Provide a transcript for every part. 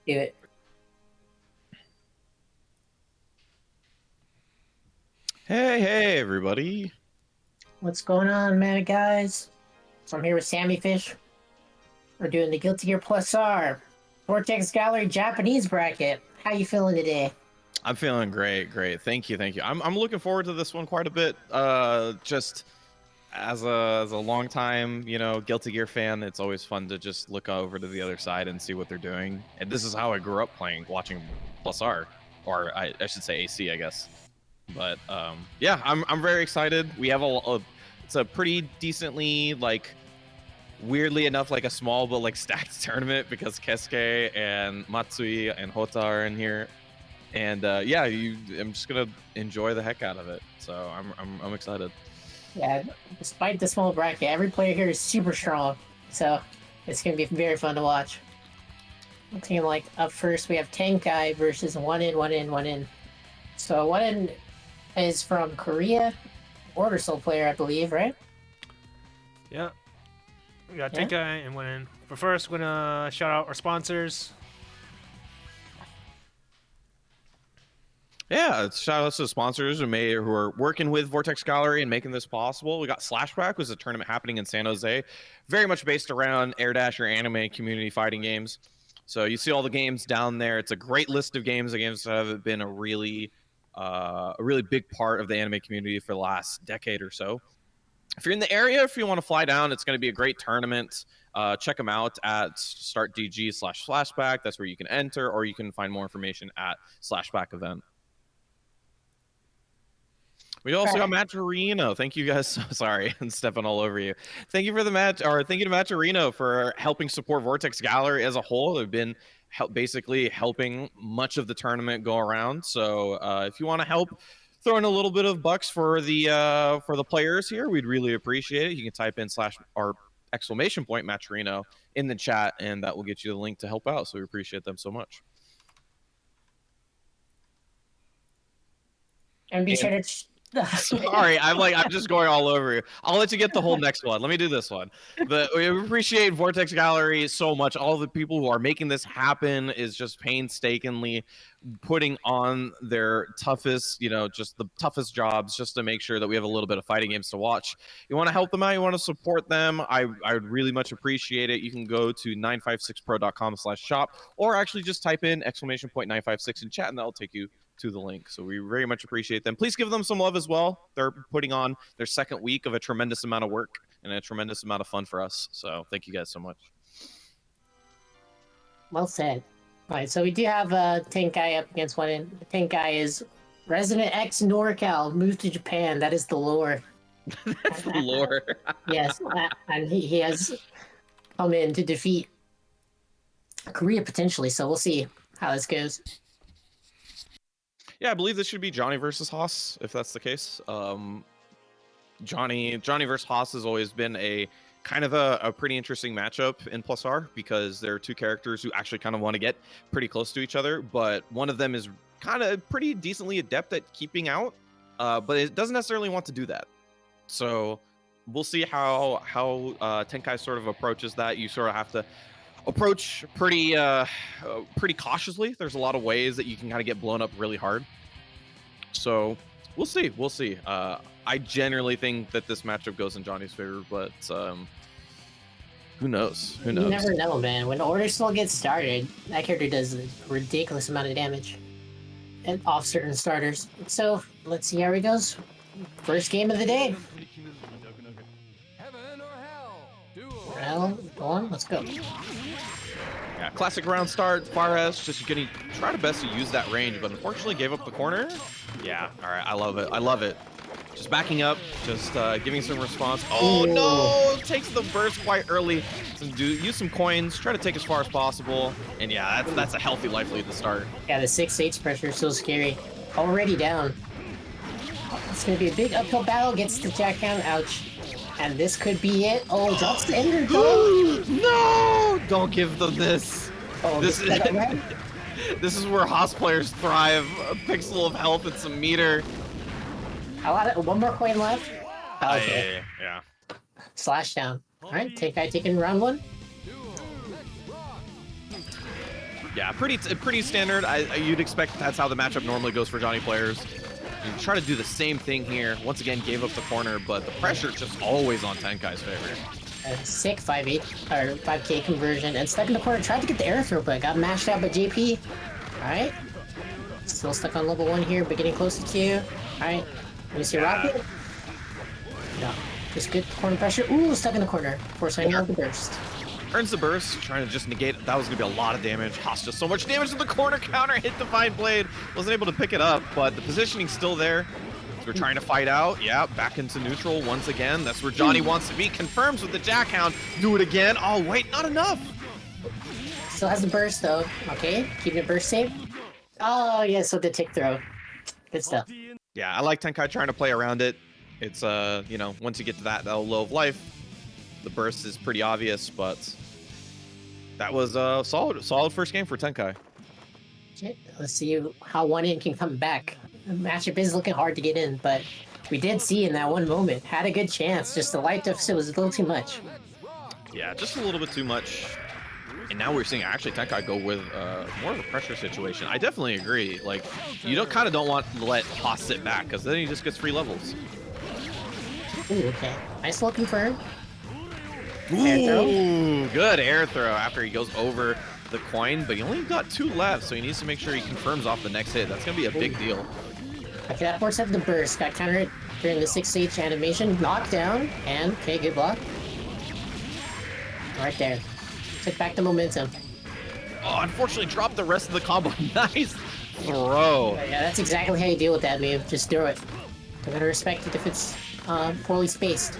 Do it. Hey, everybody. What's going on, man, guys? So I'm here with Sammy Fish. We're doing the Guilty Gear Plus R Vortex Gallery Japanese bracket. How you feeling today? I'm feeling great. Thank you. I'm looking forward to this one quite a bit. Just as a long time, Guilty Gear fan, it's always fun to just look over to the other side and see what they're doing. And this is how I grew up watching Plus R, or I should say AC, I guess. But yeah, I'm very excited. We have it's a pretty decently weirdly enough, like a small but like stacked tournament because Kesuke and Matsui and Hota are in here, and yeah, I'm just gonna enjoy the heck out of it. So I'm excited. Yeah, despite the small bracket, every player here is super strong. So it's gonna be very fun to watch. Looking like up first, we have Tenkai versus One In, One In, One In. So One In is from Korea, Order Soul player, I believe, right? Yeah. We got Yeah. Tenkai and went in. But first, we're gonna shout out our sponsors. Yeah, shout outs to the sponsors who are working with Vortex Gallery and making this possible. We got Slashback, was a tournament happening in San Jose, very much based around Air Dash or anime community fighting games. So you see all the games down there. It's a great list of games. The games that have been a really big part of the anime community for the last decade or so. If you're in the area, if you want to fly down, it's going to be a great tournament. Check them out at startdg/flashback. That's where you can enter, or you can find more information at /back event. We also got Matt Torino. Thank you guys. Sorry, I'm stepping all over you. Thank you for the match, or thank you to Matt Torino for helping support Vortex Gallery as a whole. They've been basically helping much of the tournament go around. So if you want to help throw in a little bit of bucks for the players here, we'd really appreciate it. You can type in /exclamation point Matt Torino in the chat, and that will get you the link to help out. So we appreciate them so much. And be sure to. Sorry, I'm just going all over you. I'll let you get the whole next one. Let me do this one. We appreciate Vortex Gallery so much. All the people who are making this happen is just painstakingly putting on their toughest, just the toughest jobs just to make sure that we have a little bit of fighting games to watch. You want to help them out, you want to support them, I would really much appreciate it. You can go to 956pro.com/shop, or actually just type in !956 in chat and that'll take you to the link. So we very much appreciate them. Please give them some love as well. They're putting on their second week of a tremendous amount of work and a tremendous amount of fun for us. So thank you guys so much. Well said. All right, so we do have Tenkai up against One In. Tenkai is Resident X NorCal, moved to Japan. That is the lore. That's the lore. Yes, and he has come in to defeat Korea potentially, so we'll see how this goes. Yeah, I believe this should be Johnny versus Haas, if that's the case. Johnny versus Haas has always been a kind of a pretty interesting matchup in Plus R because there are two characters who actually kind of want to get pretty close to each other, but one of them is kind of pretty decently adept at keeping out, but it doesn't necessarily want to do that. So we'll see how Tenkai sort of approaches that. You sort of have to approach pretty cautiously. There's a lot of ways that you can kind of get blown up really hard. So we'll see. I generally think that this matchup goes in Johnny's favor, but who knows? You never know, man. When Order Soul gets started, that character does a ridiculous amount of damage and off certain starters. So let's see how he goes. First game of the day. Round one, let's go. Yeah, classic round start. Fares just gonna try to best to use that range, but unfortunately gave up the corner. Yeah, all right, I love it. Just backing up, just giving some response. Oh no, takes the burst quite early. Use some coins, try to take as far as possible, and yeah, that's a healthy life lead to start. Yeah, the 6-8 pressure is so scary. Already down. It's gonna be a big uphill battle. Gets the jack down. Ouch. And this could be it. Oh, drops the ender. No! Don't give them this. Oh, this is where Haas players thrive. A pixel of health and some meter. One more coin left. Okay. Yeah. Slash down. All right, Tenkai taking round one. Yeah, pretty standard. You'd expect that's how the matchup normally goes for Johnny players. You try to do the same thing here. Once again, gave up the corner, but the pressure just always on Tenkai's favor. A sick 5-8 or 5K conversion and stuck in the corner. Tried to get the air throw, but got mashed out by JP. All right, still stuck on level 1 here, but getting close to Q. All right, let me see Rocket. No, just good corner pressure. Ooh, stuck in the corner. Forcing out the burst. Earns the burst, trying to just negate. That was going to be a lot of damage. Haas just so much damage to the corner counter. Hit Divine Blade. Wasn't able to pick it up, but the positioning's still there. So we're trying to fight out. Yeah, back into neutral once again. That's where Johnny wants to be. Confirms with the Jackhound. Do it again. Oh, wait, not enough. Still has the burst, though. Okay, keeping it burst safe. Oh, yeah, so the tick throw. Good stuff. Yeah, I like Tenkai trying to play around it. It's, you know, once you get to that low of life, the burst is pretty obvious, but that was a solid first game for Tenkai. Okay, let's see how 1-in can come back. The matchup is looking hard to get in, but we did see in that one moment, had a good chance. Just the light deficit was a little too much. Yeah, just a little bit too much. And now we're seeing actually Tenkai go with more of a pressure situation. I definitely agree. Like, you kind of don't want to let Haas sit back, because then he just gets free levels. Ooh, okay. Nice little confirm. Ooh, good air throw after he goes over the coin, but he only got 2 left, so he needs to make sure he confirms off the next hit. That's going to be a big deal. Okay, that forced up the burst. Got countered during the 6H animation. Knockdown. And, okay, good block. Right there. Took back the momentum. Oh, unfortunately dropped the rest of the combo. Nice throw. Yeah, that's exactly how you deal with that move. Just throw it. You gotta respect it if it's poorly spaced.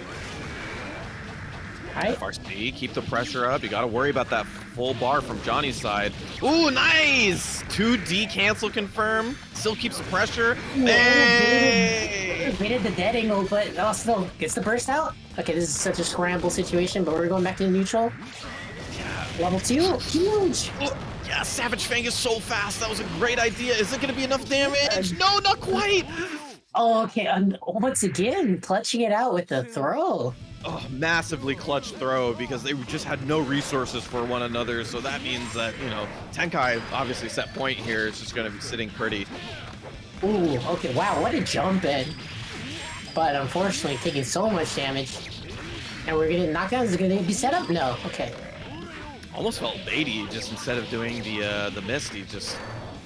Alright. FRC, keep the pressure up. You got to worry about that full bar from Johnny's side. Ooh, nice! 2D cancel confirm. Still keeps the pressure. Hey! Waited the dead angle, but still gets the burst out. Okay, this is such a scramble situation, but we're going back to neutral. Yeah. Level 2, huge! Oh, yeah, Savage Fang is so fast. That was a great idea. Is it going to be enough damage? No, not quite. Oh, okay, and once again, clutching it out with the throw. Oh, massively clutch throw because they just had no resources for one another. So that means that, you know, Tenkai obviously set point here. It's just going to be sitting pretty. Ooh, okay, wow, what a jump in. But unfortunately, taking so much damage. And we're getting knockdowns. Is it going to be set up? No, okay. Almost felt baity, just instead of doing the mist, he just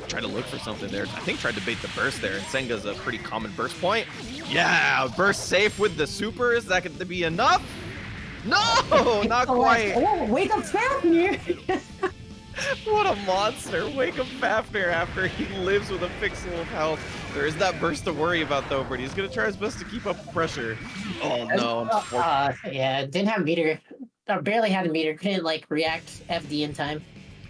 tried to look for something there. I think tried to bait the burst there, and Senga's a pretty common burst point. Yeah, burst safe with the super. Is that going to be enough? No, not quite. Oh, wake up Fafnir! What a monster. Wake up Fafnir after he lives with a pixel of health. There is that burst to worry about, though, but he's going to try his best to keep up the pressure. Oh, no. Yeah, didn't have meter. Or barely had a meter. Couldn't, like, react FD in time.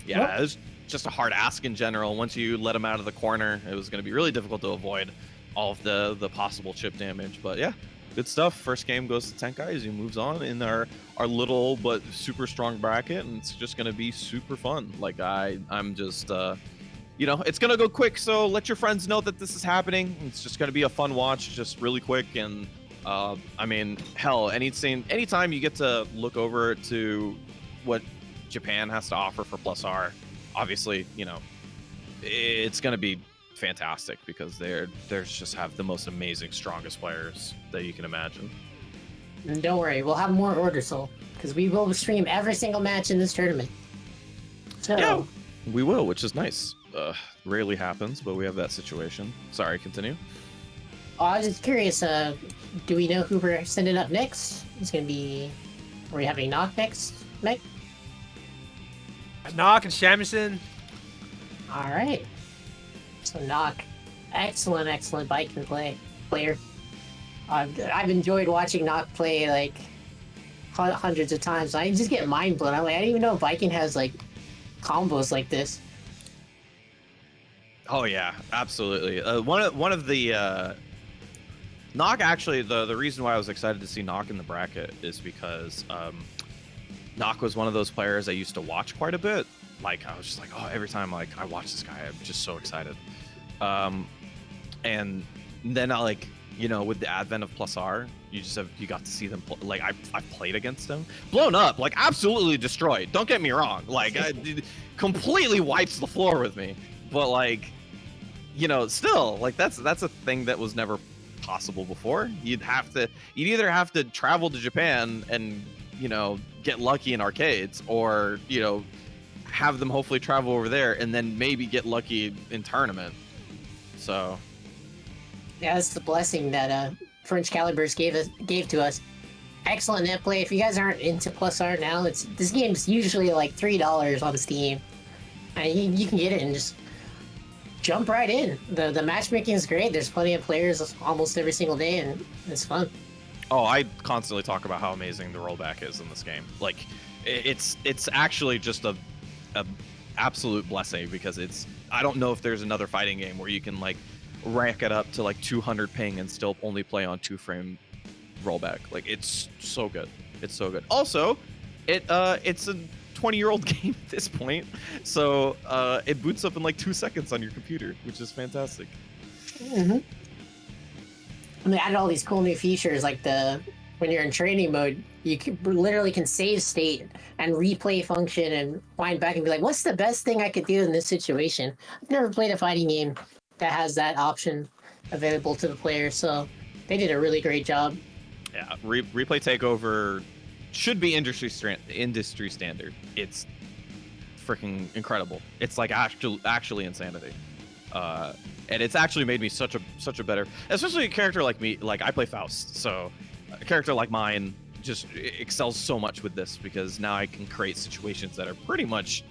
Yeah, it was just a hard ask in general. Once you let him out of the corner, it was going to be really difficult to avoid all of the possible chip damage. But yeah, good stuff. First game goes to Tenkai as he moves on in our little but super strong bracket, and it's just going to be super fun. Like I'm just you know, it's going to go quick, so let your friends know that this is happening. It's just going to be a fun watch, just really quick. And I mean, hell, anytime you get to look over to what Japan has to offer for Plus R, obviously, you know, it's going to be fantastic because they're just have the most amazing, strongest players that you can imagine. And don't worry, we'll have more Order Soul because we will stream every single match in this tournament. So yeah, we will, which is nice. Rarely happens, but we have that situation. Sorry, continue. I was just curious, do we know who we're sending up next? It's gonna be... Are we having Knock next, Meg? Knock and Shamison. Alright. So Knock, excellent Viking player. I've enjoyed watching Knock play, like, hundreds of times. I just get mind blown. I'm like, I didn't even know Viking has, like, combos like this. Oh yeah, absolutely. One of the Knock, actually, the reason why I was excited to see Knock in the bracket is because Knock was one of those players I used to watch quite a bit. Like, I was just like, oh, every time like I watch this guy, I'm just so excited. And then you know, with the advent of Plus R, you got to see them like I've played against them, blown up, like absolutely destroyed. Don't get me wrong, like completely wipes the floor with me. But like, you know, still like that's a thing that was never possible before. You'd either have to travel to Japan and, you know, get lucky in arcades, or, you know, have them hopefully travel over there and then maybe get lucky in tournament. So yeah, that's the blessing that French Calibers gave to us. Excellent net play. If you guys aren't into Plus R now, this game's usually like $3 on Steam, and you can get it and just jump right in. The matchmaking is great. There's plenty of players almost every single day, and it's fun. Oh, I constantly talk about how amazing the rollback is in this game. Like, it's actually just a absolute blessing, because I don't know if there's another fighting game where you can like rank it up to like 200 ping and still only play on 2-frame rollback. Like, it's so good. It's so good. Also, it's a 20-year-old game at this point, so it boots up in like 2 seconds on your computer, which is fantastic. Mm-hmm. And they added all these cool new features, like when you're in training mode, you literally can save state and replay function and wind back and be like, what's the best thing I could do in this situation? I've never played a fighting game that has that option available to the player, so they did a really great job. Yeah, replay takeover should be industry standard. It's freaking incredible. It's like actually insanity. And it's actually made me such a better, especially a character like me. Like, I play Faust, so a character like mine just excels so much with this, because now I can create situations that are pretty much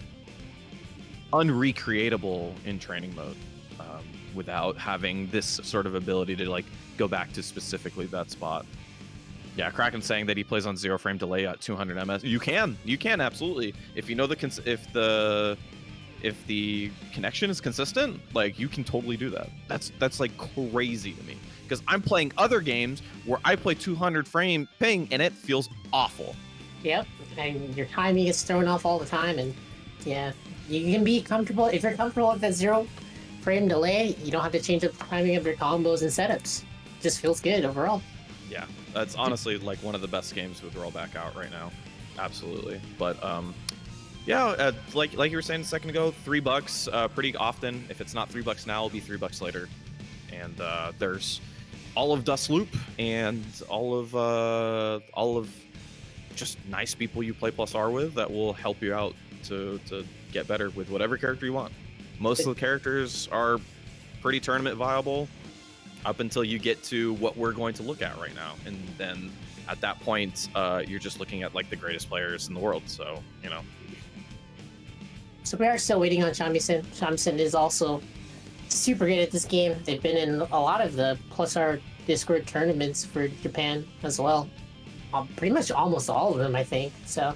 unrecreatable in training mode, without having this sort of ability to like go back to specifically that spot. Yeah, Kraken's saying that he plays on 0-frame delay at 200 ms. You can absolutely, if you know if the connection is consistent, like, you can totally do that. That's like crazy to me, because I'm playing other games where I play 200 frame ping and it feels awful. Yep, and your timing is thrown off all the time, and yeah, you can be comfortable. If you're comfortable with that 0-frame delay, you don't have to change up the timing of your combos and setups. It just feels good overall. Yeah, that's honestly like one of the best games with rollback out right now. Absolutely. But yeah, like you were saying a second ago, $3 pretty often. If it's not $3 now, it'll be $3 later. And there's all of Dust Loop and all of just nice people you play Plus R with that will help you out to get better with whatever character you want. Most of the characters are pretty tournament viable up until you get to what we're going to look at right now, and then at that point you're just looking at like the greatest players in the world. So, you know. So we are still waiting on Shamisen. Shamisen is also super good at this game. They've been in a lot of the Plus R Discord tournaments for Japan as well. Pretty much almost all of them, I think. So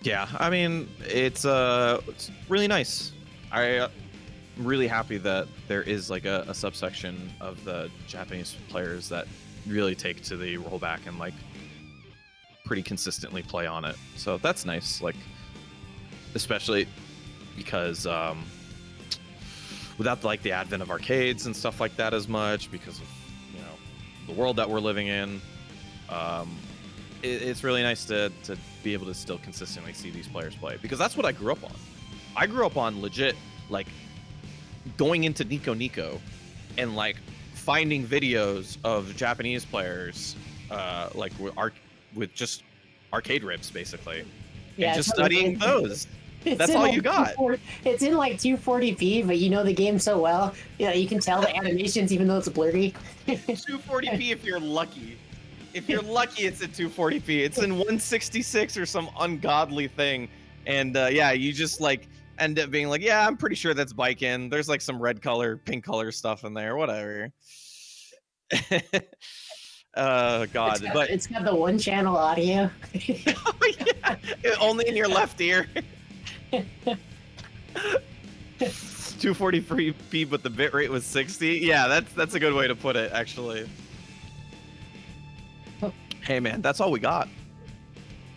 yeah, I mean, it's really nice. I'm really happy that there is like a subsection of the Japanese players that really take to the rollback and like pretty consistently play on it. So that's nice, like, especially because without like the advent of arcades and stuff like that as much, because of, you know, the world that we're living in, it's really nice to be able to still consistently see these players play, because that's what I grew up on. I grew up on legit, like, going into Nico Nico and like finding videos of Japanese players like with just arcade rips basically, yeah, and just studying those. That's all like you got. It's in like 240p, but you know the game so well, you know, you can tell the animations even though it's blurry. 240p if you're lucky. If you're lucky, it's at 240p. It's in 166 or some ungodly thing, and yeah, you just like end up being like, yeah, I'm pretty sure that's Baiken. There's like some red color, pink color stuff in there, whatever. God, but it's got the one channel audio. oh, yeah. Only in your left ear. 240p, but the bitrate was 60. Yeah, that's a good way to put it, actually. Hey man, that's all we got.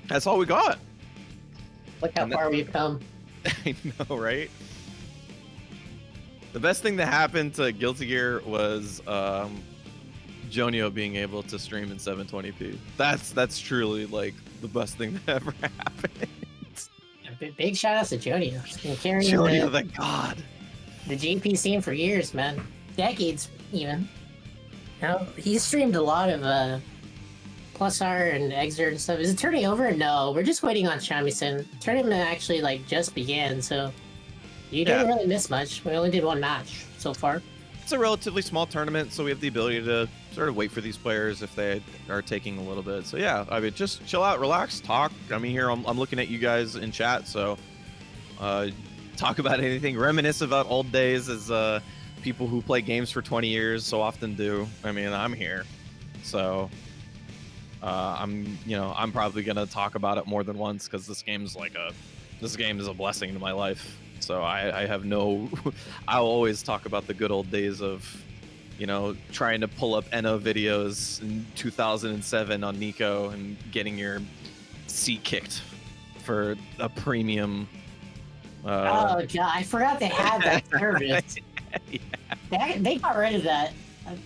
That's all we got. Look how far we've come. I know, right? The best thing that happened to Guilty Gear was Jonio being able to stream in 720p. That's truly like the best thing that ever happened. Big shout out to Jonio. He's been carrying Jonio, the god. the GP scene for years, man. Decades, even. No, he streamed a lot of Plus R and Exert and stuff. Is it turning over? No, we're just waiting on Shamisen. Tournament actually like just began, so you didn't really miss much. We only did one match so far. It's a relatively small tournament, so we have the ability to sort of wait for these players if they are taking a little bit. So yeah, I mean, just chill out, relax, talk. I mean, here I'm looking at you guys in chat, so talk about anything, reminisce about old days as people who play games for 20 years so often do. I mean, I'm here, so I'm probably gonna talk about it more than once because this game is a blessing to my life. So I have no, I'll always talk about the good old days of, trying to pull up NO videos in 2007 on Nico and getting your seat kicked for a premium. Oh god, I forgot they had that service. Yeah. They got rid of that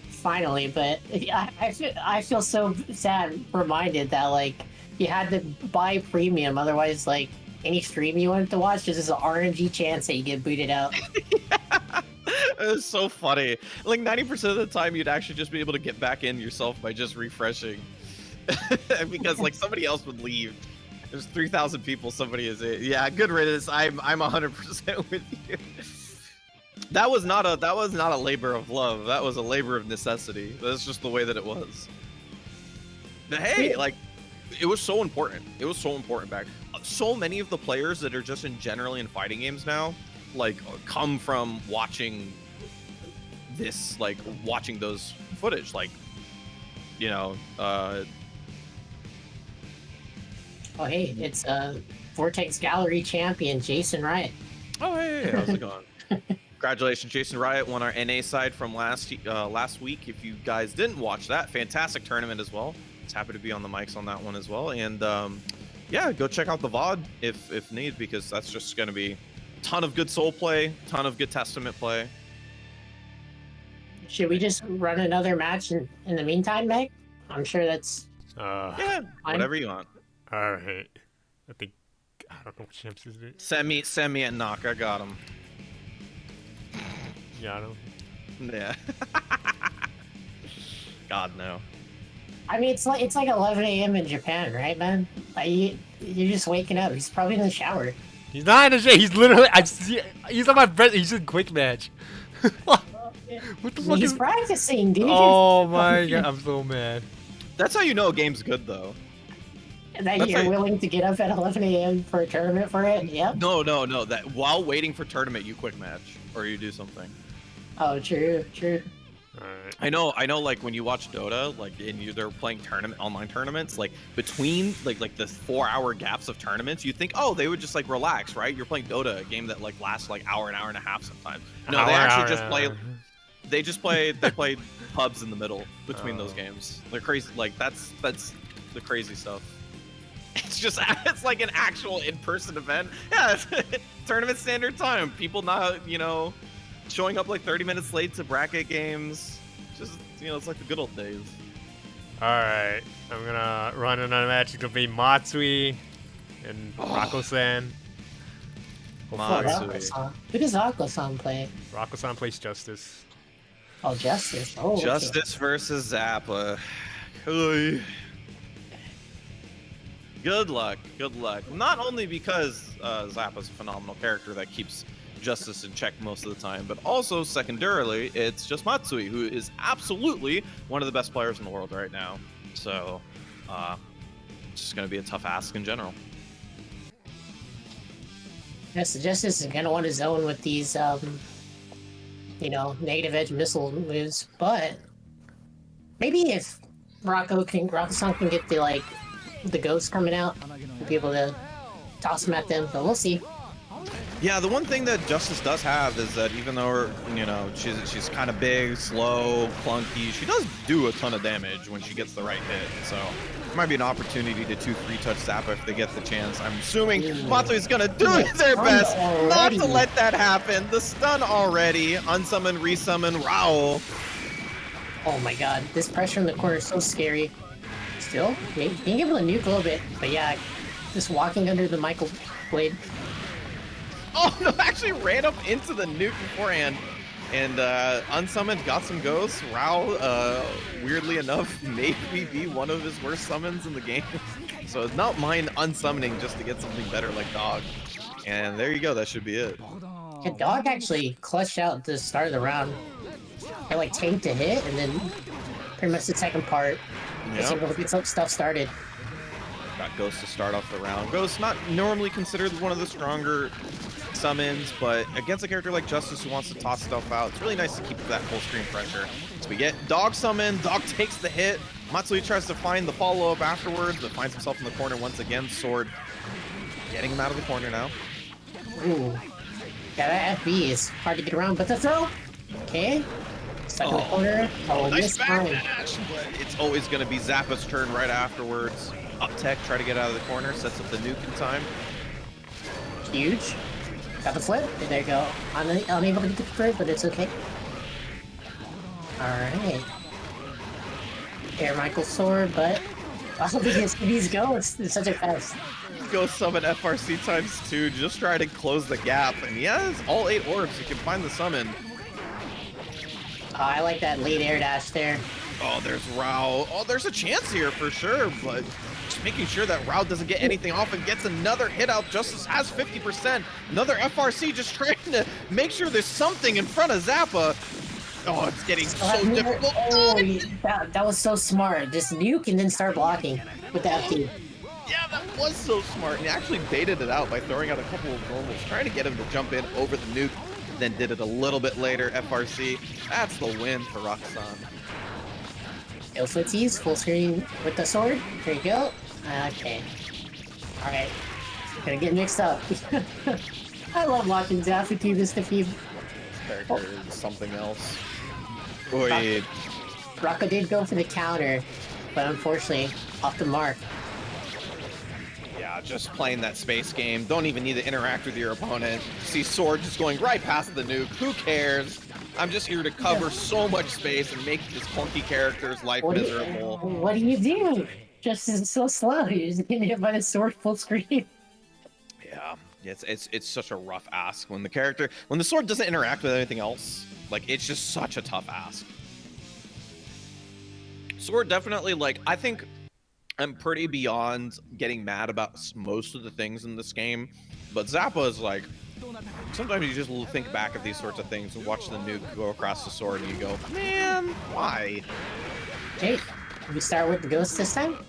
finally, but I feel so sad reminded that like you had to buy premium, otherwise like any stream you wanted to watch, there's this RNG chance that you get booted out. Yeah. It was so funny. Like 90% of the time, you'd actually just be able to get back in yourself by just refreshing, because like somebody else would leave. There's 3,000 people. Somebody is it. Yeah, good riddance. I'm 100% with you. That was not a labor of love. That was a labor of necessity. That's just the way that it was. But hey, like, it was so important. It was so important back. So many of the players that are just generally in fighting games now, like, come from watching this, like, watching those footage, like, Oh hey, it's Vortex Gallery champion Jason Riot. Oh hey, how's it going? Congratulations, Jason Riot won our NA side from last week. If you guys didn't watch that, fantastic tournament as well. It's happy to be on the mics on that one as well. And yeah, go check out the VOD if need, because that's just going to be a ton of good soul play, ton of good testament play. Should we just run another match in the meantime, Meg? I'm sure that's yeah, whatever you want. All right. I think I don't know what champs is it. Send me a knock. I got him. Got him. Yeah. God no. I mean, it's like 11 a.m. in Japan, right, man? You're just waking up. He's probably in the shower. He's not in the shade. He's literally. He's on my breath. He's in quick match. What the fuck? He's practicing, dude. Oh my god, I'm so mad. That's how you know a game's good, though. That you're willing to get up at 11 a.m. for a tournament for it? Yep. No. That while waiting for tournament, you quick match or you do something. Oh, true. Alright. I know. Like when you watch Dota, like they're playing online tournaments, like between like the 4-hour gaps of tournaments, you think, oh, they would just like relax, right? You're playing Dota, a game that like lasts like hour and a half sometimes. No, they actually just play. They just play. They play pubs in the middle between those games. They're crazy. Like that's the crazy stuff. It's like an actual in-person event. Yeah, tournament standard time. People not showing up like 30 minutes late to bracket games. Just it's like the good old days. Alright, I'm gonna run another match. It's gonna be Matsui and Rako-san. Matsui. Who does Rako-san play? Rako-san plays Justice. Oh, Justice. Oh, okay. Justice versus Zappa. Hey. Good luck. Not only because Zappa's a phenomenal character that keeps Justice in check most of the time, but also secondarily, it's just Matsui, who is absolutely one of the best players in the world right now. So, it's just going to be a tough ask in general. Yes, Justice is going to want to zone with these, negative edge missile moves, but maybe if Rako-san can get the ghosts coming out, we'll be able to toss them at them, but we'll see. Yeah, the one thing that Justice does have is that even though you know she's kind of big, slow, clunky, she does do a ton of damage when she gets the right hit. So it might be an opportunity to 2-3 touch Zappa if they get the chance. I'm assuming Matsui's gonna do their best not to let that happen. The stun already, unsummon, resummon, Raoul. Oh my god, this pressure in the corner is so scary. Still, being able to nuke a little bit, but yeah, just walking under the Michael blade. Oh no, actually ran up into the nuke beforehand. And unsummoned, got some ghosts. Raoul, weirdly enough, maybe be one of his worst summons in the game. So not mind unsummoning just to get something better like Dog. And there you go, that should be it. Yeah, Dog actually clutched out at the start of the round. I like tanked a hit, and then pretty much the second part, was able to get some stuff started. Got Ghost to start off the round. Ghost not normally considered one of the stronger summons, but against a character like Justice who wants to toss stuff out, it's really nice to keep that full screen pressure. So we get Dog summon, Dog takes the hit, Matsui tries to find the follow-up afterwards, but finds himself in the corner once again. Sword getting him out of the corner now. Ooh. Yeah, that FB is hard to get around, but the throw! Okay. Stuck in the corner. Oh, nice time. backdash, but it's always going to be Zappa's turn right afterwards. Up tech, try to get out of the corner, sets up the nuke in time. Huge. Got the flip. There you go. Unable to get the flip, but it's okay. Alright. Air Michael's sword, but I don't think these go. It's such a fast. Go summon FRC ×2, just try to close the gap. And he has all 8 orbs, you can find the summon. Oh, I like that late air dash there. Oh, there's Rao. Oh, there's a chance here for sure, but just making sure that Rao doesn't get anything off and gets another hit out. Justice has 50%. Another FRC just trying to make sure there's something in front of Zappa. Oh, it's getting so difficult. Oh, that was so smart. Just nuke and then start blocking with the FD. Yeah, that was so smart. And he actually baited it out by throwing out a couple of normals, trying to get him to jump in over the nuke, then did it a little bit later. FRC. That's the win for Roxanne. Yo, footsies, full screen with the sword. There you go. Okay. Alright. Gonna get mixed up. I love watching Zappa do this to people. Character is something else. Wait. Rocco did go for the counter, but unfortunately, off the mark. Yeah, just playing that space game. Don't even need to interact with your opponent. See Sword just going right past the nuke. Who cares? I'm just here to cover so much space and make this clunky character's life miserable. What do you do? Just is so slow. You're just getting hit by the sword full screen. Yeah, it's such a rough ask when the sword doesn't interact with anything else. Like, it's just such a tough ask. Sword definitely, like, I think I'm pretty beyond getting mad about most of the things in this game, but Zappa is like, sometimes you just think back at these sorts of things and watch the nuke go across the sword and you go, man, why? Hey, we start with the ghost this time?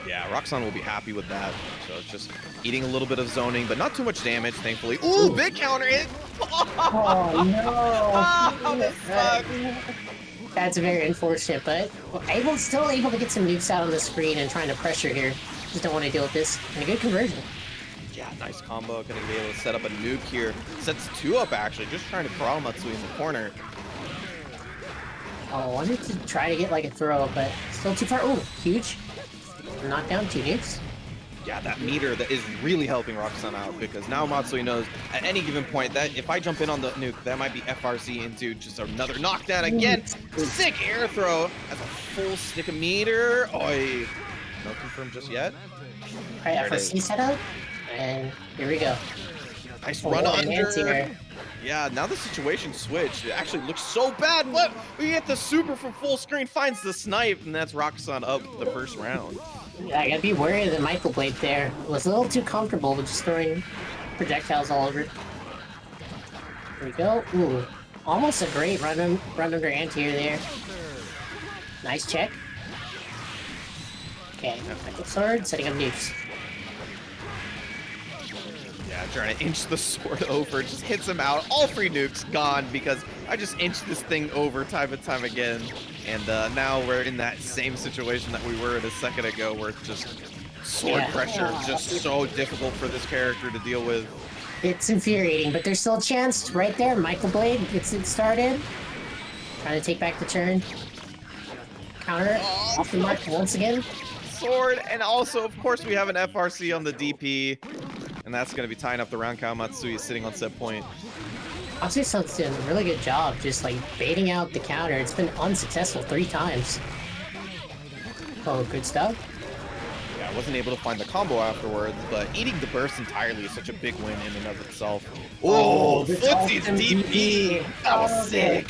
Yeah, Roxanne will be happy with that. So it's just eating a little bit of zoning, but not too much damage, thankfully. Ooh, big counter hit! Oh, no! Oh, that sucks. That's very unfortunate, but still able to get some nukes out on the screen and trying to pressure here. Just don't want to deal with this. And a good conversion. Yeah, nice combo. Gonna be able to set up a nuke here. Sets 2 up, actually. Just trying to corral Matsui in the corner. Oh, I wanted to try to get like a throw, but still too far. Oh, huge. Knock down 2 nukes. Yeah, that meter that is really helping Roxanne out, because now Matsui knows at any given point that if I jump in on the nuke, that might be FRC into just another knockdown again. Sick air throw. That's a full stick of meter. Oi. No confirm just yet. Alright, FRC setup. And here we go. Nice run under. Yeah, now the situation switched. It actually looks so bad, but we get the super from full screen, finds the snipe, and that's Roxanne up the first round. Yeah, I gotta be wary of the Michael Blade there. Was a little too comfortable with just throwing projectiles all over. Here we go. Ooh, almost a great run under anti-air there. Nice check. Okay, Michael Sword, setting up nukes. Yeah, trying to inch the sword over, just hits him out. All 3 nukes gone because I just inched this thing over time and time again. And now we're in that same situation that we were in a second ago, where it's just sword pressure is just so difficult for this character to deal with. It's infuriating, but there's still a chance right there. Michael Blade gets it started. Trying to take back the turn. Counter off the mark once again. Sword, and also, of course, we have an FRC on the DP, and that's going to be tying up the round count. Matsui is sitting on set point. Matsui-san's doing a really good job just like baiting out the counter. It's been unsuccessful 3 times. Oh, good stuff. Yeah, I wasn't able to find the combo afterwards, but eating the burst entirely is such a big win in and of itself. Oh, the Footsie's DP! That was sick!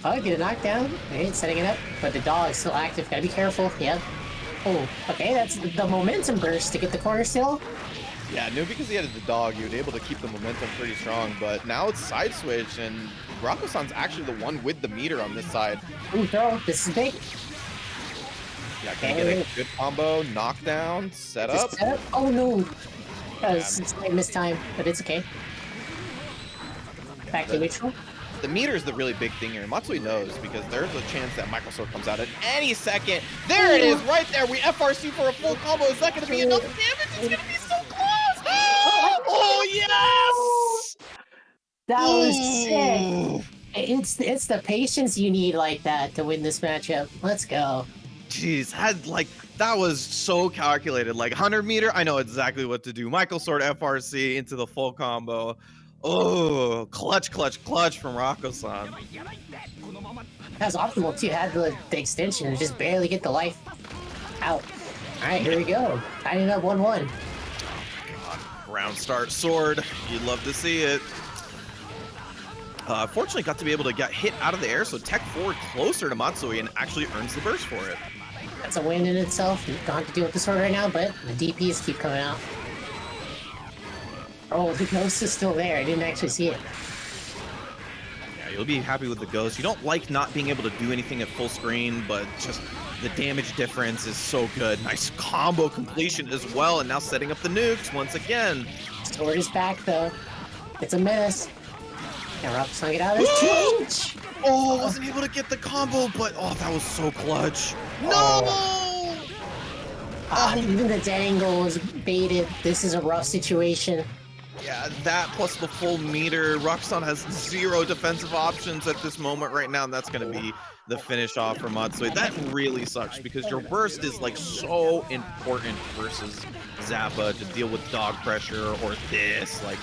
Oh, get a knockdown. Okay, setting it up, but the dog is still active. Gotta be careful. Yep. Oh, okay, that's the momentum burst to get the corner still. Yeah, I knew because he had the dog, he was able to keep the momentum pretty strong, but now it's side switch, and Rako-san's actually the one with the meter on this side. Ooh, throw. This is big. Yeah, can he get a good combo, knockdown, set up? Oh no! That was it's like missed time, but it's okay. Back to neutral. The meter is the really big thing here. Matsui knows because there's a chance that Michael Sword comes out at any second. There it is, right there. We FRC for a full combo. Is that going to be enough damage? It's going to be so close. Oh, yes! That was sick. It's the patience you need like that to win this matchup. Let's go. Jeez, that was so calculated. Like 100 meter, I know exactly what to do. Michael Sword FRC into the full combo. Oh, clutch from Rako-san. That was optimal too. Had the extension and just barely get the life out. All right, here we go. Tying up 1-1. Round start Sword. You'd love to see it. Fortunately, got to be able to get hit out of the air, so tech forward closer to Matsui and actually earns the burst for it. That's a win in itself. You don't have to deal with the sword right now, but the DPs keep coming out. Oh, the ghost is still there. I didn't actually see it. Yeah, you'll be happy with the ghost. You don't like not being able to do anything at full screen, but just the damage difference is so good. Nice combo completion as well, and now setting up the nukes once again. Sword is back, though. It's a menace. Now Rako-san get out of this 2H! Oh, wasn't able to get the combo, but oh, that was so clutch. No! Even the dead angle was baited. This is a rough situation. Yeah, that plus the full meter. Rako-san has 0 defensive options at this moment right now, and that's going to be the finish off for Matsui. That really sucks because your burst is like so important versus Zappa to deal with dog pressure or this. Like,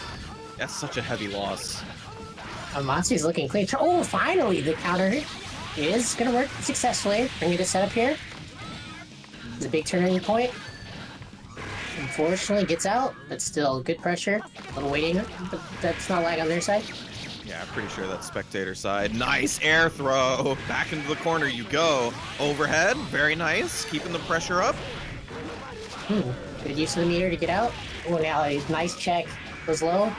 that's such a heavy loss. Matsui's looking clean. Oh, finally, the counter is going to work successfully. Bring it to set up here. It's a big turning point. Unfortunately, gets out, but still good pressure. A little waiting, but that's not lag on their side. Yeah, I'm pretty sure that's spectator side. Nice air throw. Back into the corner you go. Overhead, very nice. Keeping the pressure up. Good use of the meter to get out. Oh, now a nice check. Goes low.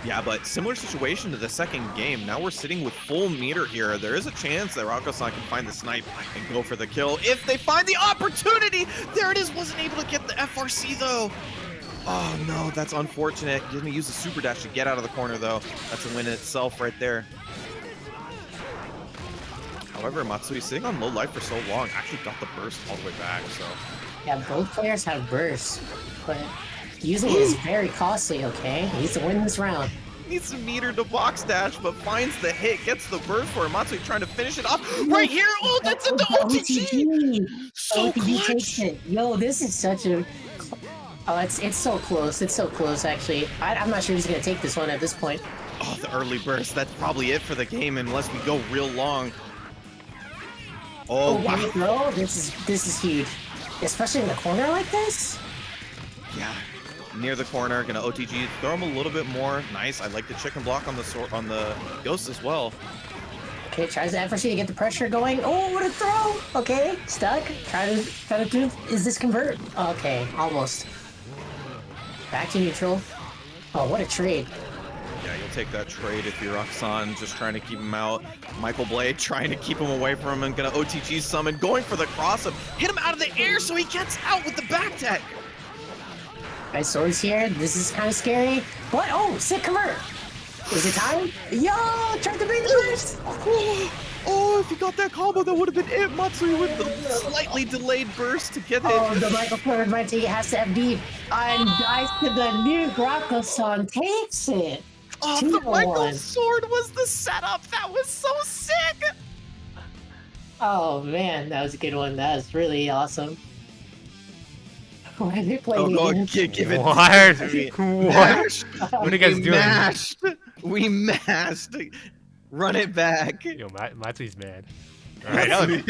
Yeah, but similar situation to the second game. Now we're sitting with full meter here. There is a chance that Rako-san can find the snipe and go for the kill if they find the opportunity. There it is. Wasn't able to get the FRC though. Oh no, that's unfortunate. Didn't use the super dash to get out of the corner though. That's a win in itself right there. However, Matsui sitting on low life for so long actually got the burst all the way back. So yeah, both players have bursts, but using it is very costly, okay? He needs to win this round. Needs some meter to box dash, but finds the hit, gets the burst for him. Matsui trying to finish it off right here. Oh, that's at the OTG! So OTG takes clutch! it. Yo, this is such a... Oh, it's so close. It's so close, actually. I'm not sure he's going to take this one at this point. Oh, the early burst. That's probably it for the game unless we go real long. Oh, wow. Bro, this is huge. Especially in the corner like this? Yeah. Near the corner, gonna OTG, throw him a little bit more. Nice. I like the chicken block on the ghost as well. Okay, tries the FRC to get the pressure going. Oh, what a throw! Okay, stuck. Try to do. Is this convert? Okay, almost. Back to neutral. Oh, what a trade! Yeah, you'll take that trade if you're Rako-san, just trying to keep him out. Michael Blade trying to keep him away from him and gonna OTG summon, going for the cross up, hit him out of the air so he gets out with the back tech. Nice swords here. This is kind of scary. What? Oh, sick convert. Is it time? Yo, tried to bring the burst. Oh, if he got that combo, that would have been it. Matsui with the slightly delayed burst to get it. Oh, the Michael Clemente has to FD and dives to the nuke. Rocco-san takes it. Oh, the 2-1. Michael sword was the setup. That was so sick. Oh man, that was a good one. That was really awesome. Why are they Oh, playing go again? give it. What? What? Mashed. What are you guys We doing? mashed. We mashed. Run it back. Yo, Matsui's mad. Alright, Alright,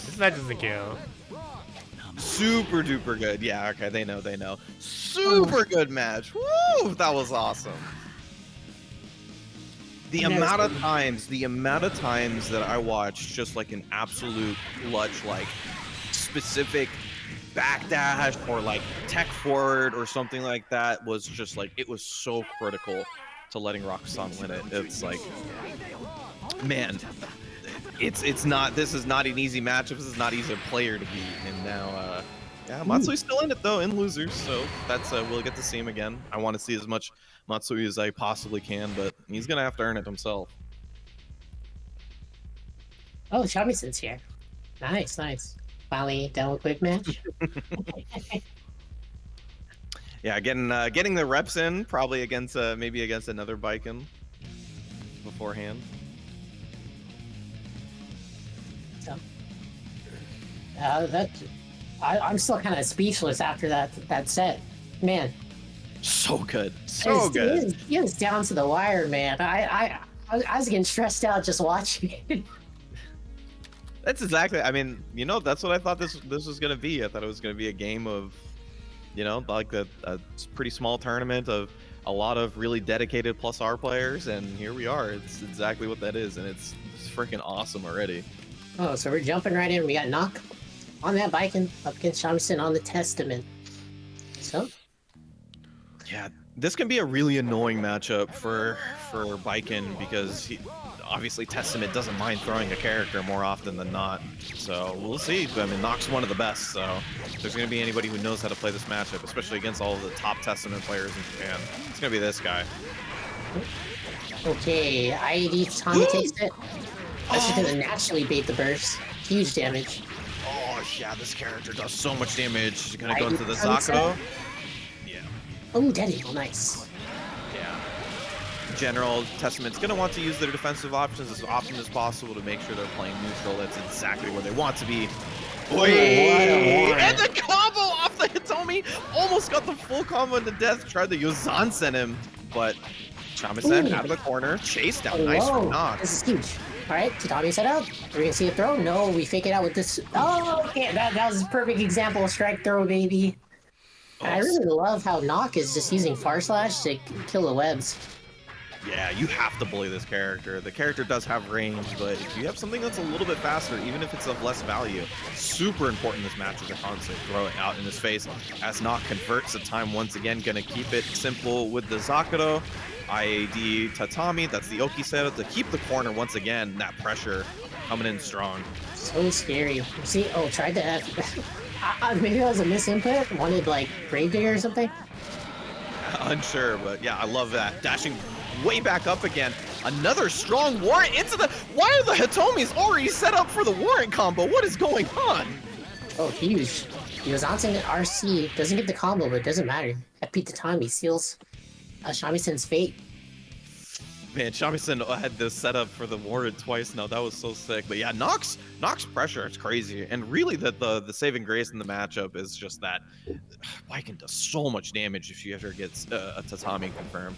this match doesn't count. Super duper good. Yeah, okay, they know. Super good match. Woo! That was awesome. The amount of times that I watched just like an absolute clutch, like specific backdash or like tech forward or something like that was just like, it was so critical to letting Rocco-san win it. It's like, man, it's not, this is not an easy matchup. This is not easy player to beat. And now, yeah, Matsui's still in it though, in losers. So that's, we'll get to see him again. I want to see as much Matsui as I possibly can, but he's gonna have to earn it himself. Oh, Shami-san's here. Nice. Finally done with quick match. Yeah, getting the reps in probably against maybe against another Baiken beforehand. So, I'm still kind of speechless after that set, man. So good, so good. It was down to the wire, man. I was getting stressed out just watching it. That's exactly. I mean, you know, that's what I thought this was gonna be. I thought it was gonna be a game of, you know, like a pretty small tournament of a lot of really dedicated plus R players, and here we are. It's exactly what that is, and it's freaking awesome already. Oh, so we're jumping right in. We got Knock on that Baiken up against Shami-san on the Testament. So. Yeah, this can be a really annoying matchup for Baiken because obviously Testament doesn't mind throwing a character more often than not. So we'll see. I mean, Nox one of the best, so if there's going to be anybody who knows how to play this matchup, especially against all of the top Testament players in Japan, it's going to be this guy. Okay, IAD Tommy takes it. That's just going to naturally bait the burst. Huge damage. Oh, yeah, this character does so much damage. Going to go into the Zakuro. Oh, Dead Eagle, nice. Yeah. General, Testament's going to want to use their defensive options as often as possible to make sure they're playing neutral. That's exactly where they want to be. And the combo off the Hitomi! Almost got the full combo into death. Tried to Yozansen him, but Shami-san out of the corner. Chase down. Nice from Nox. This is huge. Alright, Tatami set up. We're going to see a throw. No, we fake it out with this. Oh, okay. That was a perfect example of strike throw, baby. I really love how Nock is just using Far Slash to kill the webs. Yeah, you have to bully this character. The character does have range, but if you have something that's a little bit faster, even if it's of less value, super important this match is a constant throw it out in his face. As Nock converts the time once again, gonna keep it simple with the Zakuro. IAD Tatami, that's the Oki setup to keep the corner once again, that pressure coming in strong. So scary. See, oh, tried to maybe that was a misinput. Wanted like Gravedigger or something. Unsure, but yeah, I love that. Dashing way back up again. Another strong warrant into the. Why are the Hitomis already set up for the warrant combo? What is going on? Oh, huge. He was answering an RC. Doesn't get the combo, but it doesn't matter. At Pete Tatami seals Shami-san's fate. Man, Shami-san had this set up for the warrant twice now. That was so sick. But yeah, Nox pressure is crazy. And really the saving grace in the matchup is just that Baiken does so much damage if she ever gets a Tatami confirmed.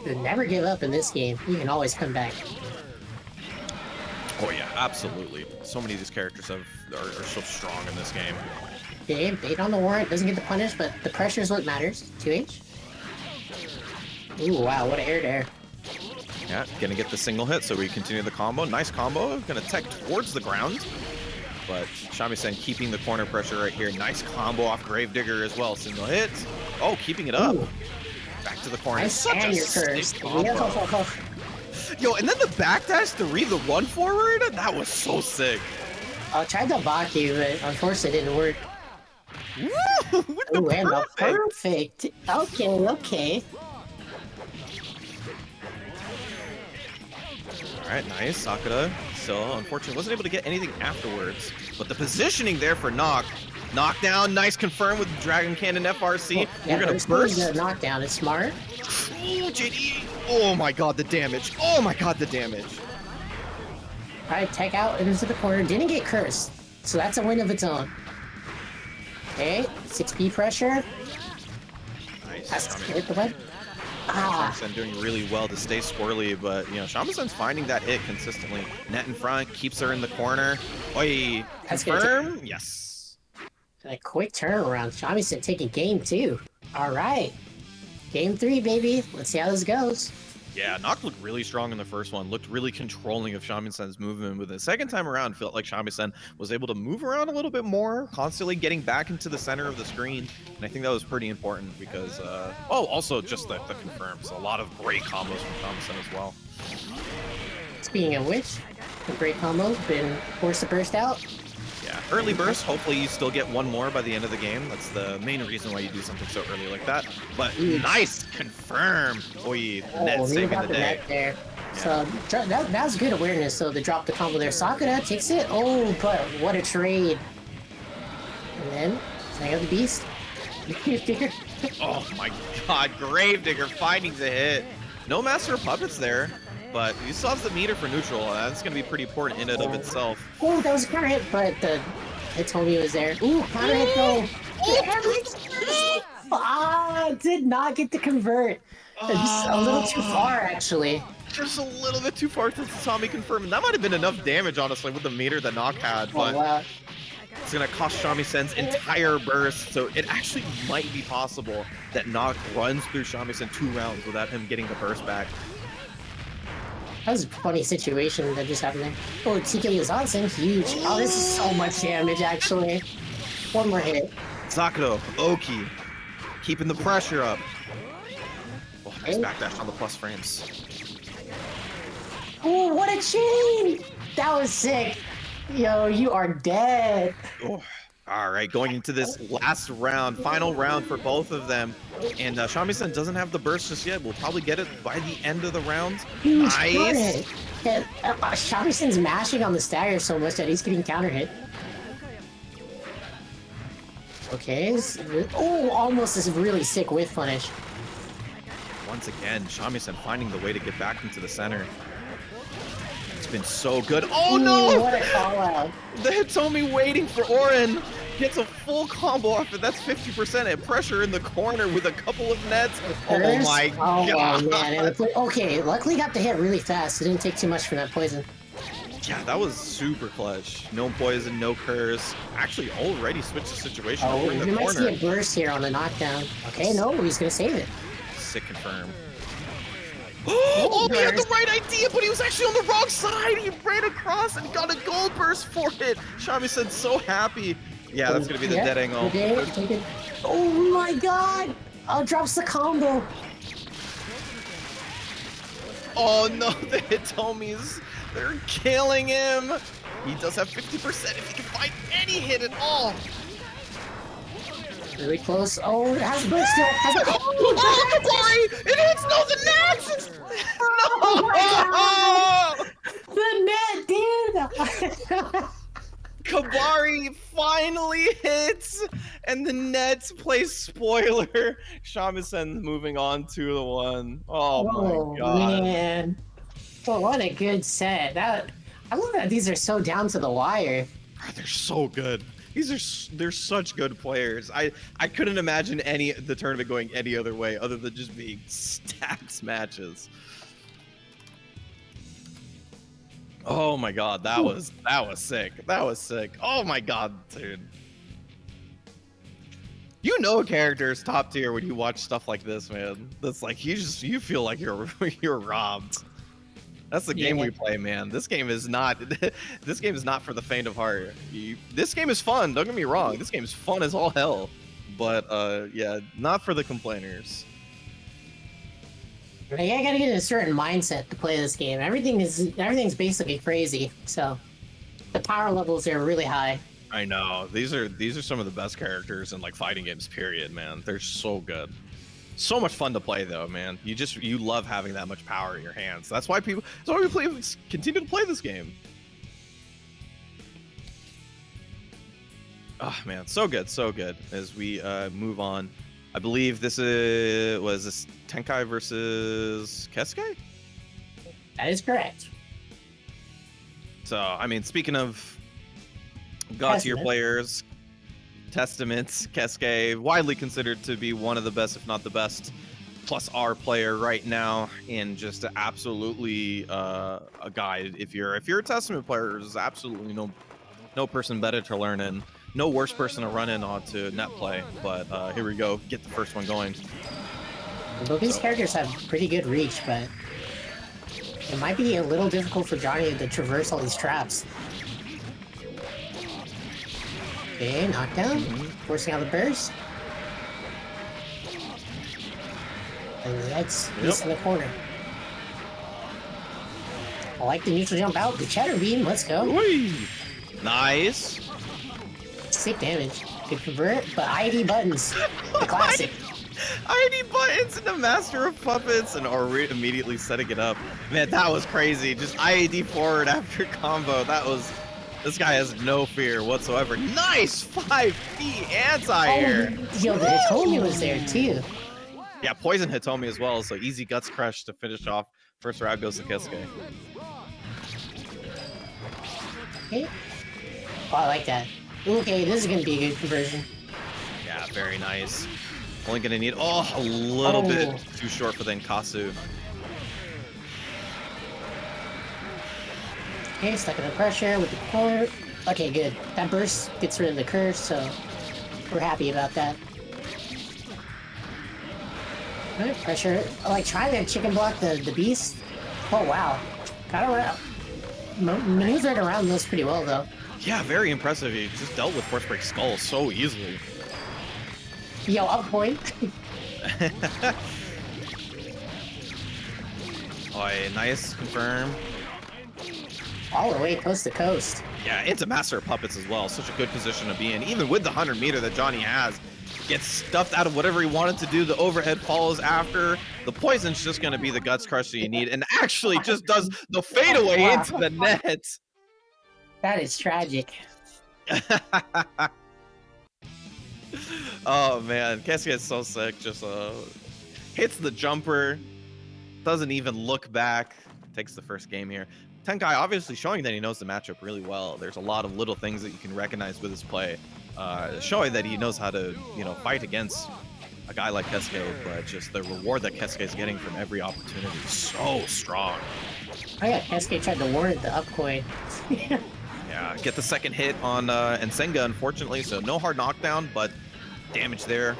Never give up in this game. You can always come back. Oh yeah, absolutely. So many of these characters are so strong in this game. Okay, bait on the warrant. Doesn't get the punish, but the pressure is what matters. 2H. Ooh, wow, what an air there. Yeah, gonna get the single hit, so we continue the combo. Nice combo, gonna tech towards the ground. But Shami-san keeping the corner pressure right here. Nice combo off Gravedigger as well. Single hit. Oh, keeping it up. Ooh. Back to the corner. Nice Such a first. combo. Yo, and then the backdash to read the one forward? That was so sick. I tried to block you, but unfortunately it didn't work. Woo! With the Ooh, and the perfect. perfect. Okay. All right, nice. Sakura still, unfortunately, wasn't able to get anything afterwards. But the positioning there for Knockdown, nice confirm with Dragon Cannon FRC. Well, yeah, We're going to burst. burst. The knockdown is smart. Oh, JD. Oh my god, the damage. Oh my god, the damage. Alright, tech out into the corner. Didn't get cursed. So that's a win of its own. Okay, 6B pressure. Nice. Has to hit the web. Ah, Shamisen doing really well to stay squirrely, but you know, Shamisen's finding that hit consistently. Net in front, keeps her in the corner. Oi, That's confirm? Yes. and a quick turnaround. Shamisen taking game 2. Alright. Game 3, baby. Let's see how this goes. Yeah, Noct looked really strong in the first one, looked really controlling of Shamisen's movement, but the second time around felt like Shamisen was able to move around a little bit more, constantly getting back into the center of the screen, and I think that was pretty important because, also just the confirms, a lot of great combos from Shamisen as well. Speaking of which, a great combo, been forced to burst out. Yeah, early burst, hopefully you still get one more by the end of the game. That's the main reason why you do something so early like that. But nice confirm. Oi, the net saving the day. Net there. Yeah. So that was good awareness. So they dropped the combo there. Sakura takes it. Oh, but what a trade. And then, Sang of the Beast. Oh my god, Gravedigger finding the hit. No Master of Puppets there, but he still has the meter for neutral. That's going to be pretty important in and of itself. Oh, that was a counter hit, but the Hitomi was there. Ooh, counter hit though. Did not get to convert. Just a little too far, actually. Just a little bit too far since Tommy confirmed. That might have been enough damage, honestly, with the meter that Noct had, but it's going to cost Shamisen's entire burst, so it actually might be possible that Noct runs through Shamisen 2 rounds without him getting the burst back. That was a funny situation that just happened there. Oh, TK is awesome. Huge. Oh, this is so much damage, actually. One more hit. Sakura, Oki, keeping the pressure up. Oh, nice backdash on the plus frames. Oh, what a chain! That was sick. Yo, you are dead. Oh. All right, going into this last round, final round for both of them. And Shamisen doesn't have the burst just yet. We'll probably get it by the end of the round. Huge Nice. Yeah, Shamisen's mashing on the stagger so much that he's getting counter hit. Okay. Oh, almost this really sick whiff punish. Once again, Shamisen finding the way to get back into the center. It's been so good. Oh no! What a call out. The Hitomi waiting for Orin gets a full combo off it. That's 50% and pressure in the corner with a couple of nets. Oh my god. Man. Okay, luckily got the hit really fast. It didn't take too much from that poison. Yeah, that was super clutch. No poison, no curse. Actually, already switched the situation Oh, over in the we might corner. see a burst here on the knockdown. Okay, no, he's gonna save it. Sick confirm. Oh, he had the right idea, but he was actually on the wrong side. He ran across and got a gold burst for it. Shamisen so happy. Yeah, that's gonna be the dead angle. Oh my god! Oh, drops the combo. Oh no, the Hitomis, they're killing him. He does have 50% if he can find any hit at all. Really close. Oh, it has burst still. Oh, Kabari! It hits no, the net! Oh No! the net, dude! Kabari finally hits, and the Nets play spoiler. Shamisen moving on 2-1. Oh my god. Man. Oh, what a good set. I love that these are so down to the wire. They're so good. They're such good players. I couldn't imagine the tournament going any other way other than just being stacked matches. Oh my god, that was sick. That was sick. Oh my god, dude. You know a character is top tier when you watch stuff like this, man. That's like you feel like you're robbed. That's the game we play, man. This game is not for the faint of heart. This game is fun, don't get me wrong. This game is fun as all hell. But yeah, not for the complainers. I gotta get in a certain mindset to play this game. Everything's basically crazy, so the power levels are really high. I know. These are some of the best characters in like fighting games, period, man. They're so good. So much fun to play though, man. You love having that much power in your hands. That's why we continue to play this game. Oh man, so good, so good. As we move on, I believe this was this Tenkai versus Kesuke? That is correct. So, I mean, speaking of god tier players, Testaments, Kesuke, widely considered to be one of the best, if not the best, plus R player right now, and just absolutely a guide. If you're a Testament player, there's absolutely no person better to learn and no worse person to run in onto net play. But here we go, get the first one going. Both these characters have pretty good reach, but it might be a little difficult for Johnny to traverse all these traps. Okay, knockdown. Forcing out the burst. And that's in the corner. I like the neutral jump out. The cheddar beam, let's go. Whee! Nice. Sick damage. Good convert, but ID buttons. The classic. ID buttons and the master of puppets and immediately setting it up. Man, that was crazy. Just IAD forward after combo. This guy has no fear whatsoever. Nice 5P anti-air. Yo, the Hitomi was there too. Yeah, poison Hitomi as well. So easy guts crush to finish off. First round goes to Kesuke. Okay. Oh, I like that. Okay, this is gonna be a good conversion. Yeah, very nice. Only gonna need a little bit too short for the Nkasu. Okay, stuck in the pressure with the core. Okay, good. That burst gets rid of the curse, so we're happy about that. Alright, pressure. I like trying to chicken block the beast. Oh wow. Got around. Maneuvered around those pretty well though. Yeah, very impressive. He just dealt with Force Break Skull so easily. Yo, up point. Oh, nice confirm. All the way coast to coast. Yeah, it's a master of puppets as well. Such a good position to be in. Even with the 100 meter that Johnny has, gets stuffed out of whatever he wanted to do. The overhead follows after. The poison's just going to be the guts crush that you need, and actually just does the fadeaway into the net. That is tragic. Oh man, Kesuke is so sick. Just hits the jumper, doesn't even look back. Takes the first game here. Tenkai obviously showing that he knows the matchup really well. There's a lot of little things that you can recognize with his play, showing that he knows how to, fight against a guy like Kesuke, but just the reward that Kesuke is getting from every opportunity is so strong. Oh yeah, Kesuke tried to warrant the up coin. Yeah, get the second hit on Nsenga, unfortunately, so no hard knockdown, but damage there.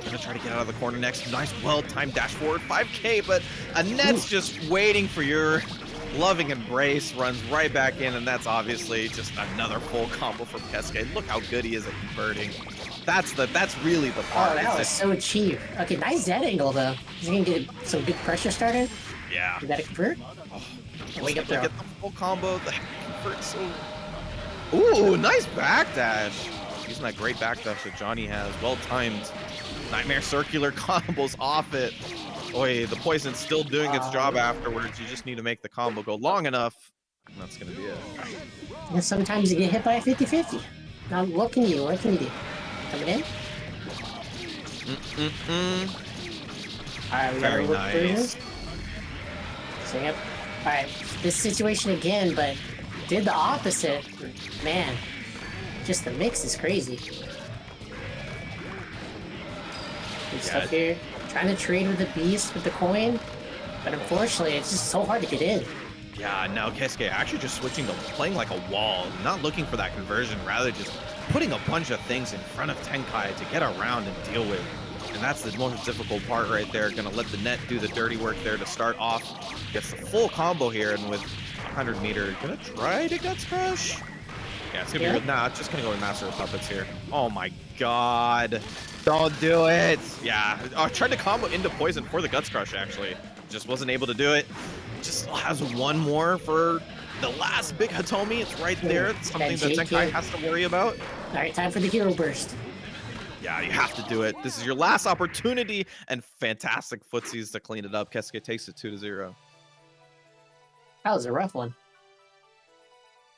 Gonna try to get out of the corner next. Nice, well-timed dash forward, 5K, but Annette's just waiting for your loving embrace, runs right back in, and that's obviously just another full combo from Kesuke. Look how good he is at converting. That's really the part. Oh, that was so cheap. Okay, nice Z angle though. Is he gonna get some good pressure started? Yeah. Did that convert? Oh, Wake up there. Get the full combo. That converts so. Ooh, nice backdash. Using that great backdash that Johnny has. Well-timed. Nightmare circular combos off it. Boy, the poison's still doing its job afterwards. You just need to make the combo go long enough. And that's going to be it. And sometimes you get hit by a 50-50. Now, what can you do? Coming in? Alright, we Very got a nice. So, yep. Alright, this situation again, but did the opposite. Man, just the mix is crazy. Good stuff here. Trying to trade with the beast with the coin, but unfortunately, it's just so hard to get in. Yeah, now Kesuke actually just switching to playing like a wall, not looking for that conversion, rather just putting a bunch of things in front of Tenkai to get around and deal with. And that's the most difficult part right there. Gonna let the net do the dirty work there to start off. Gets the full combo here, and with 100 meter, gonna try to guts crush. Yeah, it's gonna be nah, it's just gonna go with Master of Puppets here. Oh my god. Don't do it. Yeah, I tried to combo into poison for the guts crush actually. Just wasn't able to do it. Just has one more for the last big Hitomi. It's right there. It's something that Tenkai has to worry about. Alright, time for the hero burst. Yeah, you have to do it. This is your last opportunity, and fantastic footsies to clean it up. Kesuke takes it 2-0. That was a rough one.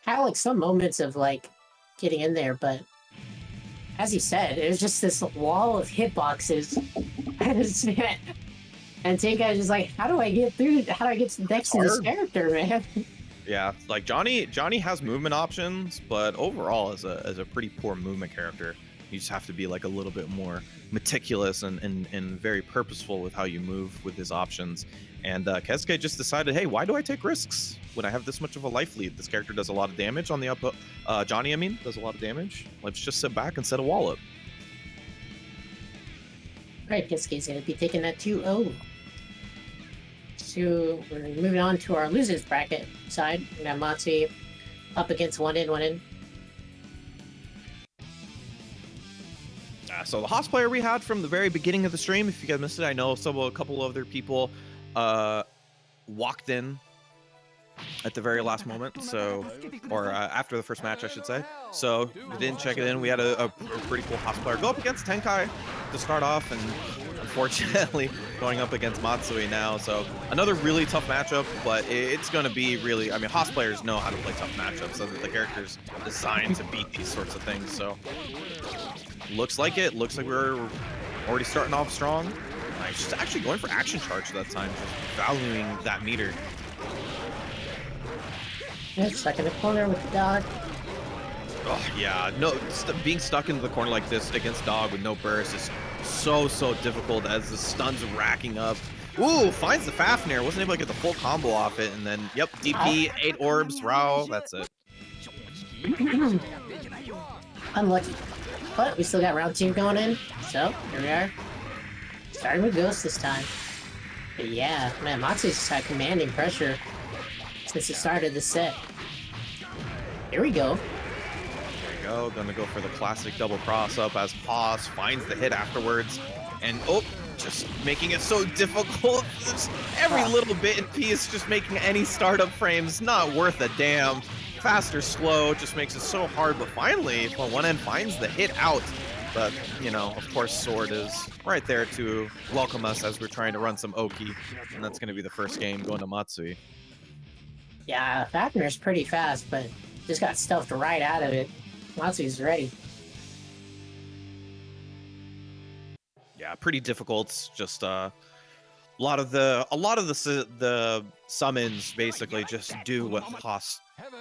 Had like some moments of like getting in there, but as you said, it was just this wall of hitboxes. And Tinka is just like, how do I get through? How do I get next to this character, man? Yeah, like Johnny has movement options, but overall as a pretty poor movement character. You just have to be like a little bit more meticulous and very purposeful with how you move with his options. And Kesuke just decided, hey, why do I take risks when I have this much of a life lead? This character does a lot of damage on the up. Johnny, I mean, does a lot of damage. Let's just sit back and set a wall up. Right, Kesuke's going to be taking that 2-0. So we're moving on to our losers bracket side. We got Matsui up against one in. So the host player we had from the very beginning of the stream, if you guys missed it, I know a couple other people walked in at the very last moment, so after the first match, I should say. So we didn't check it in. We had a pretty cool host player go up against Tenkai to start off, and unfortunately going up against Matsui now. So another really tough matchup, but it's going to be really, I mean, host players know how to play tough matchups, so that the character's designed to beat these sorts of things. So looks like we're already starting off strong. She's actually going for action charge that time, just valuing that meter. Yeah, stuck in the corner with the dog. Oh yeah, no, being stuck into the corner like this against dog with no burst is so difficult as the stuns racking up. Ooh, finds the Fafnir, wasn't able to get the full combo off it, and then yep, DP, 8 orbs, Rao, that's it. Unlucky. But we still got round 2 going in, so here we are. Starting with Ghost this time. But yeah, man, Matsu's just had commanding pressure since the start of the set. Here we go. There you go, gonna go for the classic double cross up as Paz finds the hit afterwards. And oh, just making it so difficult. Just every little bit and piece just making any startup frames not worth a damn. Fast or slow, just makes it so hard, but finally, well, one end finds the hit out. But, you know, of course, Sword is right there to welcome us as we're trying to run some Oki, and that's going to be the first game going to Matsui. Yeah, Fafnir's pretty fast, but just got stuffed right out of it. Matsui's ready. Yeah, pretty difficult. Just a lot of the summons basically just do what Haas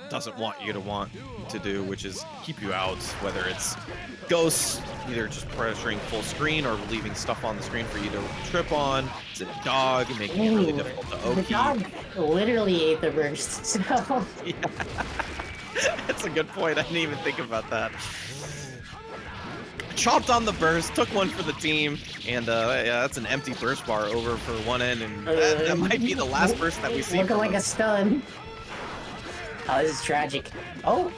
doesn't want you to do, which is keep you out, whether it's ghosts either just pressuring full screen or leaving stuff on the screen for you to trip on. It's a dog making it really difficult to Oki. The dog literally ate the burst, so... Yeah. That's a good point. I didn't even think about that. Chopped on the burst, took one for the team, and yeah, that's an empty burst bar over for one end, and that might be the last burst that we see. Looking like a stun. Oh, this is tragic. Oh!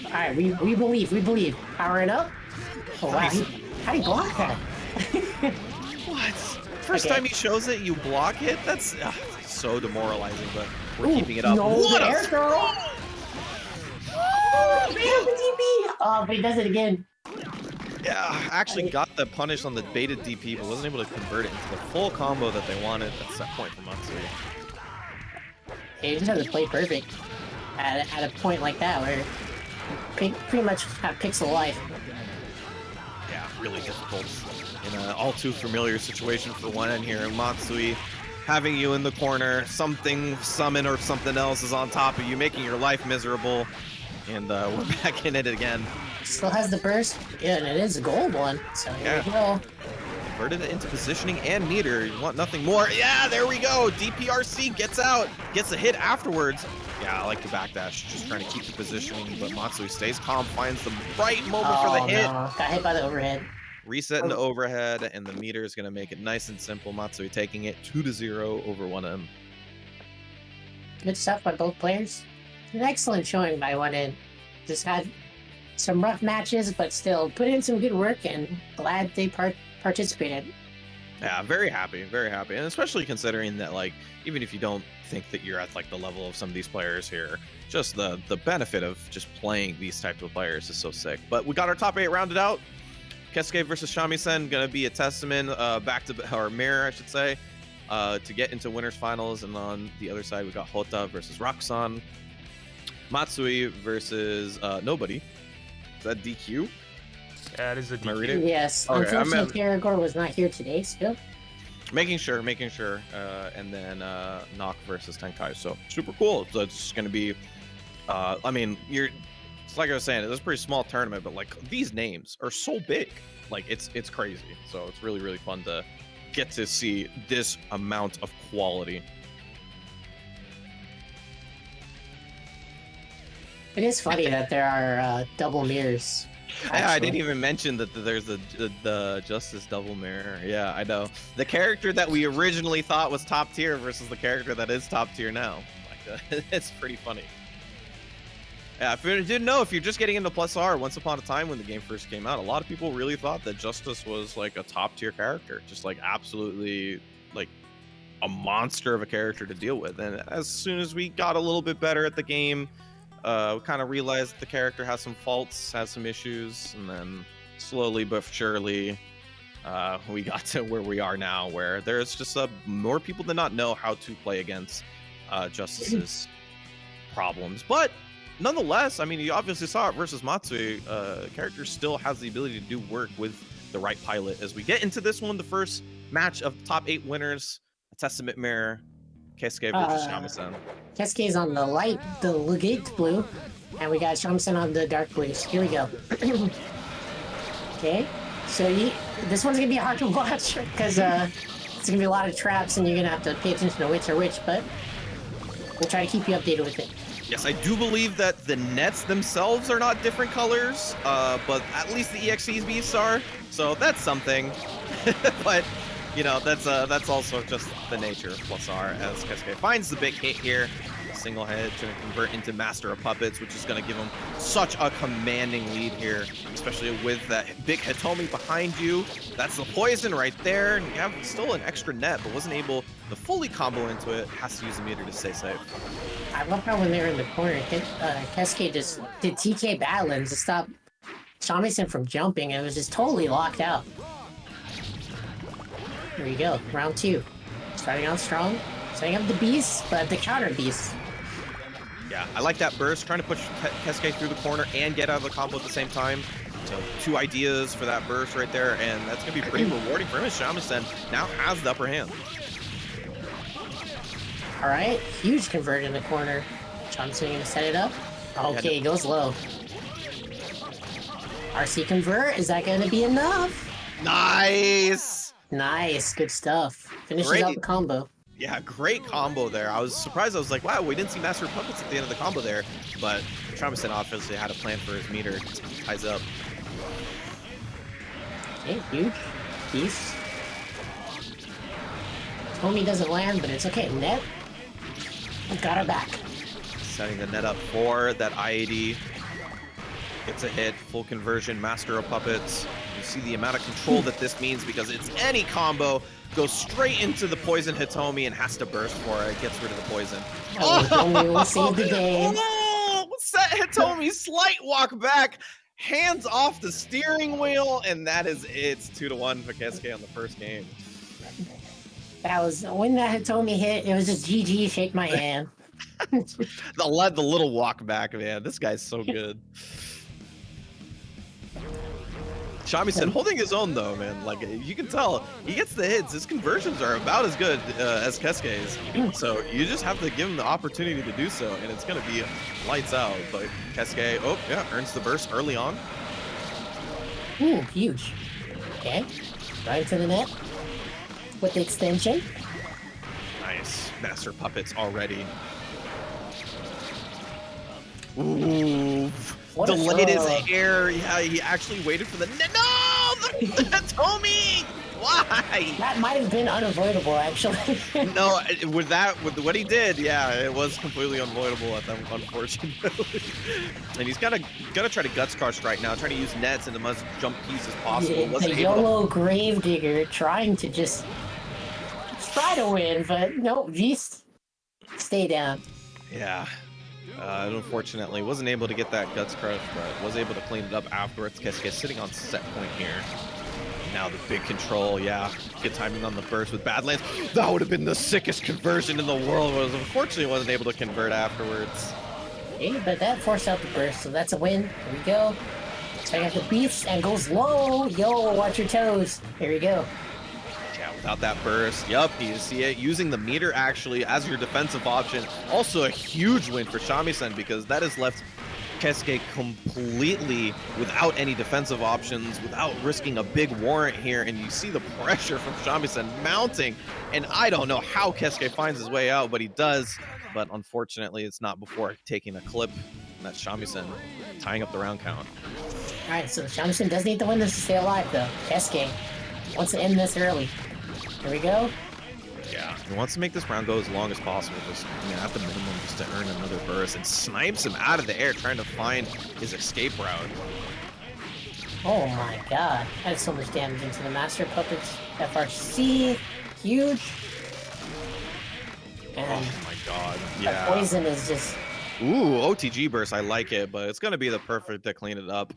Alright, we believe. Powering up. Oh, wow. How do you block that? What? First time he shows it, you block it? That's so demoralizing, but we're keeping it up. No, What air throw! Oh, DP! Oh, but he does it again. Yeah, actually got the punish on the baited DP, but wasn't able to convert it into the full combo that they wanted. That's that point from Matsui. Yeah, you just have to play perfect at a point like that where you pretty much have pixel life. Yeah, really difficult in an all too familiar situation for one end here. Matsui having you in the corner, something summon or something else is on top of you, making your life miserable. And we're back in it again. Still has the burst. Yeah, and it is a gold one. So here we go. Converted it into positioning and meter. You want nothing more. Yeah, there we go. DPRC gets out. Gets a hit afterwards. Yeah, I like the backdash. Just trying to keep the positioning, but Matsui stays calm, finds the right moment for the hit. No. Got hit by the overhead. Reset into overhead, and the meter is going to make it nice and simple. Matsui taking it 2-0 over 1M. Good stuff by both players. An excellent showing by one end. Just had some rough matches, but still put in some good work, and glad they participated. Yeah, very happy, and especially considering that, like, even if you don't think that you're at like the level of some of these players here, just the benefit of just playing these types of players is so sick. But we got our top 8 rounded out. Kesuke versus Shamisen gonna be a testament back to or mirror, I should say, to get into winners finals. And on the other side, we got Hota versus Rakusan, Matsui versus nobody. Is that DQ? Yeah, it is a Am I DQ. reading? Yes, Okay, unfortunately, Karagor was not here today still. Making sure. And then Knock versus Tenkai. So super cool. So it's gonna be. I mean, it's like I was saying, it was a pretty small tournament, but like these names are so big. Like it's crazy. So it's really, really fun to get to see this amount of quality. It is funny that there are double mirrors. I didn't even mention that there's the Justice double mirror. Yeah, I know. The character that we originally thought was top tier versus the character that is top tier now. Like, it's pretty funny. Yeah, if you didn't know, if you're just getting into Plus R, once upon a time when the game first came out, a lot of people really thought that Justice was like a top tier character, just like absolutely like a monster of a character to deal with. And as soon as we got a little bit better at the game, we kind of realized the character has some faults, has some issues, and then slowly but surely, we got to where we are now, where there's just more people than not know how to play against Justice's problems. But nonetheless, I mean, you obviously saw it versus Matsui. Character still has the ability to do work with the right pilot. As we get into this one, the first match of the top 8 winners, a Testament Mirror, Kesuke versus Shamisen. Kesuke's on the legate blue, and we got Shamisen on the dark blues. Here we go. Okay, so this one's gonna be hard to watch because it's gonna be a lot of traps, and you're gonna have to pay attention to which are which. But we'll try to keep you updated with it. Yes, I do believe that the nets themselves are not different colors, but at least the EXE's beasts are, so that's something. But you know, that's also just the nature of Plus R, as Kesuke finds the big hit here. Single head to convert into Master of Puppets, which is going to give him such a commanding lead here, especially with that big Hitomi behind you. That's the poison right there. And you have still an extra net, but wasn't able to fully combo into it. Has to use the meter to stay safe. I love how when they were in the corner, Kesuke just did TK battling to stop Shamisen from jumping, and it was just totally locked out. Here we go, round 2. Starting out strong, setting up the beast, but the counter beast. Yeah, I like that burst, trying to push Kesuke through the corner and get out of the combo at the same time. So 2 ideas for that burst right there, and that's going to be pretty rewarding for him as Shamisen now has the upper hand. Alright, huge convert in the corner. Shamisen going to set it up. Okay, yeah, goes low. RC convert, is that going to be enough? Nice! Nice, good stuff. Finishes out the combo. Yeah, great combo there. I was surprised. I was like, wow, we didn't see Master of Puppets at the end of the combo there. But Shamisen obviously had a plan for his meter. Ties up. Okay, huge. Beast. Tommy doesn't land, but it's okay. Net. Got her back. Setting the net up for that IAD. Gets a hit. Full conversion. Master of Puppets. You see the amount of control that this means because it's any combo. Goes straight into the poison Hitomi and has to burst for it. Gets rid of the poison. Oh, Hitomi will save the game. Oh, set Hitomi slight walk back. Hands off the steering wheel. And that is it. It's 2-1 for Kesuke on the first game. That was, when that Hitomi hit, it was just GG, shake my hand. the little walk back, man. This guy's so good. Shamisen holding his own though, man. Like you can tell, he gets the hits. His conversions are about as good as Kesuke's. So you just have to give him the opportunity to do so, and it's gonna be lights out. But Kesuke, oh yeah, earns the burst early on. Ooh, huge. Okay, right to the net with the extension. Nice, Master Puppets already. Ooh. Delayed his air. Yeah, he actually waited for the no, Tommy. Why? That might have been unavoidable, actually. No, with what he did, yeah, it was completely unavoidable at them, unfortunately. And he's gonna try to guts crush right now, trying to use nets and the most jump piece as possible. Yeah, the YOLO Gravedigger trying to just try to win, but no, Beast, stay down. Yeah. Unfortunately, wasn't able to get that Guts Crush, but was able to clean it up afterwards. Kesuke sitting on set point here. Now the big control, yeah. Good timing on the burst with Badlands. That would have been the sickest conversion in the world. Was unfortunately wasn't able to convert afterwards. Hey, but that forced out the burst, so that's a win. Here we go. Check out the beast and goes low. Yo, watch your toes. Here we go. Yeah, without that burst. Yup, you see it. Using the meter actually as your defensive option. Also a huge win for Shamisen because that has left Kesuke completely without any defensive options, without risking a big warrant here. And you see the pressure from Shamisen mounting. And I don't know how Kesuke finds his way out, but he does. But unfortunately, it's not before taking a clip. And that's Shamisen tying up the round count. All right, so Shamisen does need to win this to stay alive, though. Kesuke wants to end this early. Here we go. Yeah, he wants to make this round go as long as possible, just at the minimum, just to earn another burst, and snipes him out of the air, trying to find his escape route. Oh my god, that's so much damage into the Master Puppets. FRC, huge. And oh my god, yeah. The poison is just... Ooh, OTG burst, I like it, but it's going to be the perfect to clean it up.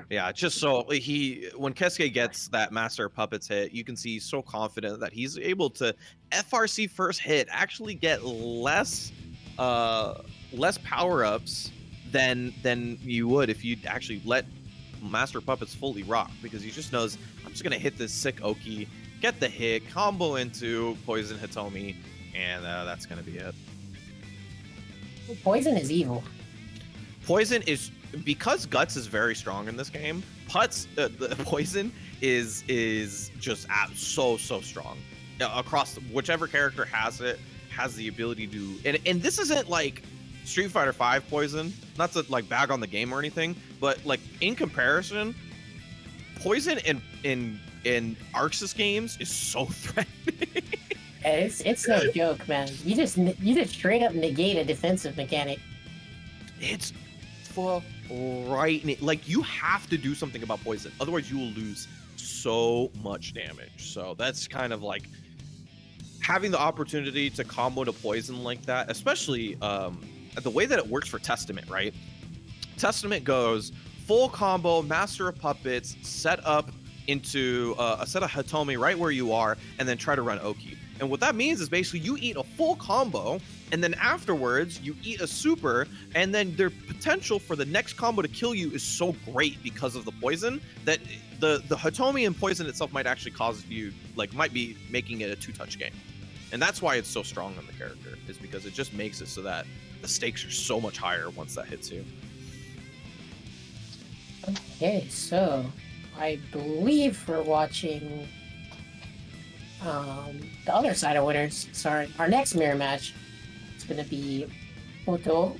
Yeah, just so when Kesuke gets that Master Puppets hit, you can see he's so confident that he's able to FRC first hit, actually get less power-ups than you would if you actually let Master Puppets fully rock, because he just knows, I'm just going to hit this sick Oki, get the hit, combo into Poison Hitomi, and that's going to be it. Poison is evil. Poison is, because Guts is very strong in this game, the Poison is just so strong. Across whichever character has it, has the ability to, and this isn't like Street Fighter V Poison, not to like bag on the game or anything, but like in comparison, Poison in Arxis games is so threatening. It's no joke, man. You just straight up negate a defensive mechanic. It's for right, like you have to do something about Poison, otherwise you will lose so much damage. So that's kind of like having the opportunity to combo to Poison like that, especially the way that it works for Testament, right? Testament goes full combo, Master of Puppets, set up into a set of Hitomi right where you are, and then try to run Oki. And what that means is basically you eat a full combo, and then afterwards you eat a super, and then their potential for the next combo to kill you is so great because of the poison that the Hitomi and poison itself might actually cause you, like, might be making it a two-touch game. And that's why it's so strong on the character, is because it just makes it so that the stakes are so much higher once that hits you. Okay, so I believe we're watching the other side of winners. Sorry, our next mirror match is going to be Hoto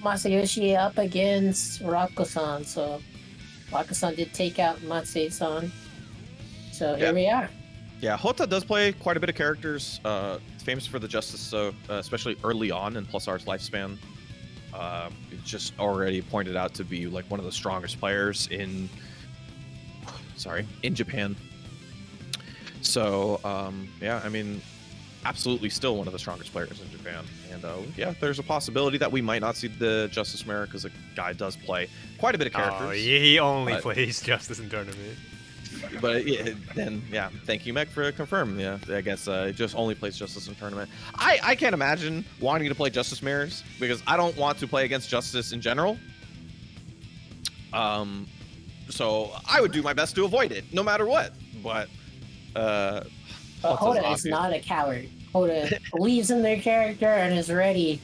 Masayoshi up against Rako-san. So Rako-san did take out Matsui-san. So here we are. Yeah, Hota does play quite a bit of characters. Famous for the Justice, so especially early on in Plus R's lifespan. It's just already pointed out to be like one of the strongest players in Japan. So yeah, I mean, absolutely still one of the strongest players in Japan. And yeah, there's a possibility that we might not see the Justice mirror, because the guy does play quite a bit of characters. Oh, he only plays Justice in tournament. But yeah, then yeah, thank you, Mech, for confirming. Yeah, I guess it just only plays Justice in tournament. I can't imagine wanting to play Justice mirrors, because I don't want to play against Justice in general. So I would do my best to avoid it, no matter what. But Hoda is not a coward. Hoda believes in their character and is ready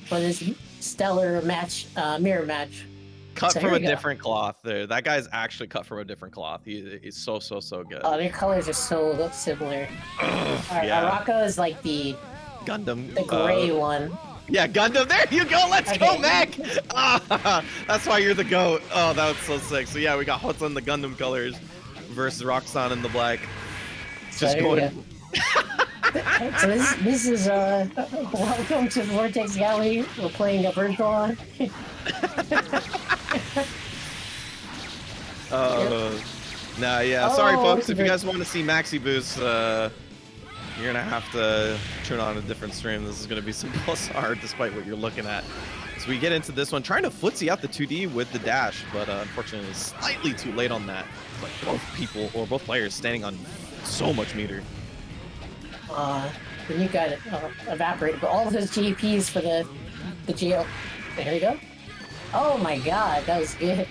for this stellar match, mirror match. Cut from a different cloth there. That guy's actually cut from a different cloth. He's so good. Oh, their colors are so similar. Yeah. Rocco is like the Gundam. The gray one. Yeah, Gundam. There you go. Let's go, Mech. That's why you're the GOAT. Oh, that was so sick. So yeah, we got Hota in the Gundam colors versus Roxanne in the black. Just going. So this is welcome to Vortex Gallery. We're playing a virtual. Nah, yeah. Sorry, folks. If you guys want to see Maxi Boost, You're gonna have to turn on a different stream. This is gonna be some plus R despite what you're looking at. So we get into this one, trying to footsie out the 2D with the dash, but unfortunately slightly too late on that. But both players standing on so much meter. The nuke got evaporated, but all of his GPs for the jail. There we go. Oh my god, that was good.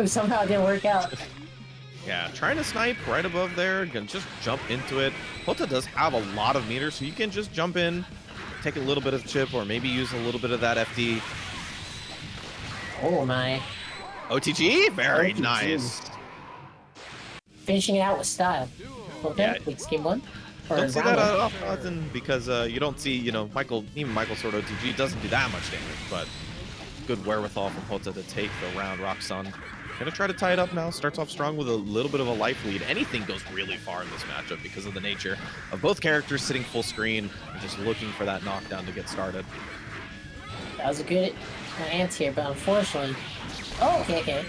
Somehow it didn't work out. Yeah, trying to snipe right above there, gonna just jump into it. Hota does have a lot of meters, so you can just jump in, take a little bit of chip, or maybe use a little bit of that FD. Oh my. OTG? Very OTG. nice. Finishing it out with style. Okay, Yeah. please game one. Or Don't see round that one. often because you don't see, you know, even Michael Sword OTG doesn't do that much damage, but good wherewithal from Hota to take the round. Roxanne gonna try to tie it up now. Starts off strong with a little bit of a life lead. Anything goes really far in this matchup because of the nature of both characters sitting full screen and just looking for that knockdown to get started. That was a good anti-air, but unfortunately... Oh, okay.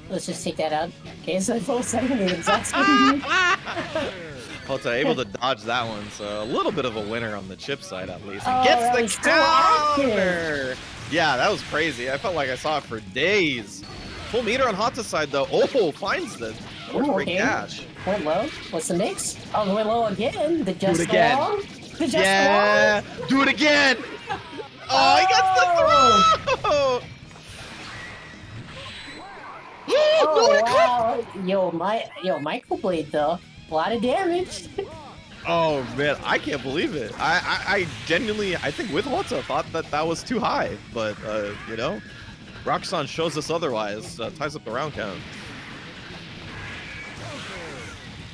Let's just take that out. Okay, so full second the exact same. Hota able to dodge that one, so a little bit of a winner on the chip side at least. Oh, And that was gets the so active. counter! Yeah, that was crazy. I felt like I saw it for days. Full meter on Hota's side though. Oh, finds the break Okay. dash. Went low. What's the mix? Oh, went low again. The just again. long. The just Yeah, long. do it again. Oh, he gets the throw. Oh No, wow! Yo, Michael Blade though, a lot of damage. Oh man, I can't believe it. I genuinely, I think with Hota thought that was too high, but you know, Roxanne shows us otherwise. Ties up the round count.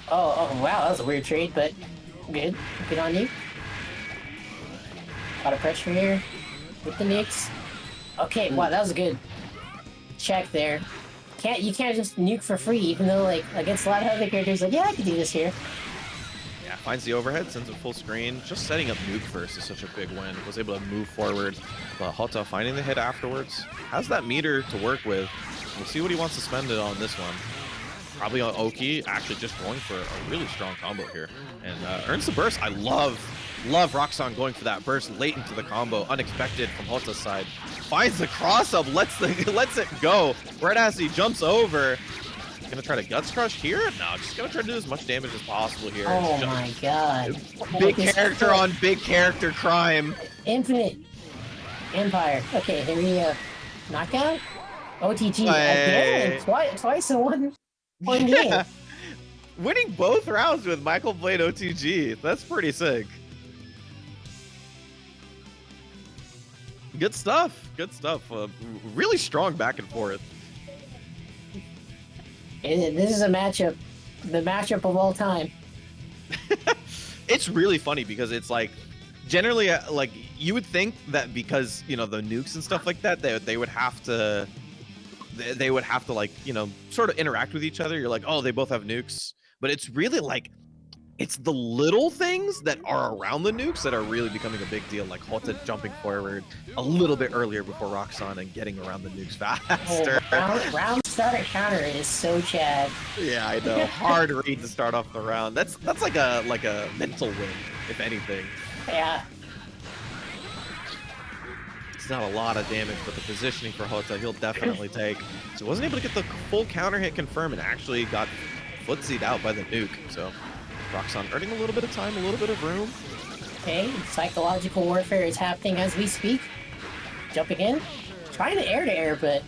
Oh wow, that was a weird trade, but good. Good on you. A lot of pressure here with the Knicks. Okay, wow, that was a good check there. You can't just nuke for free, even though like against a lot of other characters, like yeah, I can do this here. Yeah, finds the overhead, sends it full screen. Just setting up nuke first is such a big win. Was able to move forward, but Hota finding the hit afterwards. Has that meter to work with. We'll see what he wants to spend it on this one. Probably on Oki, actually just going for a really strong combo here. And earns the burst. I love Roxanne going for that burst late into the combo. Unexpected from Hota's side. Finds the cross up, lets it go. Right as he jumps over. Gonna try to guts crush here? No, just gonna try to do as much damage as possible here. Oh It's my god! big This character foot. on big character crime. Infinite Empire. Okay, here we go. Knockout. OTG Hey. again. Twice in one game. Yeah. Winning both rounds with Michael Blade OTG. That's pretty sick. Good stuff. Good stuff. Really strong back and forth. And this is the matchup of all time. It's really funny because it's like generally like you would think that because you know the nukes and stuff like that they would have to like you know sort of interact with each other. You're like, oh, they both have nukes, but it's really like it's the little things that are around the nukes that are really becoming a big deal, like Hota jumping forward a little bit earlier before Roxanne and getting around the nukes faster. Round starter counter is so Chad. Yeah, I know. Hard read to start off the round. That's like a mental win, if anything. Yeah. It's not a lot of damage, but the positioning for Hota, he'll definitely take. So wasn't able to get the full counter hit confirmed and actually got footsied out by the nuke. So Roxanne earning a little bit of time, a little bit of room. Okay, psychological warfare is happening as we speak. Jumping in, trying to air, but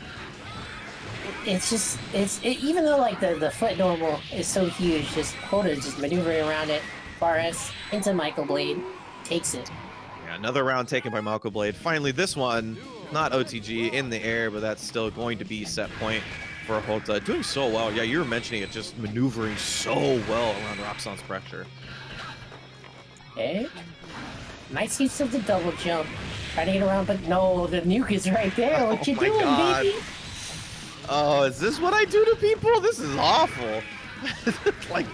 it's just even though like the foot normal is so huge, just Hota is just maneuvering around it. Fares into Michael Blade, takes it. Yeah, another round taken by Michael Blade. Finally, this one, not OTG in the air, but that's still going to be set point for Hota. Doing so well. Yeah, you were mentioning it, just maneuvering so well around Roxanne's pressure. Okay. Nice use of the double jump. Trying to get around, but no, the nuke is right there. What Oh you my doing, God. baby? Oh, is this what I do to people? This is awful. Like,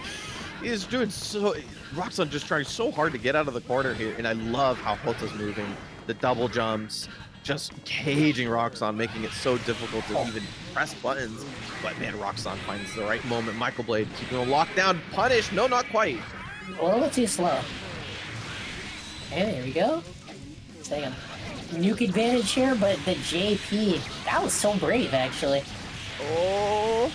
he's doing so... Roxanne just trying so hard to get out of the corner here, and I love how Hota's moving. The double jumps, just caging Roxanne, making it so difficult to even press buttons. But man, Roxanne finds the right moment. Michael Blade keeping him locked down. Punish. No, not quite. A little too slow. And there we go. Saying a nuke advantage here, but the JP, that was so brave actually. Oh.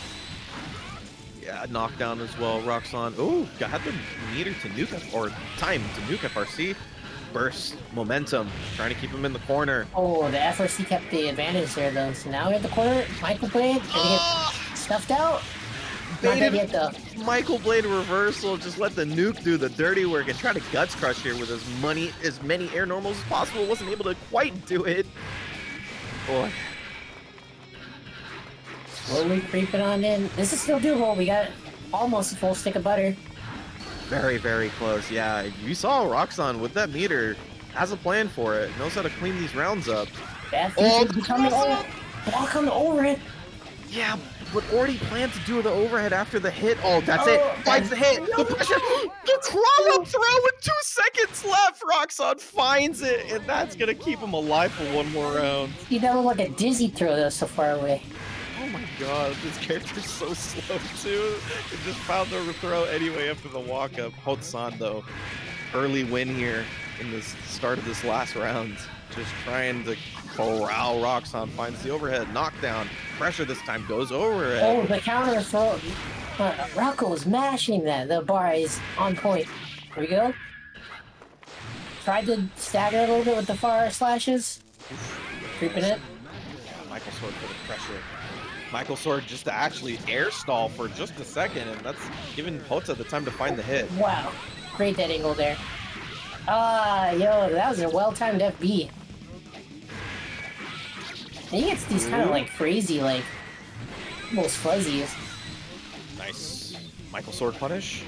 Yeah, knockdown as well. Roxanne. Oh, got the meter to nuke or time to nuke FRC. Burst momentum, trying to keep him in the corner. Oh, the FRC kept the advantage there though. So now we have the corner. Michael Blade gonna get stuffed out. Not dead yet though. Michael Blade reversal, just let the nuke do the dirty work and try to guts crush here with as many air normals as possible. Wasn't able to quite do it. Boy. Slowly creeping on in. This is still doable. We got almost a full stick of butter. Very, very close. Yeah, you saw Roxanne with that meter. Has a plan for it. Knows how to clean these rounds up. Oh, becoming block on the overhead. Yeah, but already planned to do the overhead after the hit. Oh, that's it. Finds the hit. The pressure. The crawl up throw with 2 seconds left. Roxanne finds it, and that's going to keep him alive for one more round. You never like a dizzy throw though so far away. Oh my god, this character's so slow too. It just found the throw anyway after the walk up. Hotsan though, early win here in the start of this last round. Just trying to corral Roxanne, finds the overhead, knockdown. Pressure this time goes over it. Oh, the counter throw. Rocco was mashing that. The bar is on point. Here we go. Tried to stagger a little bit with the far slashes. Creeping it. Michael Sword for the pressure. Michael Sword just to actually air stall for just a second, and that's giving Hota the time to find the hit. Wow. Great dead angle there. Yo, that was a well-timed FB. He gets these kind of like crazy, like, almost fuzzies. Nice. Michael Sword punish.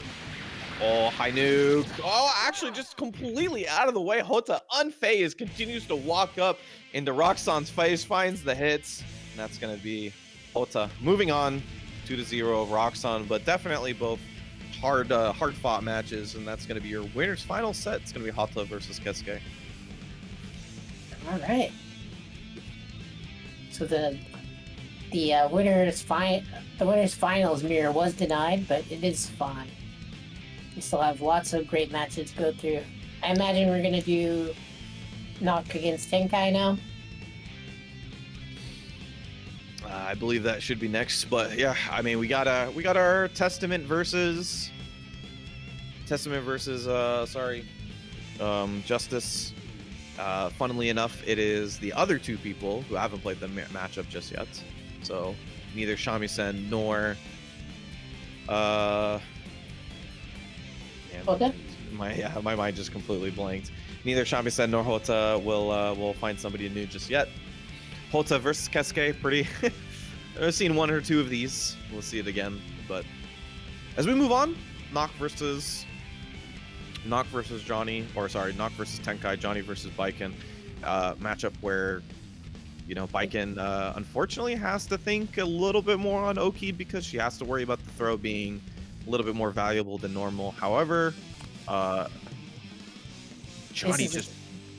Oh, high nuke. Oh, actually just completely out of the way. Hota unfazed, continues to walk up into Roxanne's face, finds the hits. And that's going to be Hota moving on 2-0 of Roxanne, but definitely both hard fought matches, and that's going to be your winner's final set. It's going to be Hota versus Kesuke. All right. So the winner's finals mirror was denied, but it is fine. We still have lots of great matches to go through. I imagine we're gonna do Knock against Tenkai now. I believe that should be next, but yeah, I mean we got our Testament versus Justice. Funnily enough, it is the other two people who haven't played the matchup just yet. So neither Shamisen nor Hota? My mind just completely blanked. Neither Shamisen nor Hota will find somebody new just yet. Hota versus Kesuke, pretty. I've seen one or two of these. We'll see it again. But as we move on, Knock versus Johnny, or sorry, Knock versus Tenkai, Johnny versus Baiken. Matchup where, you know, Baiken unfortunately has to think a little bit more on Oki because she has to worry about the throw being a little bit more valuable than normal. However, Johnny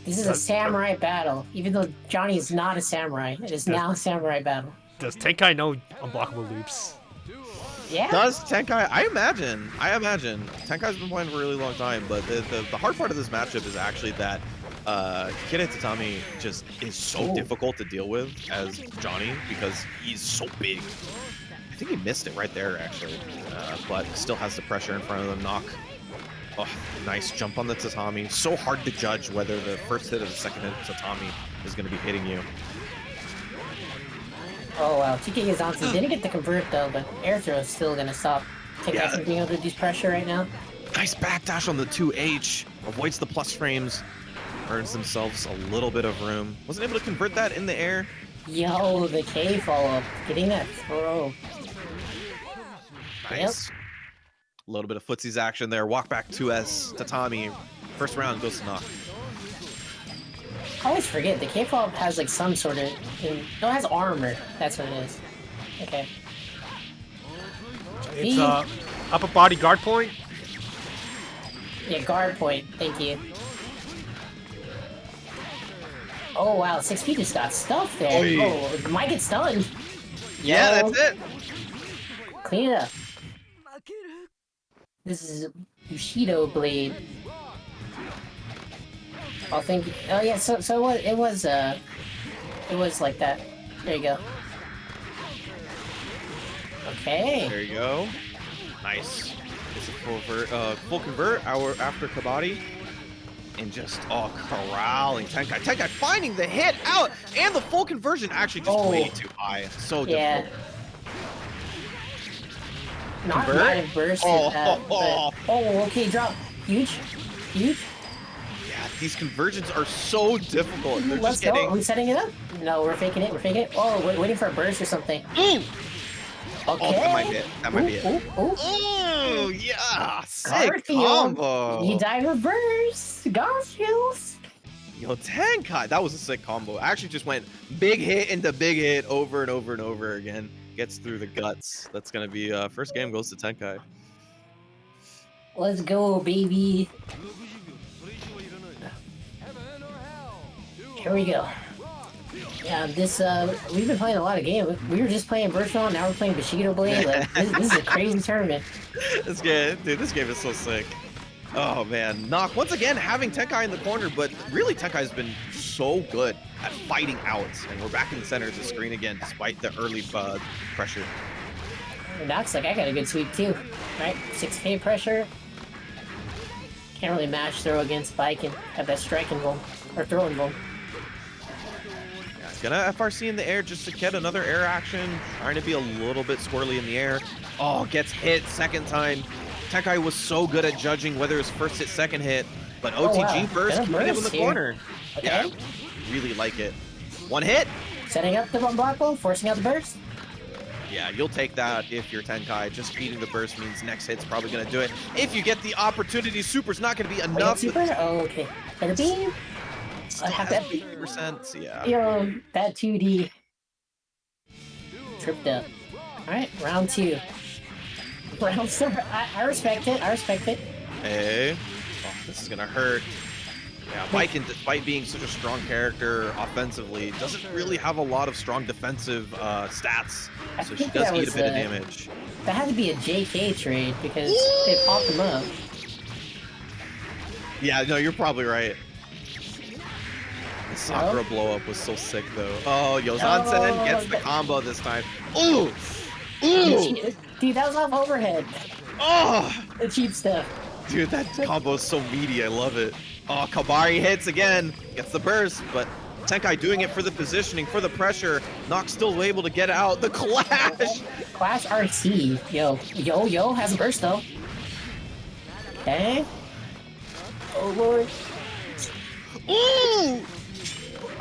This is a samurai battle. Even though Johnny is not a samurai, it is now a samurai battle. Does Tenkai know unblockable loops? Yeah. Does Tenkai? I imagine. Tenkai's been playing for a really long time, but the hard part of this matchup is actually that Kid Tatami just is so difficult to deal with as Johnny because he's so big. I think he missed it right there, actually, but still has the pressure in front of the knock. Oh, nice jump on the tatami. So hard to judge whether the first hit or the second hit of tatami is going to be hitting you. Oh wow, TK Gazansi didn't get the convert though, but air throw is still gonna stop Tenkai from being able to reduce pressure right now. Nice backdash on the 2H. Avoids the plus frames. Earns themselves a little bit of room. Wasn't able to convert that in the air. Yo, the K follow-up. Getting that throw. Nice. Yep. A little bit of footsies action there. Walk back 2S. Tatami. First round goes to Knock. I always forget, the K follow-up has like some sort of... No, it has armor. That's what it is. Okay. It's upper body guard point? Yeah, guard point. Thank you. Oh wow, 6P just got stuffed there. Oy. Oh, might get stunned. Yeah, that's it. Clean it up. This is Bushido Blade. I think. Oh yeah. So what? It was like that. There you go. Okay. There you go. Nice. It's a full convert after Kabaddi. And just, corralling Tenkai. Tenkai finding the hit out, and the full conversion actually just way too high. So difficult. Not Convert? might have bursted that, but... Oh, okay, drop. Huge. Huge. Yeah, these conversions are so difficult. They're Let's just go. getting... Are we setting it up? No, we're faking it. We're faking it. Oh, we're waiting for a burst or something. Mm! Okay. Oh, that might be it. That might be it. Ooh. Ooh, yeah. Sick Garfield. combo. You dive reverse. Garfield. Yo, Tenkai. That was a sick combo. Actually just went big hit into big hit over and over and over again. Gets through the guts. That's going to be first game goes to Tenkai. Let's go, baby. Here we go. Yeah, this, we've been playing a lot of games. We were just playing Virtual, now we're playing Bushido Blade. Like, this is a crazy tournament. This game is so sick. Oh, man. Nock, once again, having Tenkai in the corner, but really Tenkai's been so good at fighting out. And we're back in the center of the screen again, despite the early pressure. Nock's like, I got a good sweep, too. Right? 6K pressure. Can't really match throw against Spike and have that striking boom, or throwing boom. Gonna FRC in the air just to get another air action. Trying to be a little bit squirrely in the air. Oh, gets hit second time. Tenkai was so good at judging whether his first hit, second hit. But OTG burst, keeping him in the corner. Okay. Yeah, really like it. One hit. Setting up the one block blow, forcing out the burst. Yeah, you'll take that if you're Tenkai. Just beating the burst means next hit's probably gonna do it. If you get the opportunity, super's not gonna be enough. Super? Oh, okay. Better be. I have that 50%, yeah. Yo, that 2D. Tripped up. Alright, round 2. Round 7. I respect it. I respect it. Hey. Oh, this is gonna hurt. Yeah, Viking, despite being such a strong character offensively, doesn't really have a lot of strong defensive stats. So she does eat a bit of damage. That had to be a JK trade because they popped him up. Yeah, no, you're probably right. The Sakura blow up was so sick though. Oh, Yozansen gets the combo this time. Ooh! Ooh! Dude, that was off overhead. Oh! The cheap stuff. Dude, that combo is so meaty. I love it. Oh, Kabari hits again. Gets the burst, but Tenkai doing it for the positioning, for the pressure. Nock's still able to get out. The clash! Clash RT. Yo has a burst though. Okay. Oh lord. Ooh!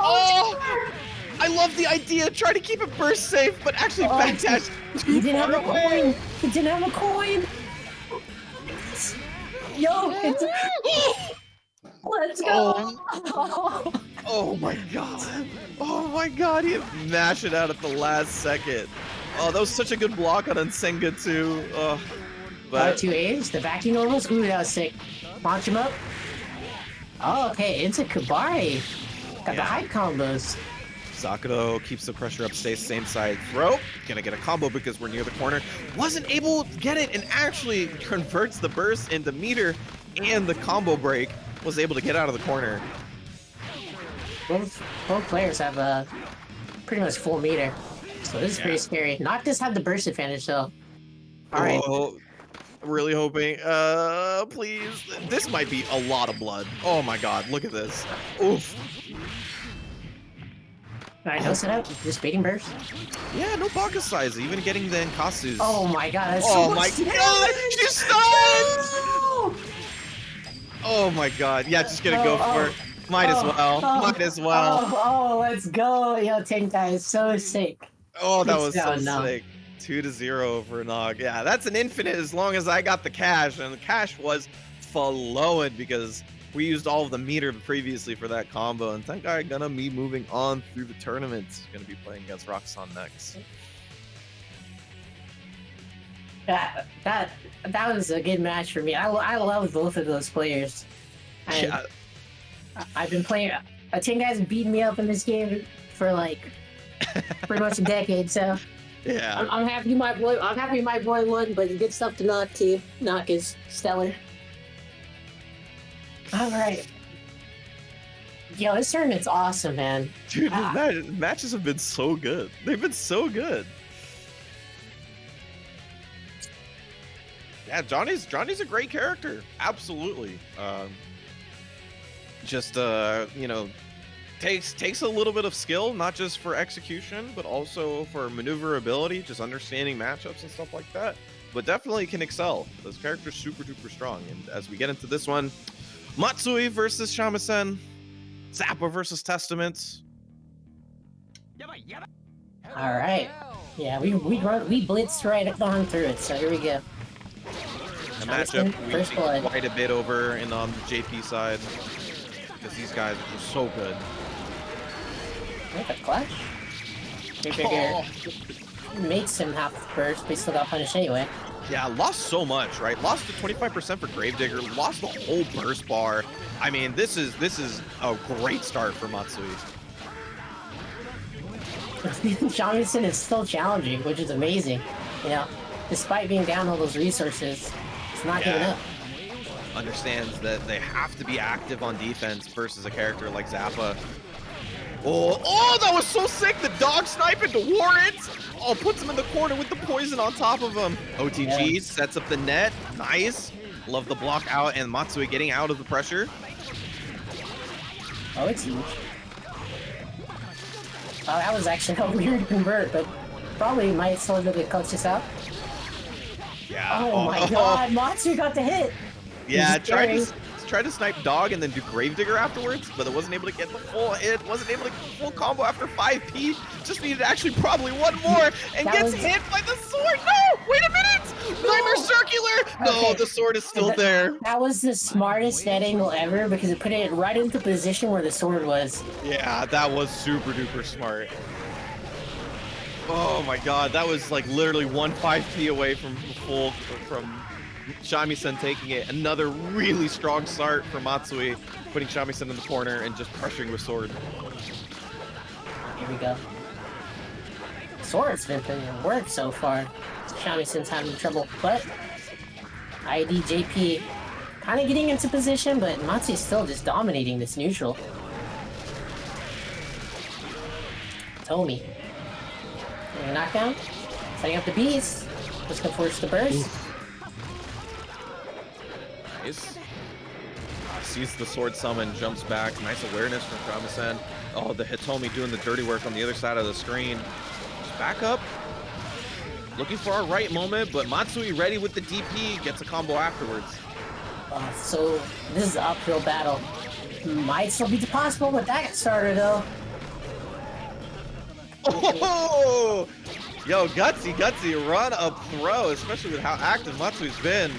Oh! I love the idea. Try to keep it burst safe, but actually backdash He didn't have a coin. He didn't have a coin. Yo, it's... Let's go. Oh my god. Oh my god. He mashed it out at the last second. Oh, that was such a good block on Nsenga too. But 2 A's, the vacuum normals. Ooh, that was sick. Launch him up. Oh, okay. Into Kabari. Got the hype combos. Sakura keeps the pressure up, stays same side. Throw. Gonna get a combo because we're near the corner. Wasn't able to get it and actually converts the burst into meter and the combo break. Was able to get out of the corner. Both players have pretty much full meter. So this is pretty scary. Noctis had the burst advantage though. Alright. Oh, really hoping. Please. This might be a lot of blood. Oh my god, look at this. Oof. Alright, no setup, just baiting burst. Yeah, no pocket size, even getting the Nkasus. Oh my god, that's oh so my much god, she's stunned! No! Oh my god, yeah, just gonna go for it. Might as well. Might as well. Oh, let's go. Yo, Tenkai is so sick. Oh, that was so sick. 2-0 for Nog. Yeah, that's an infinite as long as I got the cash, and the cash was flowing because we used all of the meter previously for that combo, and Tenkai gonna be moving on through the tournament. Gonna be playing against Roxanne next. That was a good match for me. I love both of those players. Yeah. I've been playing. Tenkai's beaten me up in this game for like pretty much a decade. So yeah, I'm happy my boy. I'm happy my boy won. But good stuff to Nock too. Nock is stellar. All right. Yo, this tournament's awesome, man. Dude, matches have been so good. They've been so good. Yeah, Johnny's a great character. Absolutely. Just you know, takes a little bit of skill, not just for execution, but also for maneuverability, just understanding matchups and stuff like that. But definitely can excel. This character's super duper strong. And as we get into this one, Matsui versus Shamisen, Zappa versus Testament. All right. Yeah, we blitzed right on through it. So here we go. A matchup first we blood. quite a bit over in on the JP side because these guys are just so good. Make a clutch. Figure makes him half the burst, but he still got punished anyway. Yeah, lost so much, right? Lost the 25% for Gravedigger, lost the whole burst bar. I mean, this is a great start for Matsui. Shamisen is still challenging, which is amazing. You know, despite being down all those resources, it's not giving up. Understands that they have to be active on defense versus a character like Zappa. Oh, that was so sick! The dog snipe into Warrant! Oh, puts him in the corner with the poison on top of him. OTG sets up the net. Nice. Love the block out and Matsui getting out of the pressure. Oh, it's huge. Oh, that was actually a weird convert, but probably might still be able to coach this out. Yeah. Oh my god, Matsui got the hit! Yeah, tried to snipe dog and then do Gravedigger afterwards, but it wasn't able to get the full hit, wasn't able to get the full combo after 5P. Just needed actually probably one more and gets hit by the sword. No! Wait a minute! Nightmare Circular! No, the sword is still there. That was the smartest net angle ever because it put it right into the position where the sword was. Yeah, that was super duper smart. Oh my god, that was like literally 5P away from Shamisen taking it. Another really strong start for Matsui, putting Shamisen in the corner and just pressuring with sword. Here we go. Sword's been putting in work so far. Shamisen's having trouble, but IDJP kind of getting into position, but Matsui's still just dominating this neutral. Tomi. Getting a knockdown. Setting up the beast. Just gonna force the burst. Nice. Sees the sword summon, jumps back. Nice awareness from Shamisen. Oh, the Hitomi doing the dirty work on the other side of the screen. Just back up. Looking for our right moment, but Matsui ready with the DP. Gets a combo afterwards. So this is an uphill battle. Might still be possible, but that got started though. Oh! Yo, gutsy run up throw, especially with how active Matsui's been.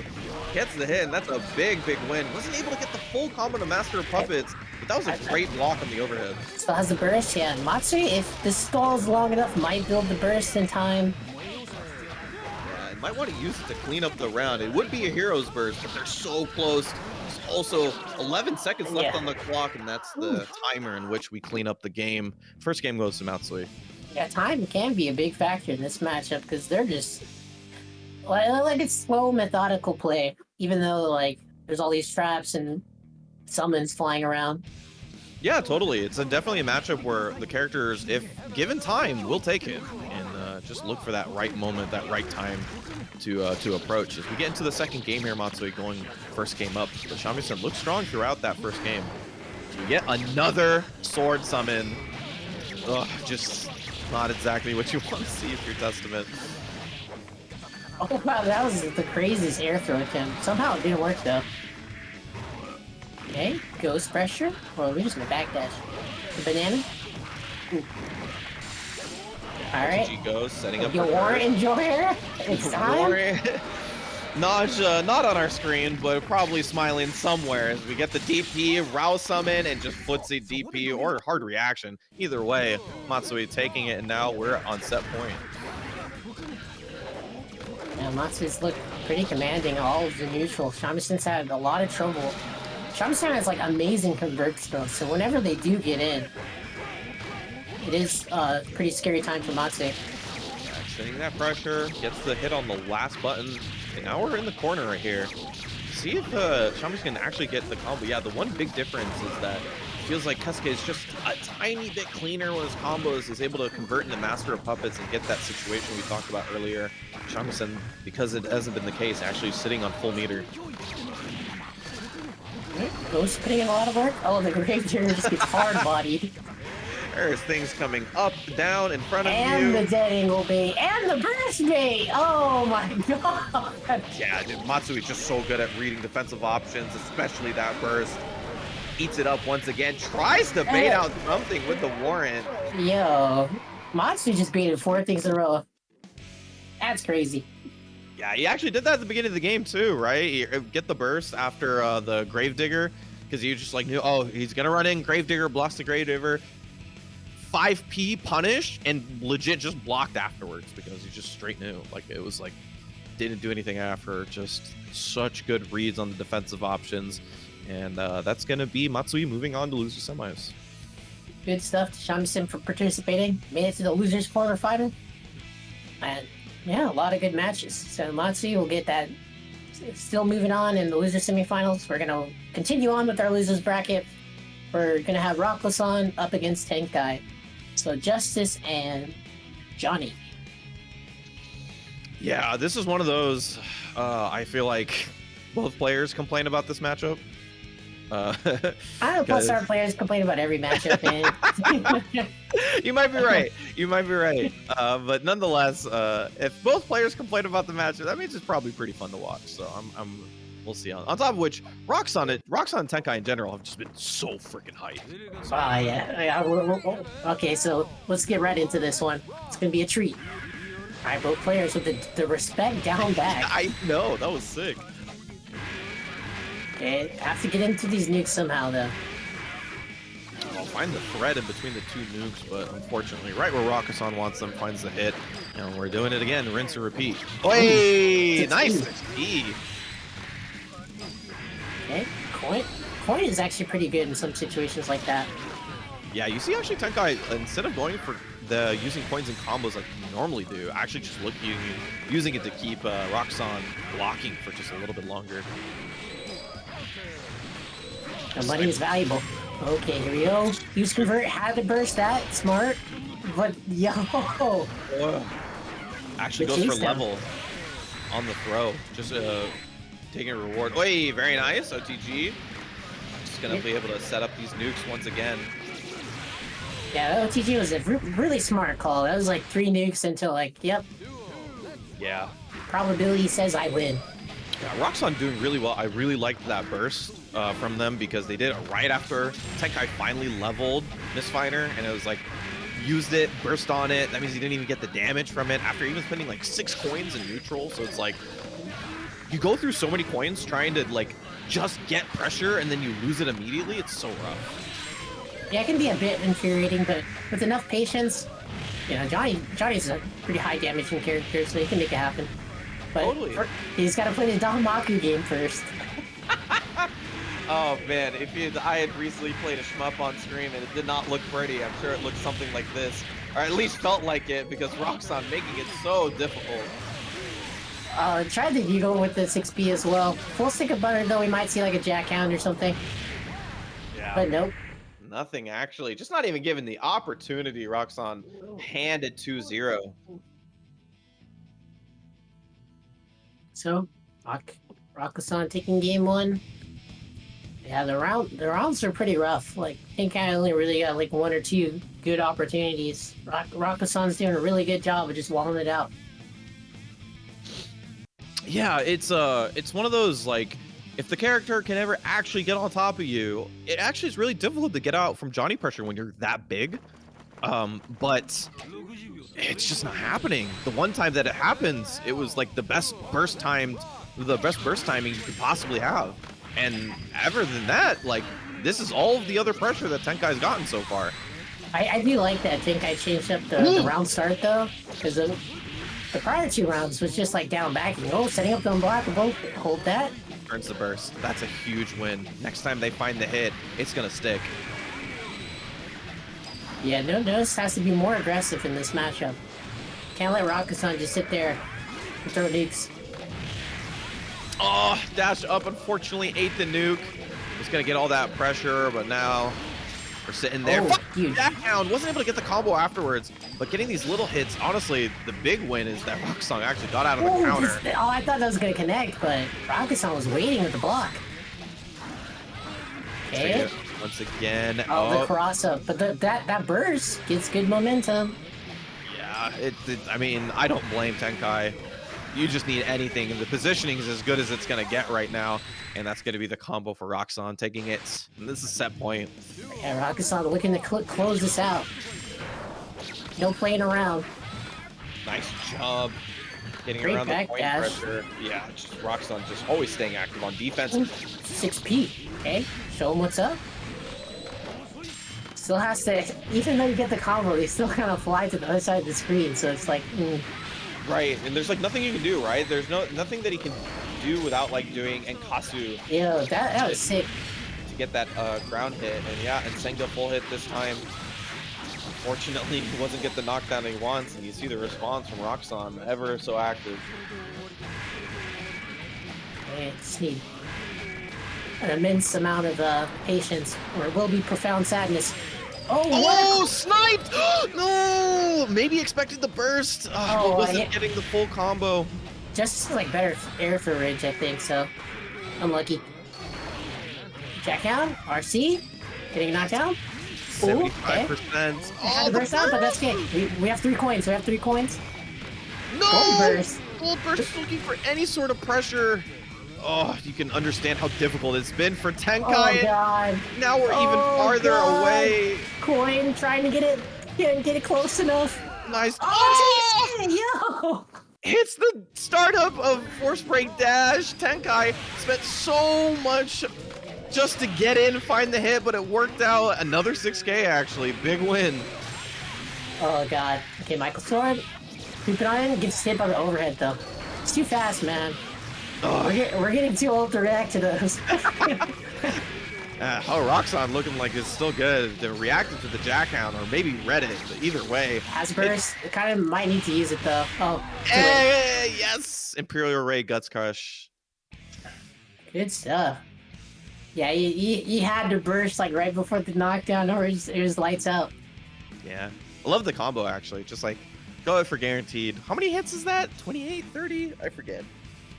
Gets the hit, and that's a big win. Wasn't able to get the full combo to Master of Puppets, but that was a great block on the overhead. Still has the burst, yeah. Matsui, if the stalls long enough, might build the burst in time. Yeah, might want to use it to clean up the round. It would be a hero's burst, but they're so close. There's also 11 seconds left on the clock, and that's the timer in which we clean up the game. First game goes to Matsui. Yeah, time can be a big factor in this matchup because they're just like it's slow, methodical play, even though like there's all these traps and summons flying around. Yeah, totally. It's definitely a matchup where the characters, if given time, will take it and just look for that right moment, that right time to approach. As we get into the second game here, Matsui going first game up, but Shamisen looked strong throughout that first game. So we get another sword summon. Ugh, just not exactly what you want to see if you're Testament. Oh wow, that was the craziest air throw attempt. Somehow it didn't work though. Okay, ghost pressure. Well, we're just gonna backdash. The banana. Alright. GG goes, setting up Your warrant enjoyer. It's time. Naj, not on our screen, but probably smiling somewhere as we get the DP, rouse summon, and just footsie DP or hard reaction. Either way, Matsui taking it, and now we're on set point. Yeah, Matsui's look pretty commanding all of the neutral. Shamisen's had a lot of trouble. Shamisen has like amazing converts though, so whenever they do get in, it is a pretty scary time for Matsui. Yeah, extending that pressure, gets the hit on the last button, and now we're in the corner right here. see if Shamus can actually get the combo. Yeah, the one big difference is that it feels like Kesuke is just a tiny bit cleaner with his combos. He's able to convert into Master of Puppets and get that situation we talked about earlier. Shamus, because it hasn't been the case, actually sitting on full meter. Ghost putting in a lot of work. Oh, the Gravedigger just gets hard-bodied. There's things coming up, down, in front of you. And the dead angle bait. And the burst bait! Oh my god! Yeah, dude, Matsui's just so good at reading defensive options, especially that burst. Eats it up once again, tries to bait out something with the warrant. Yo, Matsui just baited 4 things in a row. That's crazy. Yeah, he actually did that at the beginning of the game too, right? He get the burst after the Gravedigger, because he just like knew, oh, he's gonna run in, Gravedigger blocks the Gravedigger, 5P punished, and legit just blocked afterwards because he just straight knew. Like, it was like, didn't do anything after, just such good reads on the defensive options. And that's gonna be Matsui moving on to loser semis. Good stuff to Shamisen for participating. Made it to the losers quarterfinal. And yeah, a lot of good matches. So Matsui will get that. Still moving on in the loser semifinals. We're gonna continue on with our losers bracket. We're gonna have Rockless up against Tenkai. So Justice and Johnny. Yeah, this is one of those. I feel like both players complain about this matchup. I know plus our players complain about every matchup, man. You might be right. You might be right. But nonetheless, if both players complain about the matchup, that means it's probably pretty fun to watch. So we'll see. On top of which, Roxanne and Tenkai in general have just been so freaking hype. Okay, so let's get right into this one. It's gonna be a treat. All right, both players with the respect down back. I know, that was sick. Okay, have to get into these nukes somehow, though. I'll find the thread in between the 2 nukes, but unfortunately, right where Rockasan wants them, finds the hit. And we're doing it again, rinse and repeat. Hey, nice XP. Okay, Coin is actually pretty good in some situations like that. Yeah, you see actually Tenkai, instead of going for the using coins and combos like you normally do, actually just using it to keep Roxanne blocking for just a little bit longer. The money is valuable. Okay, here we go. Use convert, had to burst that. Smart. But yo. Actually goes for level on the throw. Just taking a reward. Oi, very nice. OTG. Just gonna be able to set up these nukes once again. Yeah, OTG was a really smart call. That was like 3 nukes until like, yep. Yeah. Probability says I win. Yeah, Roxanne doing really well. I really liked that burst from them because they did it right after Tenkai finally leveled Mistfighter, and it was like, used it, burst on it. That means he didn't even get the damage from it after even spending like 6 coins in neutral. So it's like, you go through so many coins trying to like just get pressure and then you lose it immediately. It's so rough. Yeah, it can be a bit infuriating, but with enough patience, you know, Johnny's a pretty high damaging character, so he can make it happen. But totally. He's got to play the Dahamaku game first. Oh man, I had recently played a shmup on stream and it did not look pretty. I'm sure it looked something like this, or at least felt like it, because Roxanne making it so difficult. Tried the Eagle with the 6B as well. Full stick of butter, though, we might see like a Jackhound or something. Yeah. But nope. Nothing actually. Just not even given the opportunity. Roxanne handed 2-0. So, Rockasan taking game 1. Yeah, the rounds are pretty rough. Like, I think I only really got like 1 or 2 good opportunities. Rockasan's doing a really good job of just walling it out. Yeah, it's one of those, like, if the character can ever actually get on top of you, it actually is really difficult to get out from Johnny pressure when you're that big. But it's just not happening. The one time that it happens, it was like the best burst timing you could possibly have. And other than that, like, this is all of the other pressure that Tenkai's gotten so far. I do like that Tenkai changed up the round start though, because the prior 2 rounds was just like down backing. Oh, setting up the unblockable, hold that. Turns the burst. That's a huge win. Next time they find the hit, it's gonna stick. Yeah, Notice has to be more aggressive in this matchup. Can't let Rockasan just sit there and throw nukes. Oh, dash up, unfortunately, ate the nuke. Was gonna get all that pressure, but now we're sitting there. Oh, Fuck, huge. that down. Wasn't able to get the combo afterwards, but getting these little hits, honestly, the big win is that Rocksong actually got out of the Oh, counter. I thought that was gonna connect, but Rakusan was waiting with the block. Okay. Once again. Oh, the cross up, but that burst gets good momentum. Yeah, I mean, I don't blame Tenkai. You just need anything, and the positioning is as good as it's gonna get right now, and that's gonna be the combo for Roxanne taking it. And this is set point. Yeah, Rakusan looking to close this out. No playing around. Nice job getting Great around the back point dash. pressure. Yeah, just Roxanne just always staying active on defense. 6P. Okay, show him what's up. Still has to, even though you get the combo, they still kind of fly to the other side of the screen. So it's like, Right, and there's like nothing you can do, right? There's nothing that he can do without like doing Enkasu yo, that was sick. to get that ground hit. And yeah, and Senga full hit this time. Unfortunately, he wasn't get the knockdown he wants, and you see the response from Roxanne, ever so active. Okay, just need an immense amount of patience, or it will be profound sadness. Oh, Oh, sniped! No! Maybe expected the burst, Oh, but wasn't yeah. getting the full combo. Just like better air for Ridge, I think, so unlucky. Jack down, RC, getting knocked down. Ooh, okay. 75%. Had to burst out, but that's okay. We have 3 coins, we have 3 coins. No! Gold burst. Gold burst is looking for any sort of pressure. Oh, you can understand how difficult it's been for Tenkai. Oh god. Now we're even Oh, farther God. away. Coin, trying to get it, get it close enough. Nice. Oh, yo! Hits the startup of Force Break Dash. Tenkai spent so much just to get in, find the hit, but it worked out. Another 6K actually. Big win. Oh god. Okay, Michael Sword. Creeping on in, gets hit by the overhead though. It's too fast, man. We're getting too old to react to those. Oh, Roxanne looking like it's still good. They reacted to the Jackhound, or maybe read it. But either way. Has burst. It kind of might need to use it though. Oh. Hey, yes! Imperial Ray Guts Crush. Good stuff. Yeah, you had to burst like right before the knockdown, or it was lights out. Yeah. I love the combo actually. Just like go for guaranteed. How many hits is that? 28, 30? I forget.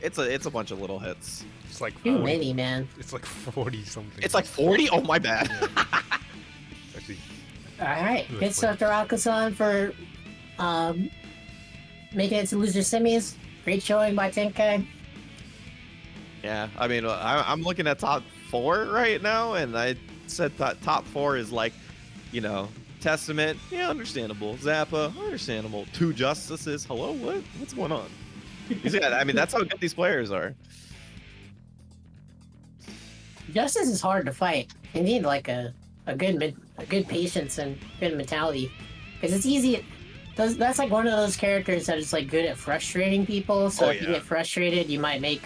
It's a bunch of little hits. It's like Too 40. many, man. It's like 40 something. It's like 40? Oh my bad. Actually, Alright, Good good stuff to Rakusan for making it to loser semis. Great showing by Tenkai. Yeah, I mean, I'm looking at top 4 right now, and I said that top 4 is like, you know, Testament, yeah, understandable. Zappa, understandable. 2 Justices, hello, what's going on? Yeah, I mean, that's how good these players are. Justice is hard to fight. You need like a good patience and good mentality, because it's easy. That's like one of those characters that is like good at frustrating people. So if you get frustrated, you might make.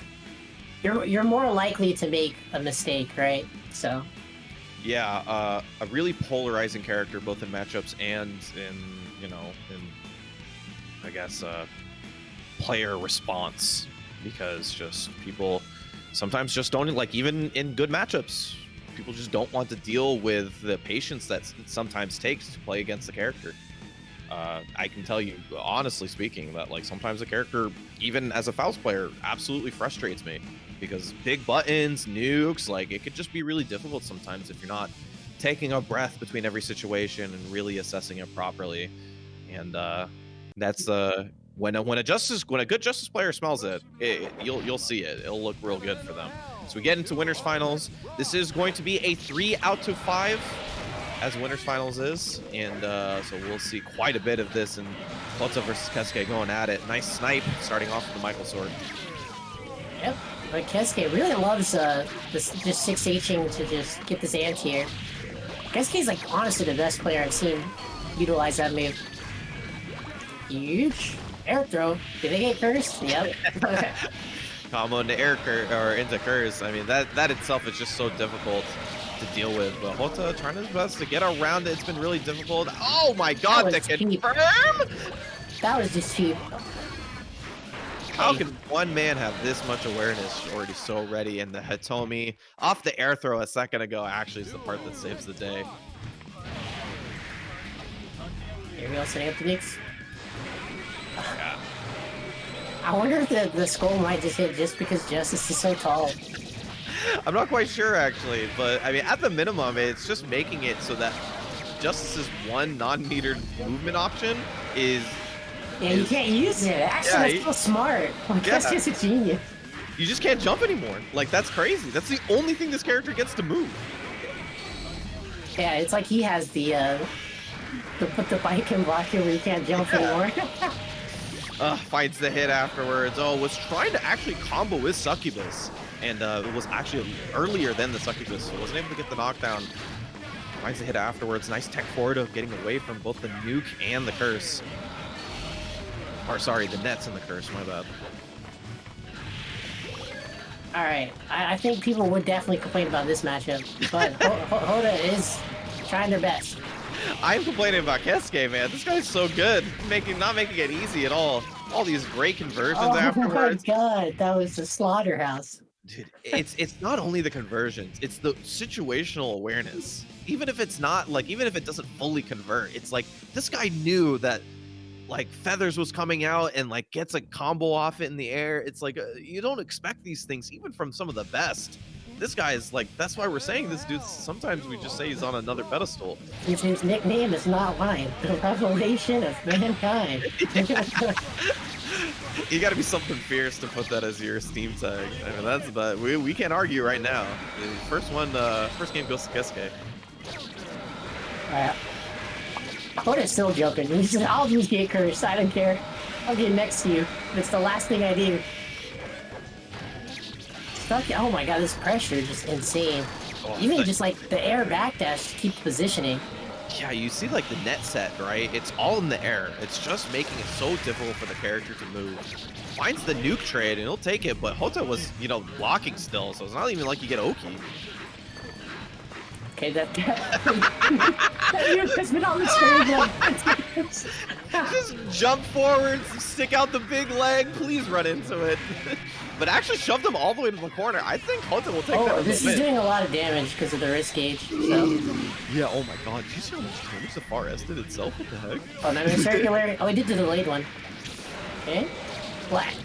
You're more likely to make a mistake, right? So. Yeah, a really polarizing character, both in matchups and in, you know, in, I guess, player response, because just people sometimes just don't, like, even in good matchups, people just don't want to deal with the patience that it sometimes takes to play against the character. I can tell you, honestly speaking, that like sometimes a character, even as a Faust player, absolutely frustrates me, because big buttons, nukes, like it could just be really difficult sometimes if you're not taking a breath between every situation and really assessing it properly. And that's when a good Justice player smells it, you'll see it. It'll look real good for them. So we get into winners finals. This is going to be a 3 out of 5, as winners finals is, and so we'll see quite a bit of this. And Kota versus Kesuke going at it. Nice snipe starting off with the Michael Sword. Yep, but Kesuke really loves this just 6Hing to just get this anti-air. Kesuke's like honestly the best player I've seen utilize that move. Huge air throw. Did they get cursed? Yep. Combo into air or into curse. I mean, that itself is just so difficult to deal with. But Hota trying his best to get around it. It's been really difficult. Oh my god, That the was cheap. confirm! That was just cheap. How Hey. can one man have this much awareness already so ready? And the Hitomi off the air throw a second ago actually is the part that saves the day. Here we go, setting up the Knicks. I wonder if the skull might just hit just because Justice is so tall. I'm not quite sure actually, but I mean, at the minimum, it's just making it so that Justice's one non-metered movement option is. Yeah, you can't use it. Actually, that's so smart. Like, that's just a genius. You just can't jump anymore. Like, that's crazy. That's the only thing this character gets to move. Yeah, it's like he has the put the bike and block you where you can't jump anymore. Finds the hit afterwards. Oh, was trying to actually combo with Succubus. And it was actually earlier than the Succubus, so wasn't able to get the knockdown. Finds the hit afterwards. Nice tech forward of getting away from both the nuke and the curse. Or sorry, the nets and the curse, my bad. Alright, I think people would definitely complain about this matchup, but Hoda is trying their best. I'm complaining about Kesuke, man. This guy's so good. Not making it easy at all. All these great conversions afterwards. Oh my god, that was a slaughterhouse. Dude, it's not only the conversions, it's the situational awareness. Even if it's not like, even if it doesn't fully convert, it's like this guy knew that like Feathers was coming out and like gets a combo off it in the air. It's like you don't expect these things even from some of the best. This guy is like, that's why we're saying this dude. Sometimes we just say he's on another pedestal. His nickname is not mine. The revelation of mankind. You got to be something fierce to put that as your Steam tag. I mean, that's, but we can't argue right now. The first game goes to Kesuke. Alright. Hoda's still jumping. He said, I'll just get cursed. I don't care. I'll get next to you. It's the last thing I do. Stuck. Oh my god, this pressure is just insane. Oh, Even just like the air backdash to keep positioning. Yeah, you see like the net set, right? It's all in the air. It's just making it so difficult for the character to move. Finds the nuke trade and he'll take it, but Hota was, blocking still, so it's not even like you get Oki. Okay, that nuke has been on the screen. Just jump forward, stick out the big leg, please run into it. But actually shoved him all the way to the corner. I think Hota will take that. Oh, this is doing a lot of damage because of the wrist gauge. So. Yeah, oh my god, did you see how much damage the Far S did itself? What the heck? Oh, no, circular. Oh, he did the delayed one. Okay. Black.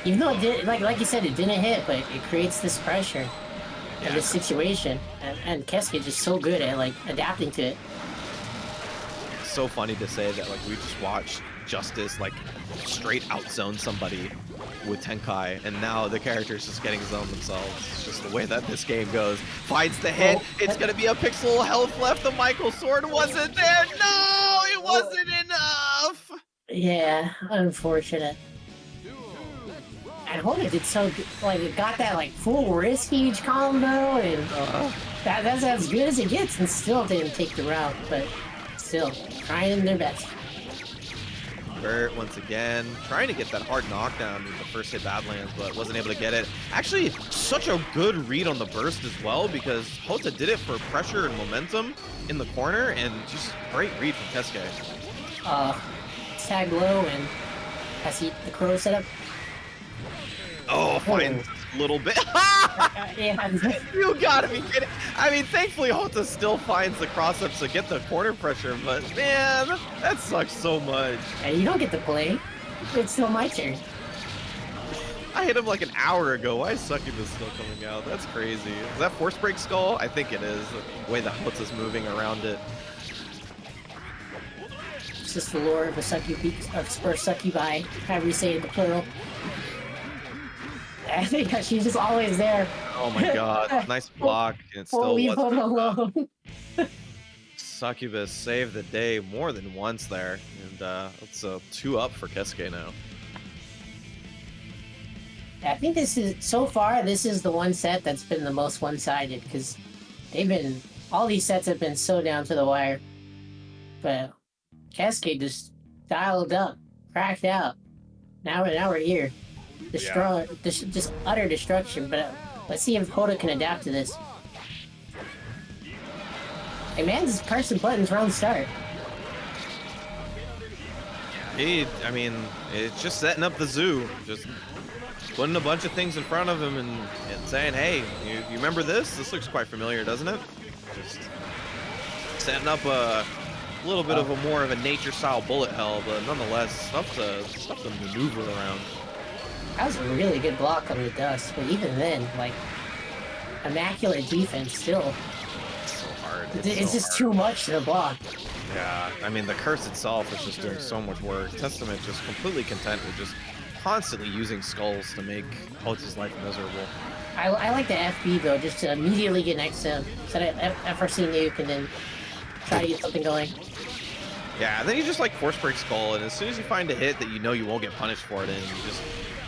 Even though it did, like you said, it didn't hit, but it creates this pressure in this situation. And Kesuke is just so good at, like, adapting to it. It's so funny to say that, like, we just watched Justice, like, straight outzone somebody with Tenkai, and now the characters just getting zoned themselves. It's just the way that this game goes. Finds the hit. It's gonna be a pixel health left. The Michael sword wasn't there. No, it wasn't enough. Yeah, unfortunate. And Hoda did so good, like, it got that, like, full wrist gauge combo, and that's as good as it gets, and still didn't take the route, but still, trying their best. Bert once again trying to get that hard knockdown with the first hit Badlands, but wasn't able to get it. Actually, such a good read on the burst as well, because Hota did it for pressure and momentum in the corner, and just great read from Kesuke. Tag low, and has the crow set up. Oh, fine. Little bit. Yeah. You gotta be kidding. I mean, thankfully Hota still finds the cross-ups to get the corner pressure, but man, that sucks so much. And you don't get to play. It's still my turn. I hit him like an hour ago. Why is Succubus still coming out? That's crazy. Is that Force Break Skull? I think it is. The way that Hota's moving around it. It's just the lore of a succubi, however you say it, the plural. I think she's just always there. Oh my god. Nice block. And it still leave wasn't her alone. Succubus saved the day more than once there. And it's a 2-up for Kesuke now. I think this is, so far, this is the one set that's been the most one-sided, because all these sets have been so down to the wire. But Kesuke just dialed up, cracked out. Now we're here. Just utter destruction, but let's see if Hoda can adapt to this. Hey man, just pressing buttons around start. I mean, it's just setting up the zoo. Just putting a bunch of things in front of him and saying, hey, you remember this? This looks quite familiar, doesn't it? Just setting up a little bit of a more of a nature-style bullet hell, but nonetheless, stuff to maneuver around. That was a really good block on the dust, but even then, like, immaculate defense still. It's so hard. It's so just hard. too much to block. Yeah, I mean, the curse itself is just doing so much work. Testament just completely content with just constantly using skulls to make Hota's life miserable. I like the FB though, just to immediately get next to him. Set an FRC nuke and then try to get something going. Yeah, then you just like force break skull, and as soon as you find a hit that you know you won't get punished for it, and you just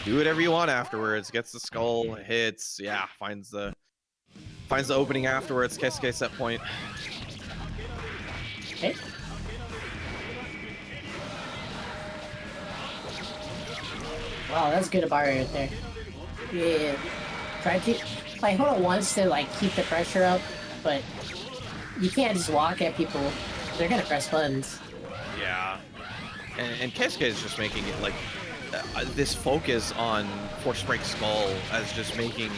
do whatever you want afterwards. Gets the skull, hits, yeah, finds the opening afterwards. Keisuke set point. Okay. Wow, that's good Abari right there. Yeah. Try to like Hoda wants to like keep the pressure up, but you can't just walk at people. They're gonna press buttons. Yeah. And Keisuke is just making it like this focus on force break skull as just making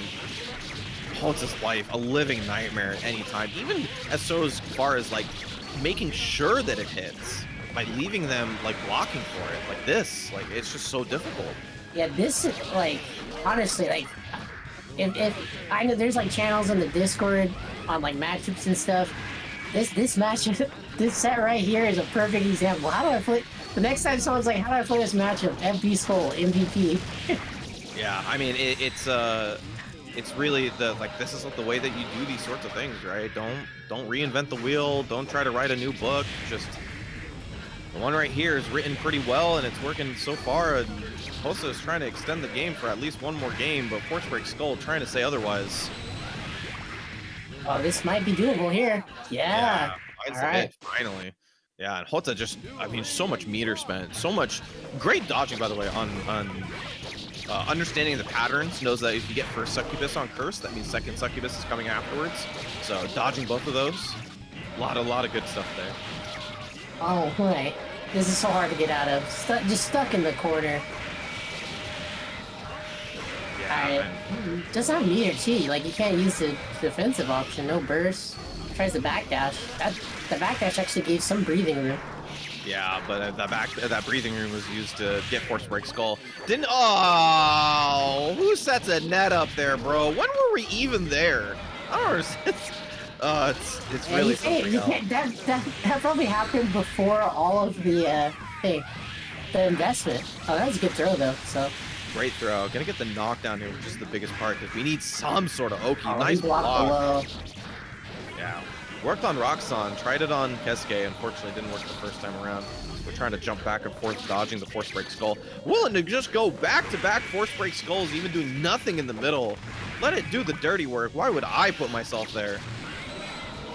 Hota's life a living nightmare at any time. Even as far as like making sure that it hits by leaving them like blocking for it like this. Like it's just so difficult. Yeah, this is like honestly like if I know there's like channels in the Discord on like matchups and stuff. This matchup, this set right here is a perfect example. How do I play? The next time someone's like, "How do I play this matchup?" FB Skull MVP. Yeah, I mean it's really this is the way that you do these sorts of things, right? Don't reinvent the wheel. Don't try to write a new book. Just the one right here is written pretty well and it's working so far. And Hosa is trying to extend the game for at least one more game, but Force Break Skull trying to say otherwise. Oh, this might be doable here. Yeah. Finds All the right. hit, finally. Yeah, and Hota just, I mean, so much meter spent, so much great dodging, by the way, on understanding the patterns. Knows that if you get first succubus on curse, that means second succubus is coming afterwards. So dodging both of those, a lot of good stuff there. Oh boy, this is so hard to get out of. Just stuck in the corner. Yeah. Alright, doesn't have meter too. Like you can't use the defensive option. No burst. Tries the backdash. The backdash actually gave some breathing room. Yeah, but that breathing room was used to get Force Break Skull. Oh, who sets a net up there, bro? When were we even there? I don't understand. It's really something else. That probably happened before all of the the investment. Oh, that was a good throw though. So great throw. Gonna get the knockdown here, which is the biggest part because we need some sort of Oki. Nice block below. Yeah. Worked on Roxanne, tried it on Keisuke, unfortunately didn't work the first time around. We're trying to jump back and forth, dodging the Force Break Skull. Willing to just go back-to-back Force Break Skulls, even doing nothing in the middle. Let it do the dirty work. Why would I put myself there?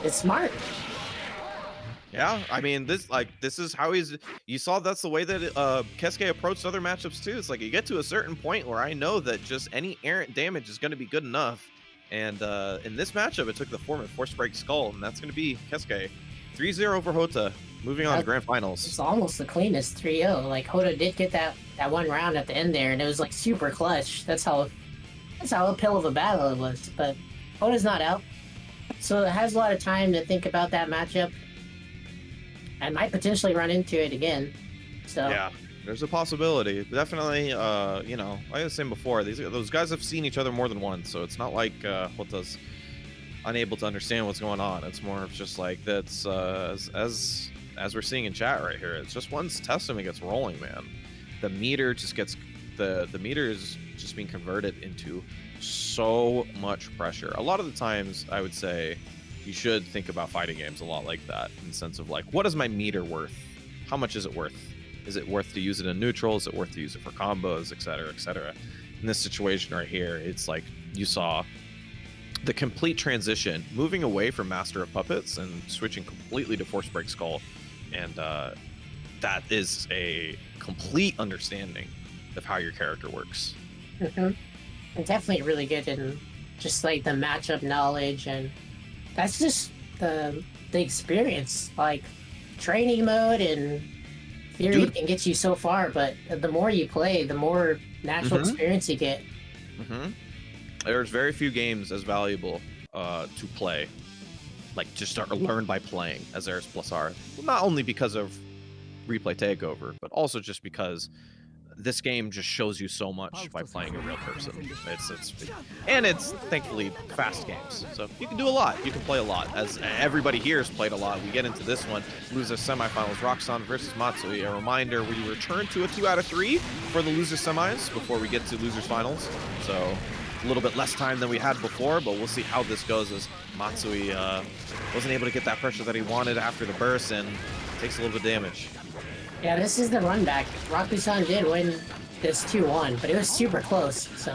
It's smart. Yeah, I mean, this is how you saw that's the way that Keisuke approached other matchups too. It's like you get to a certain point where I know that just any errant damage is going to be good enough. And in this matchup, it took the form of Force Break Skull, and that's going to be Keisuke. 3-0 over Hota, moving on to Grand Finals. It's almost the cleanest 3-0. Like, Hota did get that one round at the end there, and it was, like, super clutch. That's how uphill of a battle it was. But Hota's not out, so it has a lot of time to think about that matchup. I might potentially run into it again. So yeah. There's a possibility. Definitely, you know, like I was saying before, those guys have seen each other more than once, so it's not like Hota's unable to understand what's going on. It's more of just like that's as we're seeing in chat right here. It's just once Testament gets rolling, man, the meter just gets the meter is just being converted into so much pressure. A lot of the times, I would say, you should think about fighting games a lot like that, in the sense of like, what is my meter worth? How much is it worth? Is it worth to use it in neutral? Is it worth to use it for combos, etc., etc.? In this situation right here, it's like you saw the complete transition, moving away from Master of Puppets and switching completely to Force Break Skull, and that is a complete understanding of how your character works. mm-hmm. And definitely really good in just like the matchup knowledge, and that's just the experience, like training mode and theory Dude. can get you so far, but the more you play, the more natural experience you get. There's very few games as valuable to play, like just start learn by playing as Eris Plus R. Not only because of replay takeover, but also just because this game just shows you so much by playing a real person. It's thankfully fast games, so you can do a lot. You can play a lot, as everybody here has played a lot. We get into this one, loser semifinals, Roxanne versus Matsui. A reminder: we return to a 2 out of 3 for the loser semis before we get to losers finals. So a little bit less time than we had before, but we'll see how this goes, as Matsui wasn't able to get that pressure that he wanted after the burst and takes a little bit of damage. Yeah, this is the run back. Rakusan did win this 2-1, but it was super close, so.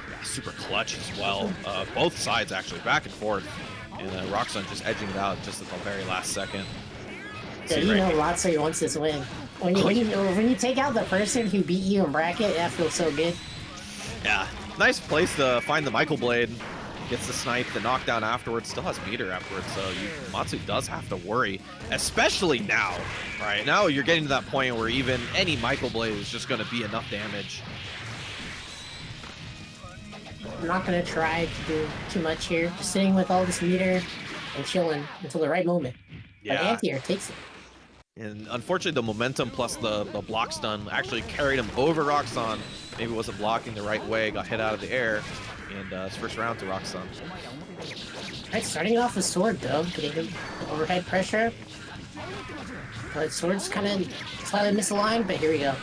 Yeah, super clutch as well. Both sides actually, back and forth. And Roxanne just edging it out just at the very last second. Yeah, you know Matsui wants this win. When you take out the person who beat you in bracket, that feels so good. Yeah, nice place to find the Michael Blade. Gets the snipe, the knockdown afterwards, still has meter afterwards, so Matsui does have to worry, especially now, right? Now you're getting to that point where even any Michael Blade is just going to be enough damage. I'm not going to try to do too much here. Just sitting with all this meter and chilling until the right moment. Yeah. But Anti-Air takes it. And unfortunately, the momentum plus the block stun actually carried him over Roxanne. Maybe wasn't blocking the right way, got hit out of the air. And his first round to Roxanne. Alright, starting off with Sword though, getting the overhead pressure. But Sword's kind of slightly misaligned, but here we go.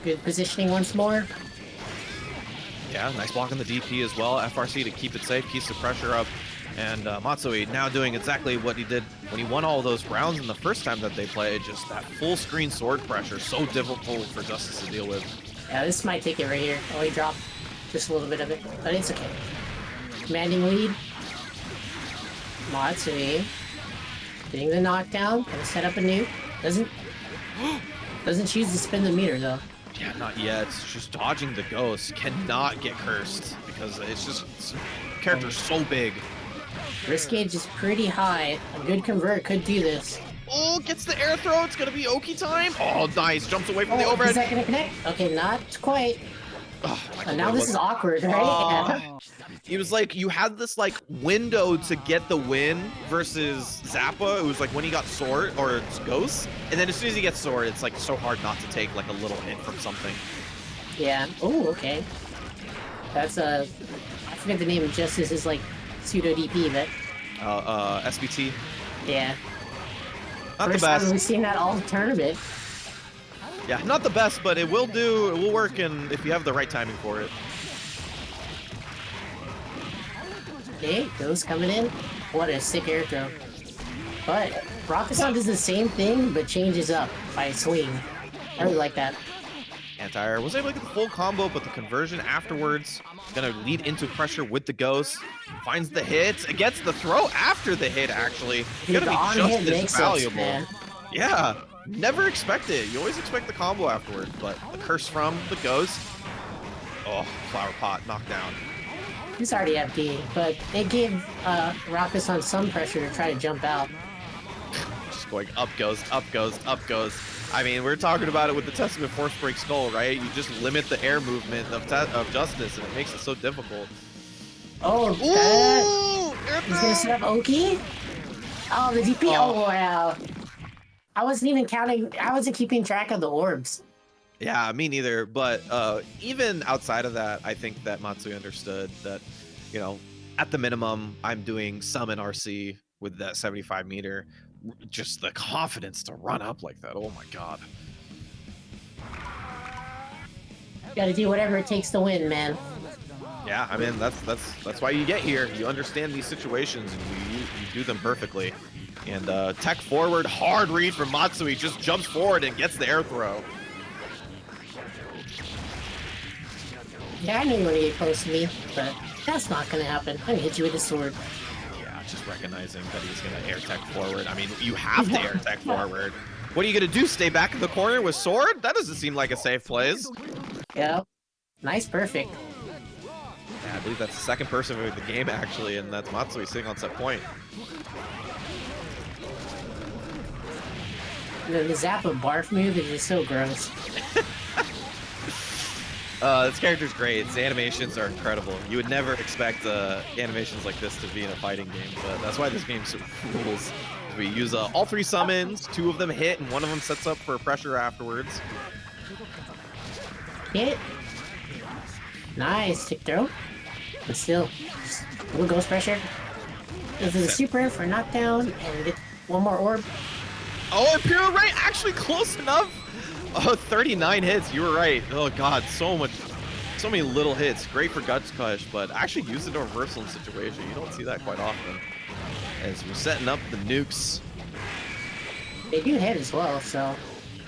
Good positioning once more. Yeah, nice block on the DP as well. FRC to keep it safe, keeps the pressure up. And Matsui now doing exactly what he did when he won all those rounds in the first time that they played. Just that full screen sword pressure, so difficult for Justice to deal with. Yeah, this might take it right here. Oh, he dropped just a little bit of it, but it's okay. Commanding lead. Matsui getting the knockdown, gonna set up a nuke. Doesn't choose to spin the meter though. Yeah, not yet. It's just dodging the ghost. Cannot get cursed because it's character's so big. Risk gauge is pretty high. A good convert could do this. Oh, gets the air throw. It's gonna be Oki time. Oh, nice. Jumps away from the overhead. Is that gonna connect? Okay, not quite. Oh, Now this is awkward, right? Yeah. He was like, you had this like window to get the win versus Zappa. It was like when he got sword or Ghost, and then as soon as he gets sword, it's like so hard not to take like a little hit from something. Yeah. Oh, okay. That's I forget the name of Justice is like pseudo DP, but. SBT. Yeah. Not First the best. time we've seen that all tournament. Yeah, not the best, but it will do. It will work, and if you have the right timing for it. Okay, Ghost coming in. What a sick air throw. But Rakusan does the same thing, but changes up by swing. I really like that. Anti-Air was able to get the full combo, but the conversion afterwards gonna lead into pressure with the Ghost. Finds the hit, gets the throw after the hit. Actually, Dude, gonna be just as valuable. Man. Yeah, never expect it. You always expect the combo afterward, but the curse from the Ghost. Oh, flower pot knockdown. He's already FD, but they gave Rakusan some pressure to try to jump out. Just going up goes, up goes, up goes. I mean, we're talking about it with the Testament Force Break Skull, right? You just limit the air movement of Justice, and it makes it so difficult. Oh, he's gonna set up Oki? Oh, the DP. Oh, wow. I wasn't even counting. I wasn't keeping track of the orbs. Yeah, me neither. But even outside of that, I think that Matsui understood that, you know, at the minimum, I'm doing some in RC with that 75 meter. Just the confidence to run up like that. Oh my god. Gotta do whatever it takes to win, man. Yeah, I mean that's why you get here. You understand these situations and you do them perfectly. And tech forward, hard read from Matsui, just jumps forward and gets the air throw. Yeah, I knew you were gonna get close to me, but that's not gonna happen. I'm gonna hit you with a sword. Yeah, just recognizing that he's gonna air tech forward. I mean, you have to air tech forward. What are you gonna do? Stay back in the corner with sword? That doesn't seem like a safe plays. Yep. Nice, perfect. Yeah, I believe that's the second person with the game actually, and that's Matsui sitting on set point. The Zappa barf move is just so gross. This character's great. His animations are incredible. You would never expect animations like this to be in a fighting game, but that's why this game so rules. We use all 3 summons, 2 of them hit, and 1 of them sets up for pressure afterwards. Hit. Nice tick throw. But still, just a little ghost pressure. This is a super for knockdown and get 1 more orb. Oh, Imperial Ray actually close enough. Oh, 39 hits. You were right. Oh god, so many little hits. Great for Guts Crush, but actually use it in a reversal situation. You don't see that quite often. As we're setting up the nukes. They do hit as well, so.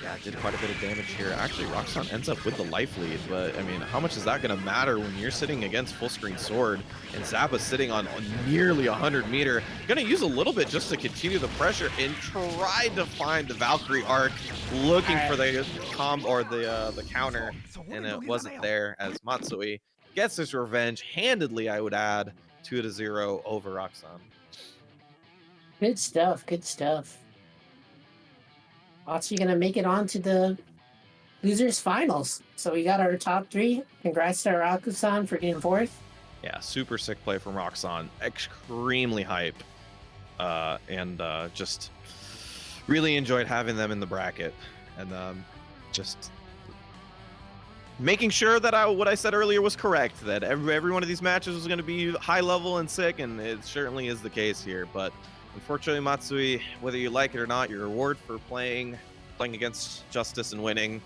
Yeah, did quite a bit of damage here. Actually, Roxanne ends up with the life lead, but I mean, how much is that going to matter when you're sitting against full screen sword and Zappa's sitting on nearly 100 meter? Going to use a little bit just to continue the pressure and try to find the Valkyrie arc, looking for the comb or the counter, and it wasn't there as Matsui gets his revenge handedly, I would add, 2-0 over Roxanne. Good stuff, good stuff. Matsui gonna make it on to the losers finals. So we got our top 3. Congrats to Raku-san for getting 4th. Yeah, super sick play from Roxanne. Extremely hype. And just really enjoyed having them in the bracket. And just making sure that what I said earlier was correct, that every one of these matches was going to be high level and sick, and it certainly is the case here. But unfortunately, Matsui, whether you like it or not, your reward for playing against Justice and winning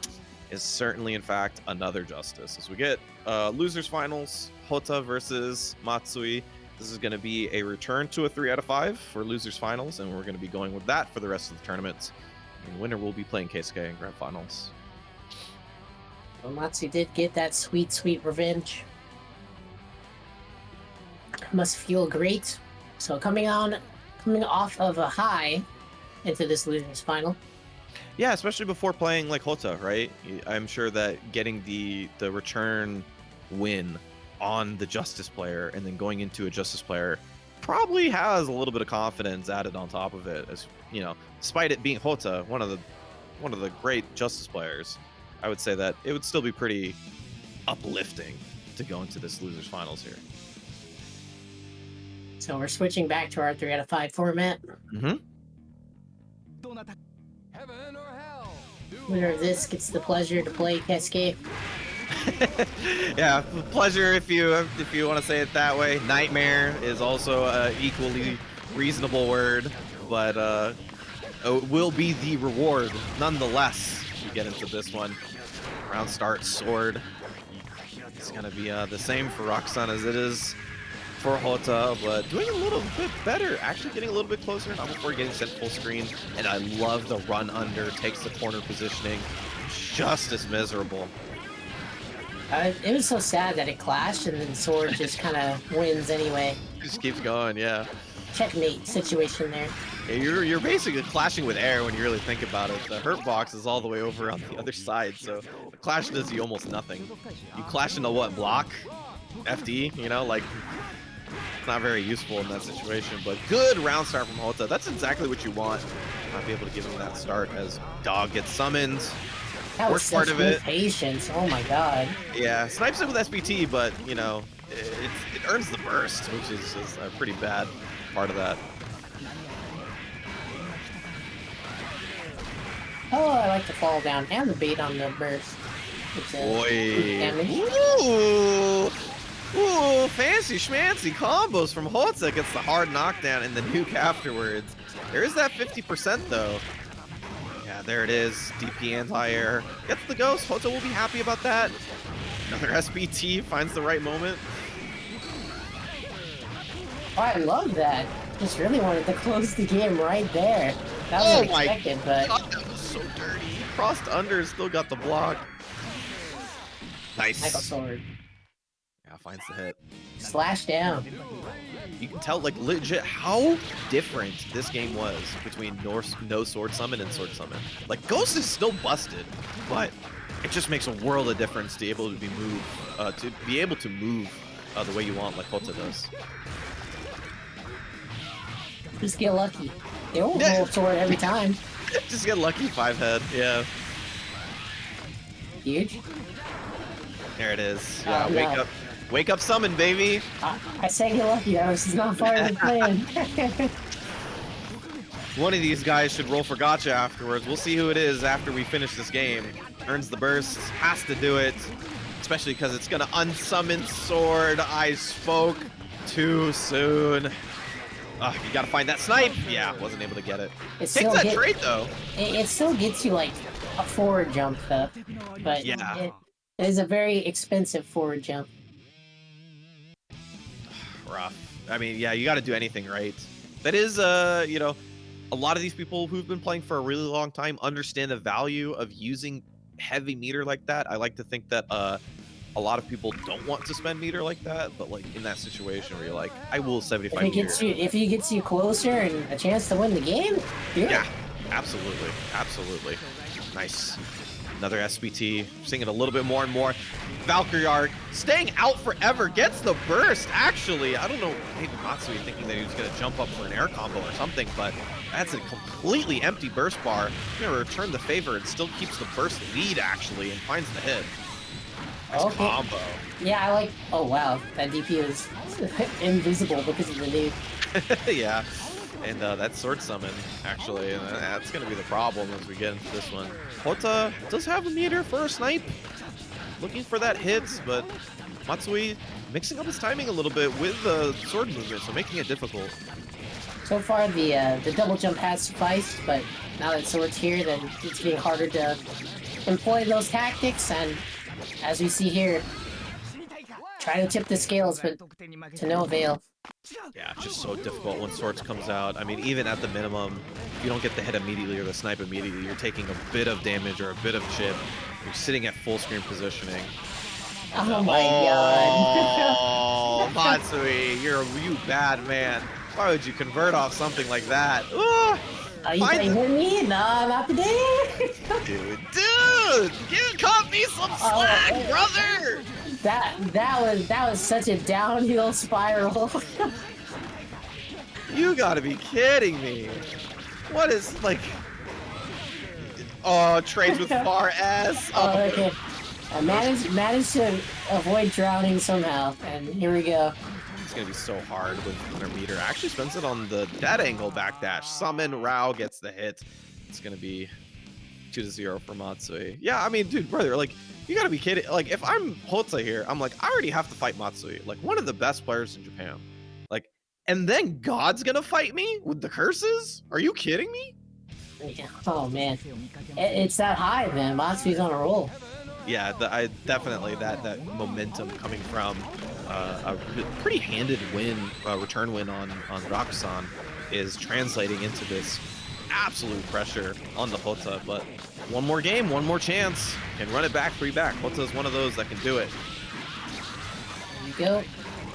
is certainly, in fact, another Justice. As we get losers finals, Hota versus Matsui. This is going to be a return to a 3 out of 5 for losers finals, and we're going to be going with that for the rest of the tournament. And the winner will be playing Keisuke in grand finals. Well, Matsui did get that sweet, sweet revenge. Must feel great. So coming off of a high into this losers final. Yeah, especially before playing like Hota, right? I'm sure that getting the return win on the Justice player and then going into a Justice player probably has a little bit of confidence added on top of it. As you know, despite it being Hota, one of the great Justice players, I would say that it would still be pretty uplifting to go into this losers finals here. So we're switching back to our 3 out of 5 format. Mm-hmm. Winner of this gets the pleasure to play Keisuke. Yeah, pleasure if you want to say it that way. Nightmare is also an equally reasonable word, but it will be the reward nonetheless. You get into this one. Round start sword. It's gonna be the same for Roxanne as it is for Hota, but doing a little bit better. Actually getting a little bit closer, not before getting sent full screen. And I love the run under, takes the corner positioning. Just as miserable. It was so sad that it clashed and then Sword just kind of wins anyway. Just keeps going, yeah. Checkmate situation there. Yeah, you're basically clashing with air when you really think about it. The hurt box is all the way over on the other side, so the clash does you almost nothing. You clash into what, block? FD, you know, like, it's not very useful in that situation, but good round start from Hota. That's exactly what you want. Not be able to give him that start as Dog gets summoned. That was Worst part of it. Patience. Oh my god. Yeah, snipes it with SBT, but you know, it earns the burst, which is a pretty bad part of that. Oh, I like the fall down and the bait on the burst. Boy. Ooh, fancy schmancy combos from Hota gets the hard knockdown and the nuke afterwards. There is that 50% though. Yeah, there it is. DP anti-air. Gets the ghost. Hota will be happy about that. Another SBT finds the right moment. Oh, I love that. Just really wanted to close the game right there. That was unexpected, but God, that was so dirty. Crossed under, still got the block. Nice. Michael Sword. Yeah, finds the hit. Slash down. You can tell, like, legit how different this game was between no sword summon and sword summon. Like, Ghost is still busted, but it just makes a world of difference to be able to move the way you want, like Hota does. Just get lucky. They won't roll sword every time. Just get lucky 5-head. Yeah. Huge. There it is. Yeah, Oh, wake no. up. Wake up summon, baby. I say get lucky. That was not part of the plan. One of these guys should roll for gotcha afterwards. We'll see who it is after we finish this game. Earns the burst, has to do it. Especially because it's gonna unsummon Sword. I spoke too soon. You gotta find that snipe. Yeah, wasn't able to get it. Takes that trade though. It still gets you like a forward jump though, but Yeah. it is a very expensive forward jump. Rough. I mean, yeah, you got to do anything right. That is, you know, a lot of these people who've been playing for a really long time understand the value of using heavy meter like that. I like to think that a lot of people don't want to spend meter like that, but like in that situation where you're like, I will 75 meter. If it gets you closer and a chance to win the game, yeah, absolutely, absolutely. Nice. Another SBT, seeing it a little bit more and more. Valkyrie arc, staying out forever, gets the burst, actually. I don't know, maybe Matsui thinking that he was going to jump up for an air combo or something, but that's a completely empty burst bar. He's going to return the favor and still keeps the burst lead, actually, and finds the hit. Nice combo. Yeah, I like, oh wow, that DP is invisible because of the nuke. Yeah. And that sword summon, actually, and that's going to be the problem as we get into this one. Hota does have a meter for a snipe. Looking for that hit, but Matsui mixing up his timing a little bit with the sword movement, so making it difficult. So far, the double jump has sufficed, but now that sword's here, then it's getting harder to employ those tactics, and as we see here, try to tip the scales, but to no avail. Yeah, just so difficult when Swords comes out. I mean, even at the minimum, if you don't get the hit immediately or the snipe immediately, you're taking a bit of damage or a bit of chip. You're sitting at full screen positioning. Oh my god. Oh, Matsui, you bad man. Why would you convert off something like that? Are you playing with me? No, not today. Dude, you caught me some slack, brother! That was such a downhill spiral. You gotta be kidding me. What is, like... Oh, trades with far S. Oh, okay. I managed to avoid drowning somehow, and here we go. It's gonna be so hard with their meter. Actually spends it on the dead angle backdash. Summon, Rao gets the hit. It's gonna be 2-0 for Matsui. Yeah, I mean, dude, brother, like, you gotta be kidding. Like, if I'm Hota here, I'm like, I already have to fight Matsui. Like, one of the best players in Japan. Like, and then God's gonna fight me with the curses? Are you kidding me? Oh, man. It's that high, man. Matsui's on a roll. Yeah, I definitely that momentum coming from a pretty handed win, return win on Rakusan is translating into this absolute pressure on the Hota. But one more game, one more chance, can run it back, free back. Hota is one of those that can do it. There you go.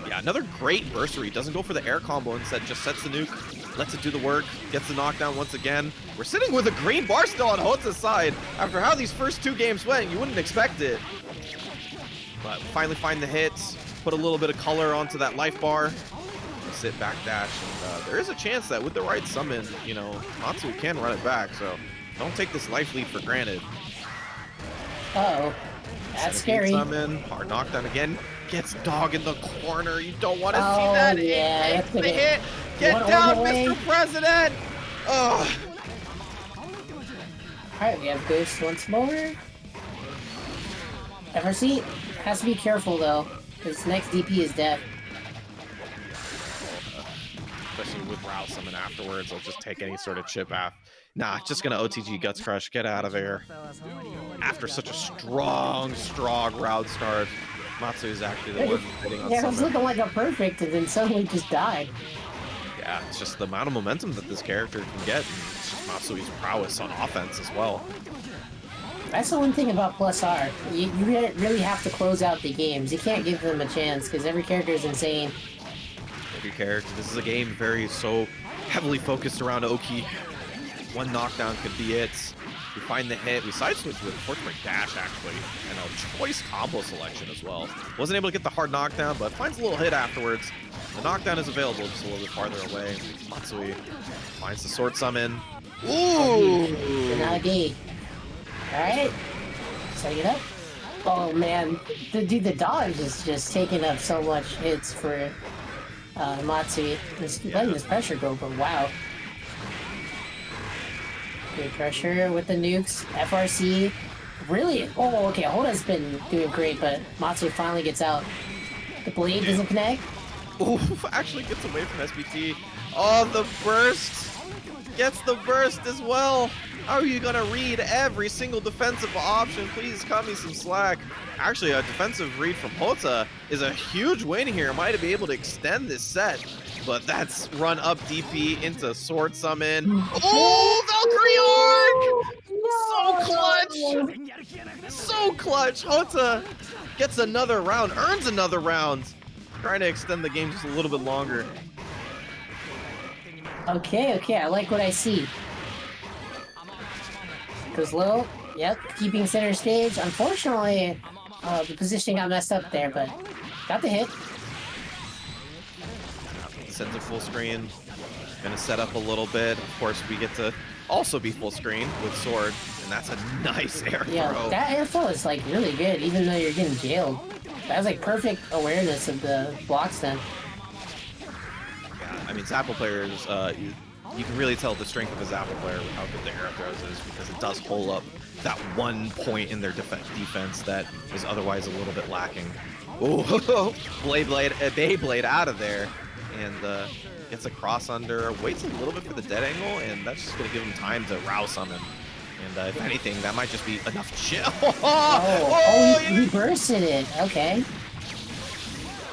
Yeah, another great bursary. Doesn't go for the air combo, instead just sets the nuke, lets it do the work, gets the knockdown once again. We're sitting with a green bar still on Hota's side. After how these first two games went, you wouldn't expect it. But finally find the hits, put a little bit of color onto that life bar, sit back dash, and there is a chance that with the right summon, you know, Matsui can run it back, so don't take this life lead for granted. Uh-oh. That's scary. Summon, hard knockdown again. Gets dog in the corner. You don't want to see that. Yeah, Take the hit. Get down, Mr. President. Oh. Alright, we have Ghost once more. FRC has to be careful though, because next DP is death. Especially with Rao summon afterwards, I'll just take any sort of chip off. Nah, just gonna OTG Guts Crush. Get out of there. After such a strong round start, Matsui is actually the one hitting on Yeah, it was summon. looking like a perfect, and then suddenly just died. Yeah, it's just the amount of momentum that this character can get. And it's just Matsui's prowess on offense as well. That's the one thing about Plus R. You really have to close out the games. You can't give them a chance, because every character is insane. Every character. This is a game so heavily focused around Oki. One knockdown could be it. We find the hit. We side switch with Fortune Dash, actually, and a choice combo selection as well. Wasn't able to get the hard knockdown, but finds a little hit afterwards. The knockdown is available just a little bit farther away. Matsui finds the sword summon. Ooh! Nagi. Alright. Setting it up. Oh man, the dodge is just taking up so much hits for Matsui. Just letting this pressure go, but wow. Good pressure with the nukes. FRC. Really? Oh, okay. Hoda's been doing great, but Matsui finally gets out. The blade doesn't connect. Ooh, actually gets away from SBT. Oh, the burst! Gets the burst as well! How are you gonna read every single defensive option? Please cut me some slack. Actually, a defensive read from Hota is a huge win here. Might be able to extend this set, but that's run up DP into Sword Summon. Oh, Valkyrie Arc! So clutch! So clutch! Hota gets another round, earns another round. Trying to extend the game just a little bit longer. Okay, I like what I see. Goes low. Yep, keeping center stage. Unfortunately, the positioning got messed up there, but got the hit. Sends a full screen. Gonna set up a little bit. Of course, we get to also be full screen with Sword, and that's a nice air throw. Yeah, that air throw is like really good, even though you're getting jailed. That was like perfect awareness of the blocks then. Yeah, I mean, Zapple players, you can really tell the strength of a Zapple player with how good the air throws is, because it does hold up that 1 point in their defense that is otherwise a little bit lacking. Ooh, Beyblade out of there, and gets a cross under, waits a little bit for the dead angle, and that's just going to give him time to Row Summon. And if anything, that might just be enough chill. He bursted it. Okay.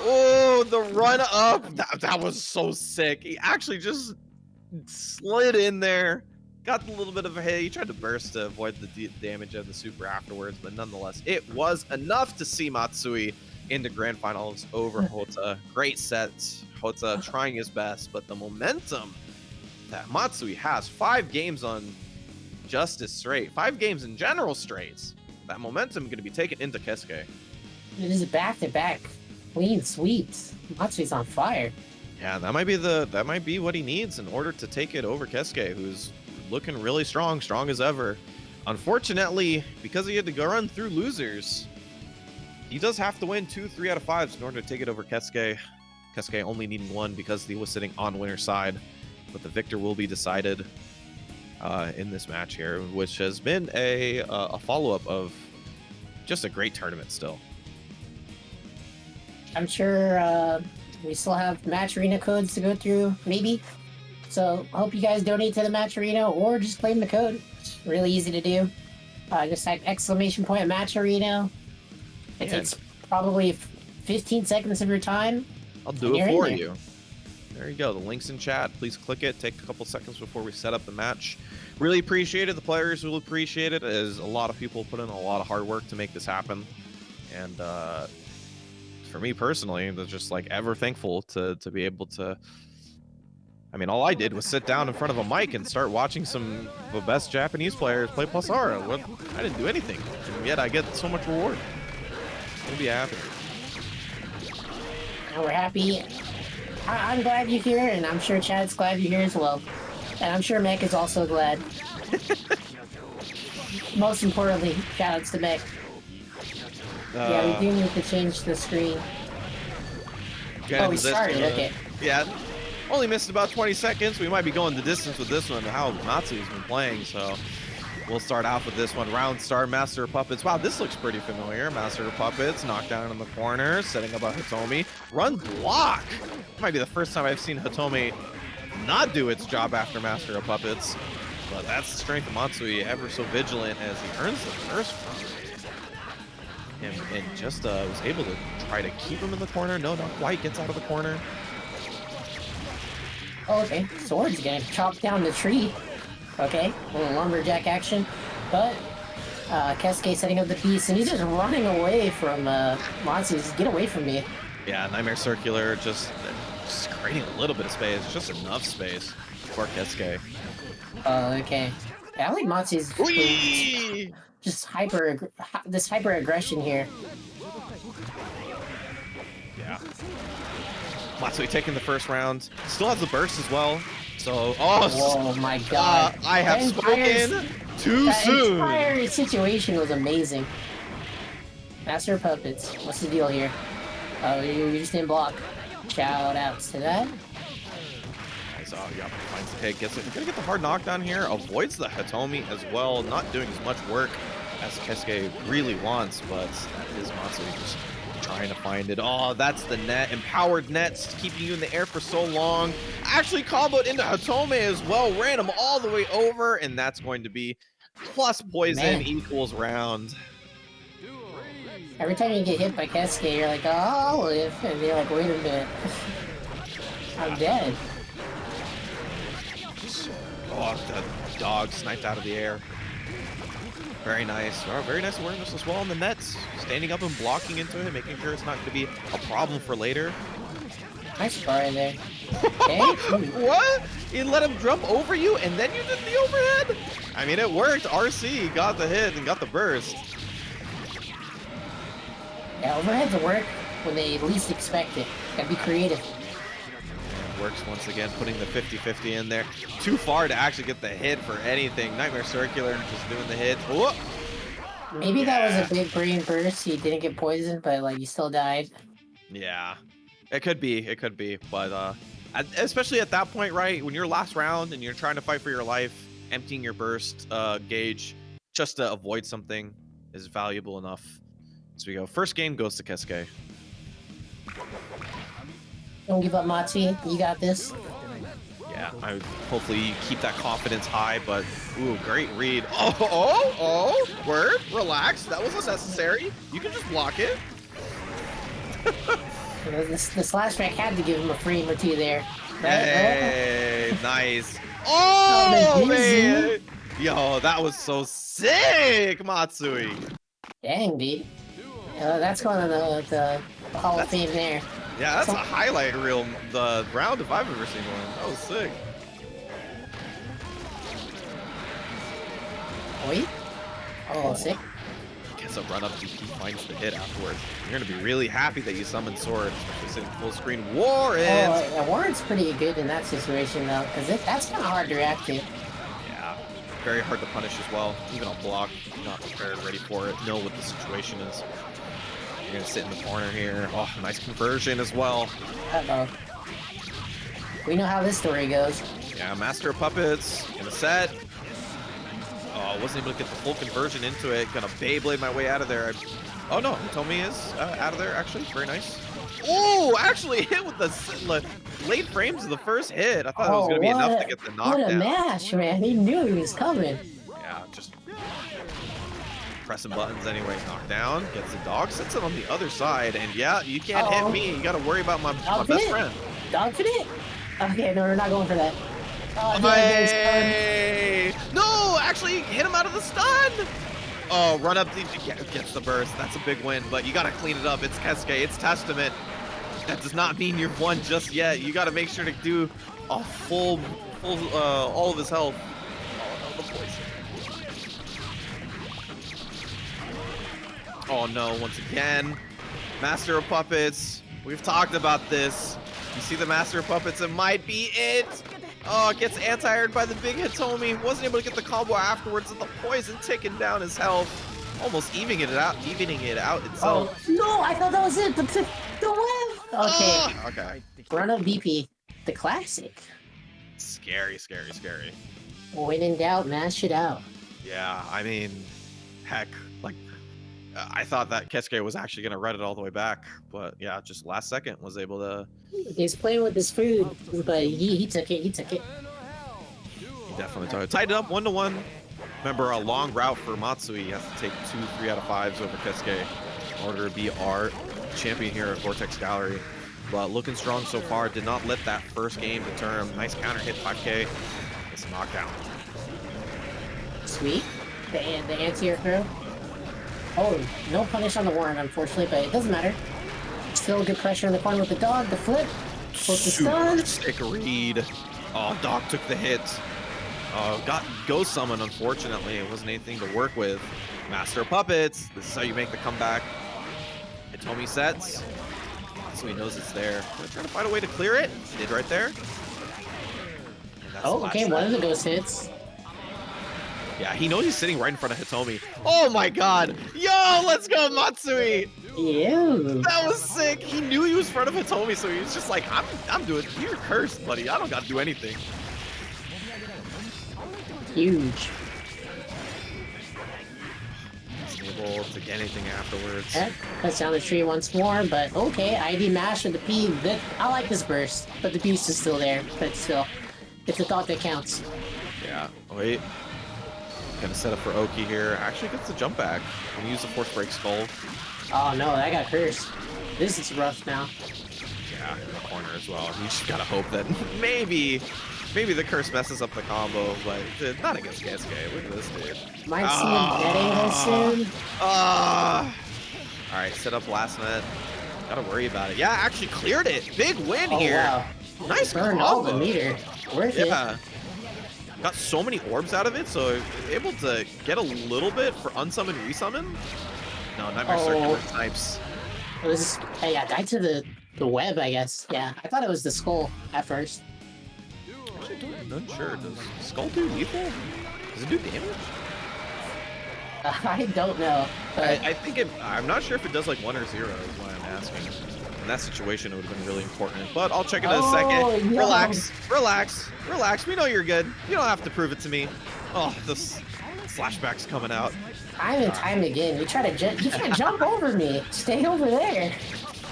Oh, the run up. That was so sick. He actually just slid in there, got a little bit of a hit. He tried to burst to avoid the damage of the super afterwards, but nonetheless, it was enough to see Matsui into grand finals over Hota. Great set. Hota trying his best, but the momentum that Matsui has, 5 games on Justice straight, 5 games in general straights, that momentum going to be taken into Kesuke. It is a back-to-back clean sweeps. Matsui's on fire. Yeah, that might be what he needs in order to take it over Kesuke, who's looking really strong as ever. Unfortunately, because he had to go run through losers, he does have to win 2 3 out of 5s in order to take it over Kesuke. Kesuke only needing 1 because he was sitting on winner's side, but the victor will be decided in this match here, which has been a follow-up of just a great tournament still. I'm sure we still have match arena codes to go through, maybe. So I hope you guys donate to the match arena or just claim the code. It's really easy to do. Just type ! match arena. It takes probably 15 seconds of your time. I'll do it for you. There you go. The link's in chat. Please click it. Take a couple seconds before we set up the match. Really appreciate it. The players will appreciate it, as a lot of people put in a lot of hard work to make this happen. And for me personally, I'm just like ever thankful to be able to. I mean, all I did was sit down in front of a mic and start watching some of the best Japanese players play Pasara. I didn't do anything, and yet I get so much reward. I'll be happy. And we're happy. I'm glad you're here, and I'm sure Chad's glad you're here as well. And I'm sure Mech is also glad. Most importantly, shoutouts to Mech. Yeah, we do need to change the screen. Oh, we started, okay. Yeah, only missed about 20 seconds. We might be going the distance with this one, how Matsu's been playing, so we'll start off with this one. Round start, Master of Puppets. Wow, this looks pretty familiar. Master of Puppets, knockdown in the corner, setting up a Hitomi. Run block! Might be the first time I've seen Hitomi not do its job after Master of Puppets. But that's the strength of Matsui, ever so vigilant as he earns the first one. And just was able to try to keep him in the corner. No, not quite. Gets out of the corner. Oh, okay. Sword's gonna chop down the tree. Okay, a little lumberjack action. But Kesuke setting up the piece, and he's just running away from Matsui. Just get away from me. Yeah, Nightmare Circular, just creating a little bit of space. Just enough space for Kesuke. Okay. Yeah, I like Matsui's just this hyper aggression here. Yeah. Matsui taking the first round. Still has the burst as well. So, oh, Oh my god. I have spoken too That soon. entire situation was amazing. Master of Puppets, what's the deal here? Oh, you just didn't block. Shout outs to that. So, yeah, finds the hit, gets it. Gonna get the hard knockdown here. Avoids the Hitomi as well. Not doing as much work as Keisuke really wants, but that is Matsui just trying to find it. Oh, that's the net. Empowered nets keeping you in the air for so long. Actually comboed into Hitomi as well. Ran him all the way over, and that's going to be plus poison equals round. Every time you get hit by Keisuke, you're like, oh, I'll live. And you're like, wait a minute. I'm dead. Oh, the dog sniped out of the air. Very nice. Oh, very nice awareness as well on the nets. Standing up and blocking into it, making sure it's not going to be a problem for later. Nice bar in there. Okay. What? You let him jump over you and then you did the overhead? I mean, it worked. RC got the hit and got the burst. Yeah, overheads work when they least expect it. Gotta be creative. Works once again, putting the 50-50 in there. Too far to actually get the hit for anything. Nightmare Circular just doing the hit. Whoa! Maybe that was a big brain burst. He didn't get poisoned, but like he still died. Yeah, it could be. But especially at that point, right? When you're last round and you're trying to fight for your life, emptying your burst gauge just to avoid something is valuable enough. So we go. First game goes to Keisuke. Don't give up, Matsui. You got this. Yeah, hopefully you keep that confidence high, but ooh, great read. Oh, word, relax. That was unnecessary. You can just block it. The slash back had to give him a frame or two there. Right? Hey, nice. Oh, man. Yo, that was so sick, Matsui. Dang, dude. That's going on the Hall of Fame there. Yeah, that's a highlight reel, the round if I've ever seen one. That was sick. Wait. Oh, sick. Gets a run up DP, finds the hit afterwards. You're going to be really happy that you summoned Sword, especially sitting full screen. Warren! Oh, Warren's pretty good in that situation, though, because that's kind of hard to react to. Yeah, very hard to punish as well. Even on block, not prepared, ready for it, know what the situation is. You're gonna sit in the corner here. Oh, nice conversion as well. Uh-oh. We know how this story goes. Yeah, Master of Puppets in the set. Oh, wasn't able to get the full conversion into it. Gonna Beyblade my way out of there. Oh no, Hitomi is out of there actually. Very nice. Oh, actually hit with the late frames of the first hit. I thought it was gonna be enough to get the knockdown. What a match, man. He knew he was coming. Yeah, just pressing buttons anyway. Knockdown, gets the dog, sits it on the other side, and yeah, you can't hit me. You gotta worry about my best friend. Dog fit it? Okay, no, we're not going for that. Oh, no, actually hit him out of the stun. Oh, run up, gets the burst. That's a big win, but you gotta clean it up. It's Keisuke, it's Testament. That does not mean you've won just yet. You gotta make sure to do a full all of his health. Oh no, the poison. Oh no, once again. Master of Puppets. We've talked about this. You see the Master of Puppets, it might be it. Oh, gets anti-aired by the big Hitomi. Wasn't able to get the combo afterwards, and the poison taking down his health. Almost evening it out itself. Oh, no, I thought that was it. The web. Okay. Okay. Run up BP. The classic. Scary. When in doubt, mash it out. Yeah, I mean, heck, like, I thought that Keisuke was actually going to run it all the way back, but yeah, just last second was able to. He's playing with his food, but he took it. He He definitely took it. Tied it up 1-1. Remember, a long route for Matsui. He has to take 2 3-out-of-5s over Keisuke in order to be our champion here at Vortex Gallery. But looking strong so far. Did not let that first game deter him. Nice counter hit 5K. It's a knockdown. Sweet. The anti-air throw. Oh, no punish on the Warren, unfortunately, but it doesn't matter. Still good pressure in the corner with the dog, the flip. Close to stun. Sick read. Oh, dog took the hit. Got ghost summon, unfortunately. It wasn't anything to work with. Master of Puppets. This is how you make the comeback. Hitomi sets. Matsui knows it's there. Gonna try to find a way to clear it. Did right there. And that's the Oh, last okay, one set. of the ghost hits. Yeah, he knows he's sitting right in front of Hitomi. Oh my god! Yo, let's go, Matsui! Ew. That was sick. He knew he was in front of Hitomi, so he was just like, I'm doing. You're cursed, buddy. I don't gotta do anything. Huge. Able to get anything afterwards. Yep, cuts down the tree once more, but okay, ID mash with the P. I like this burst, but the beast is still there. But still, it's a thought that counts. Yeah. Wait. Gonna set up for Oki here. Actually gets the jump back. Gonna use the force break skull. Oh no, that got cursed. This is rough now. Yeah, in the corner as well. You just gotta hope that maybe the curse messes up the combo, but not against Keisuke. Look at this dude. Might see him getting this soon. All right, set up last net. Gotta worry about it. Yeah, actually cleared it. Big win Oh here. wow. Nice Burned combo. all the meter. Worth it. Yeah. Got so many orbs out of it, so able to get a little bit for unsummon, resummon. No, Nightmare Circular snipes. It was yeah, died to the web, I guess. Yeah, I thought it was the skull at first. Actually, I'm not sure. Does Skull do lethal? Does it do damage? I don't know. But I think it. I'm not sure if it does like 1 or 0 is why I'm asking. In that situation, it would have been really important. But I'll check it in a second. No. Relax, relax, relax. We know you're good. You don't have to prove it to me. Oh, this flashback's coming out. time and time again, you try to you can't jump over me. Stay over there.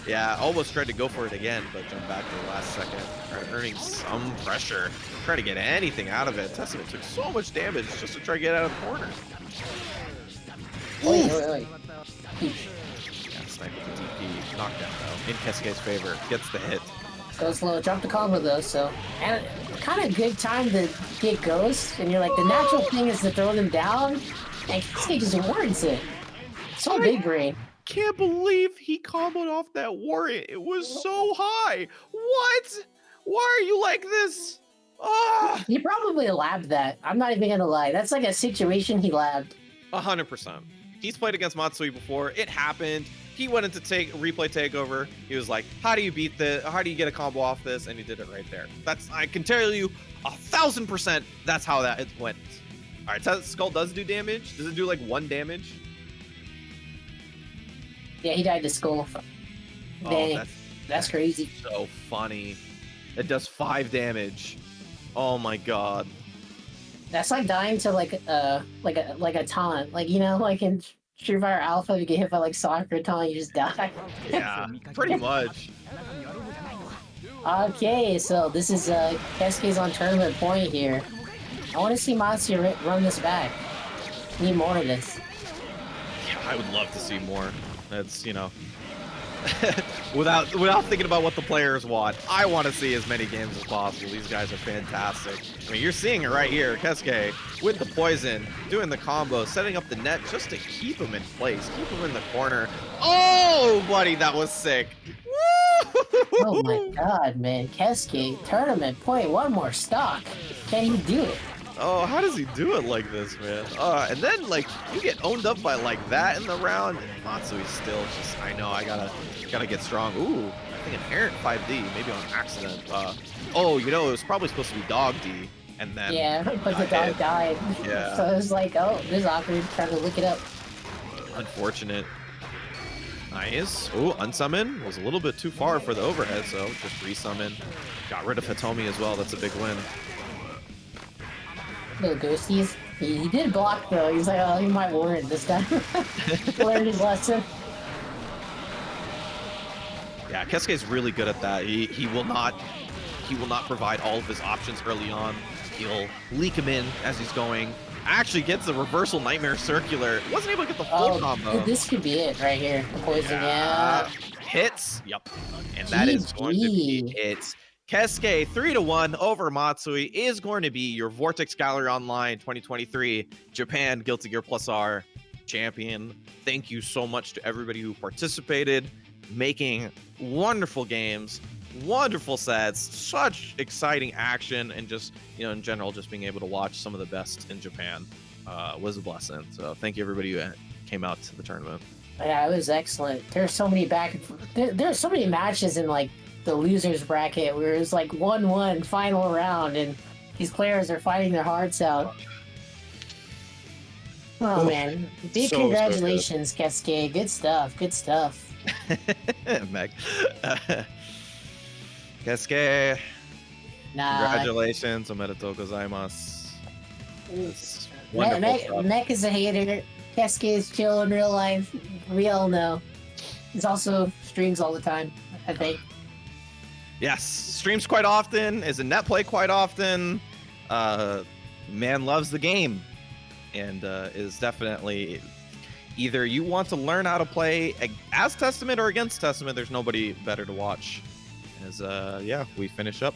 Yeah, almost tried to go for it again, but jumped back to the last second. Right, earning some pressure. Try to get anything out of it. Testament took so much damage just to try to get out of the corner. Wait. Yeah, sniper with the DP. Knockdown though. In Keisuke's favor. Gets the hit. Goes low, jump the combo though, so and kind of good time to get ghost, and you're like the natural thing is to throw them down, and Keisuke just wards it. So big brain. Can't believe he comboed off that warrior. It was so high. What? Why are you like this? Ah! He probably labbed that. I'm not even gonna lie. That's like a situation he labbed. 100%. He's played against Matsui before. It happened. He went into replay takeover. He was like, how do you beat this? How do you get a combo off this? And he did it right there. I can tell you 1,000% that's how that it went. All right, Skull does do damage. Does it do like 1 damage? Yeah, he died to skull. Dang, Oh, that's crazy. so funny. It does 5 damage. Oh my god. That's like dying to like a taunt. Like, you know, like in Street Fighter Alpha, you get hit by like soccer taunt, you just die. Yeah, pretty much. Okay, so this is Keisuke's on tournament point here. I want to see Matsu run this back. Need more of this. Yeah, I would love to see more. That's, you know, without thinking about what the players want. I want to see as many games as possible. These guys are fantastic. I mean, you're seeing it right here. Keisuke with the poison, doing the combo, setting up the net just to keep him in place, keep him in the corner. Oh, buddy, that was sick. Oh my god, man. Keisuke, tournament point, one more stock. Can you do it? Oh, how does he do it like this, man? And then, like, you get owned up by, like, that in the round, and Matsui's still just, I know, I gotta get strong. Ooh, I think inherent 5D, maybe on accident. Oh, you know, it was probably supposed to be dog D, and then... Yeah, but the dog died. Yeah. So it was like, oh, this is awkward, trying to look it up. Unfortunate. Nice. Ooh, unsummon was a little bit too far for the overhead, so just resummon. Got rid of Hitomi as well, that's a big win. Little ghosties. He did block though. He's like, oh, he might warrant this time. Learned his lesson. Yeah, Keisuke's really good at that. He will not provide all of his options early on. He'll leak him in as he's going. Actually gets the reversal Nightmare Circular. Wasn't able to get the full combo. This could be it right here. The poison, yeah. Hits. Yep. And that is going to be it. Keisuke 3-1 over Matsui is going to be your Vortex Gallery Online 2023 Japan Guilty Gear Plus R champion. Thank you so much to everybody who participated, making wonderful games, wonderful sets, such exciting action, and just, you know, in general, just being able to watch some of the best in Japan was a blessing. So thank you everybody who came out to the tournament. Yeah, it was excellent. There's so many there's so many matches in like the losers bracket where it was like 1-1 final round, and these players are fighting their hearts out. Oh Oh, man, big so good. congratulations, Cascade. Good stuff. Good stuff. Meg. Kesuke, Nah, congratulations. Omedetou gozaimasu. It's wonderful stuff. Mech is a hater. Cascade is chill in real life. We all know. He's also streams all the time, I think. Yes, streams quite often, is in net play quite often. Man loves the game, and is definitely either you want to learn how to play as Testament or against Testament. There's nobody better to watch. As yeah, we finish up,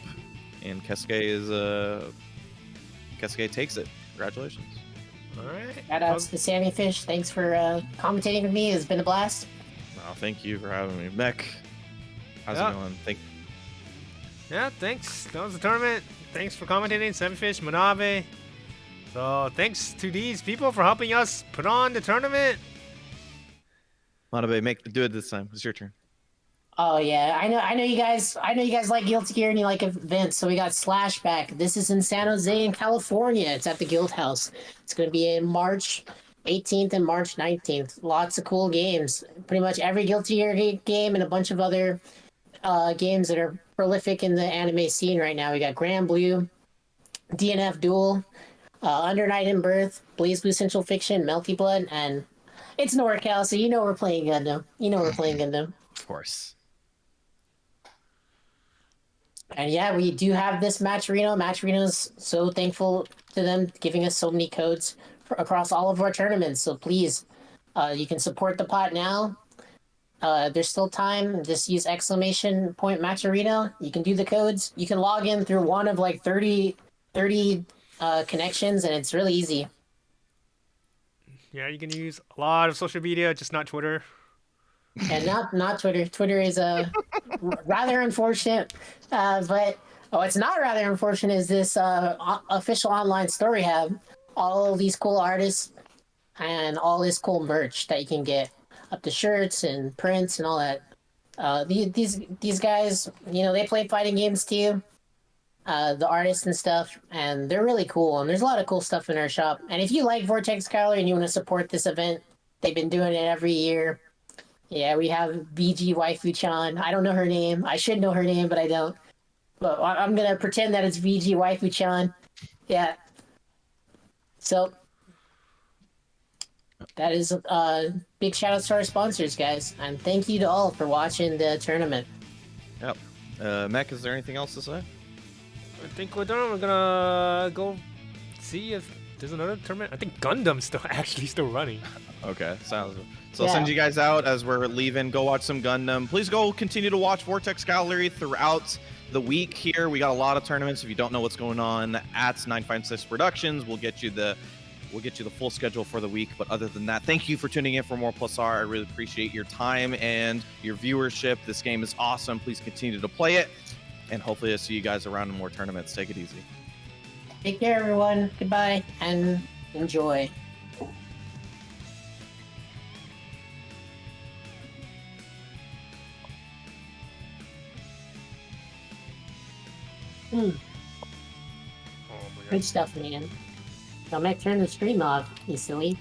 and Kesuke takes it. Congratulations. All right. Shout outs to Sammy Fish. Thanks for commentating with me. It's been a blast. Oh, thank you for having me, Mech. How's Yeah. it going? Yeah, thanks. That was the tournament. Thanks for commentating, Sevenfish, Manabe. So thanks to these people for helping us put on the tournament. Manabe, do it this time. It's your turn. Oh yeah, I know you guys. I know you guys like Guilty Gear and you like events. So we got Slashback. This is in San Jose, in California. It's at the Guild House. It's going to be in March 18th and March 19th. Lots of cool games. Pretty much every Guilty Gear game and a bunch of other games that are prolific in the anime scene right now. We got Grand Blue, DNF Duel, Under Night in Birth, Blaze Blue Central Fiction, Melty Blood, and it's NorCal, so you know we're playing Gundam. You know we're playing Gundam. Of course. And yeah, we do have this Matcherino. Matcherino's so thankful to them giving us so many codes across all of our tournaments. So please, you can support the pot now. There's still time. Just use exclamation point Matcherino. You can do the codes. You can log in through one of like 30 connections, and it's really easy. Yeah, you can use a lot of social media, just not Twitter. And not Twitter. Twitter is rather unfortunate, but what's not rather unfortunate is this official online store we have. All of these cool artists and all this cool merch that you can get, up to shirts and prints and all that. These guys, you know, they play fighting games too. The artists and stuff, and they're really cool. And there's a lot of cool stuff in our shop. And if you like Vortex Gallery and you want to support this event, they've been doing it every year. Yeah, we have BG Waifu-chan. I don't know her name. I should know her name, but I don't. But I'm gonna pretend that it's BG Waifu-chan. Yeah. So that is big shout outs to our sponsors, guys, and thank you to all for watching the tournament. Yep. Mech, is there anything else to say? I think we're done. We're gonna go see if there's another tournament. I think Gundam's still actually still running. Okay, sounds good. So I'll send you guys out as we're leaving. Go watch some Gundam. Please go continue to watch Vortex Gallery throughout the week here. We got a lot of tournaments. If you don't know what's going on at 956 Productions, we'll get you the full schedule for the week. But other than that, thank you for tuning in for more Plus R. I really appreciate your time and your viewership. This game is awesome. Please continue to play it. And hopefully I'll see you guys around in more tournaments. Take it easy. Take care, everyone. Goodbye, and enjoy. Oh my Good stuff, man. Now, Mac, turn the stream off, you silly.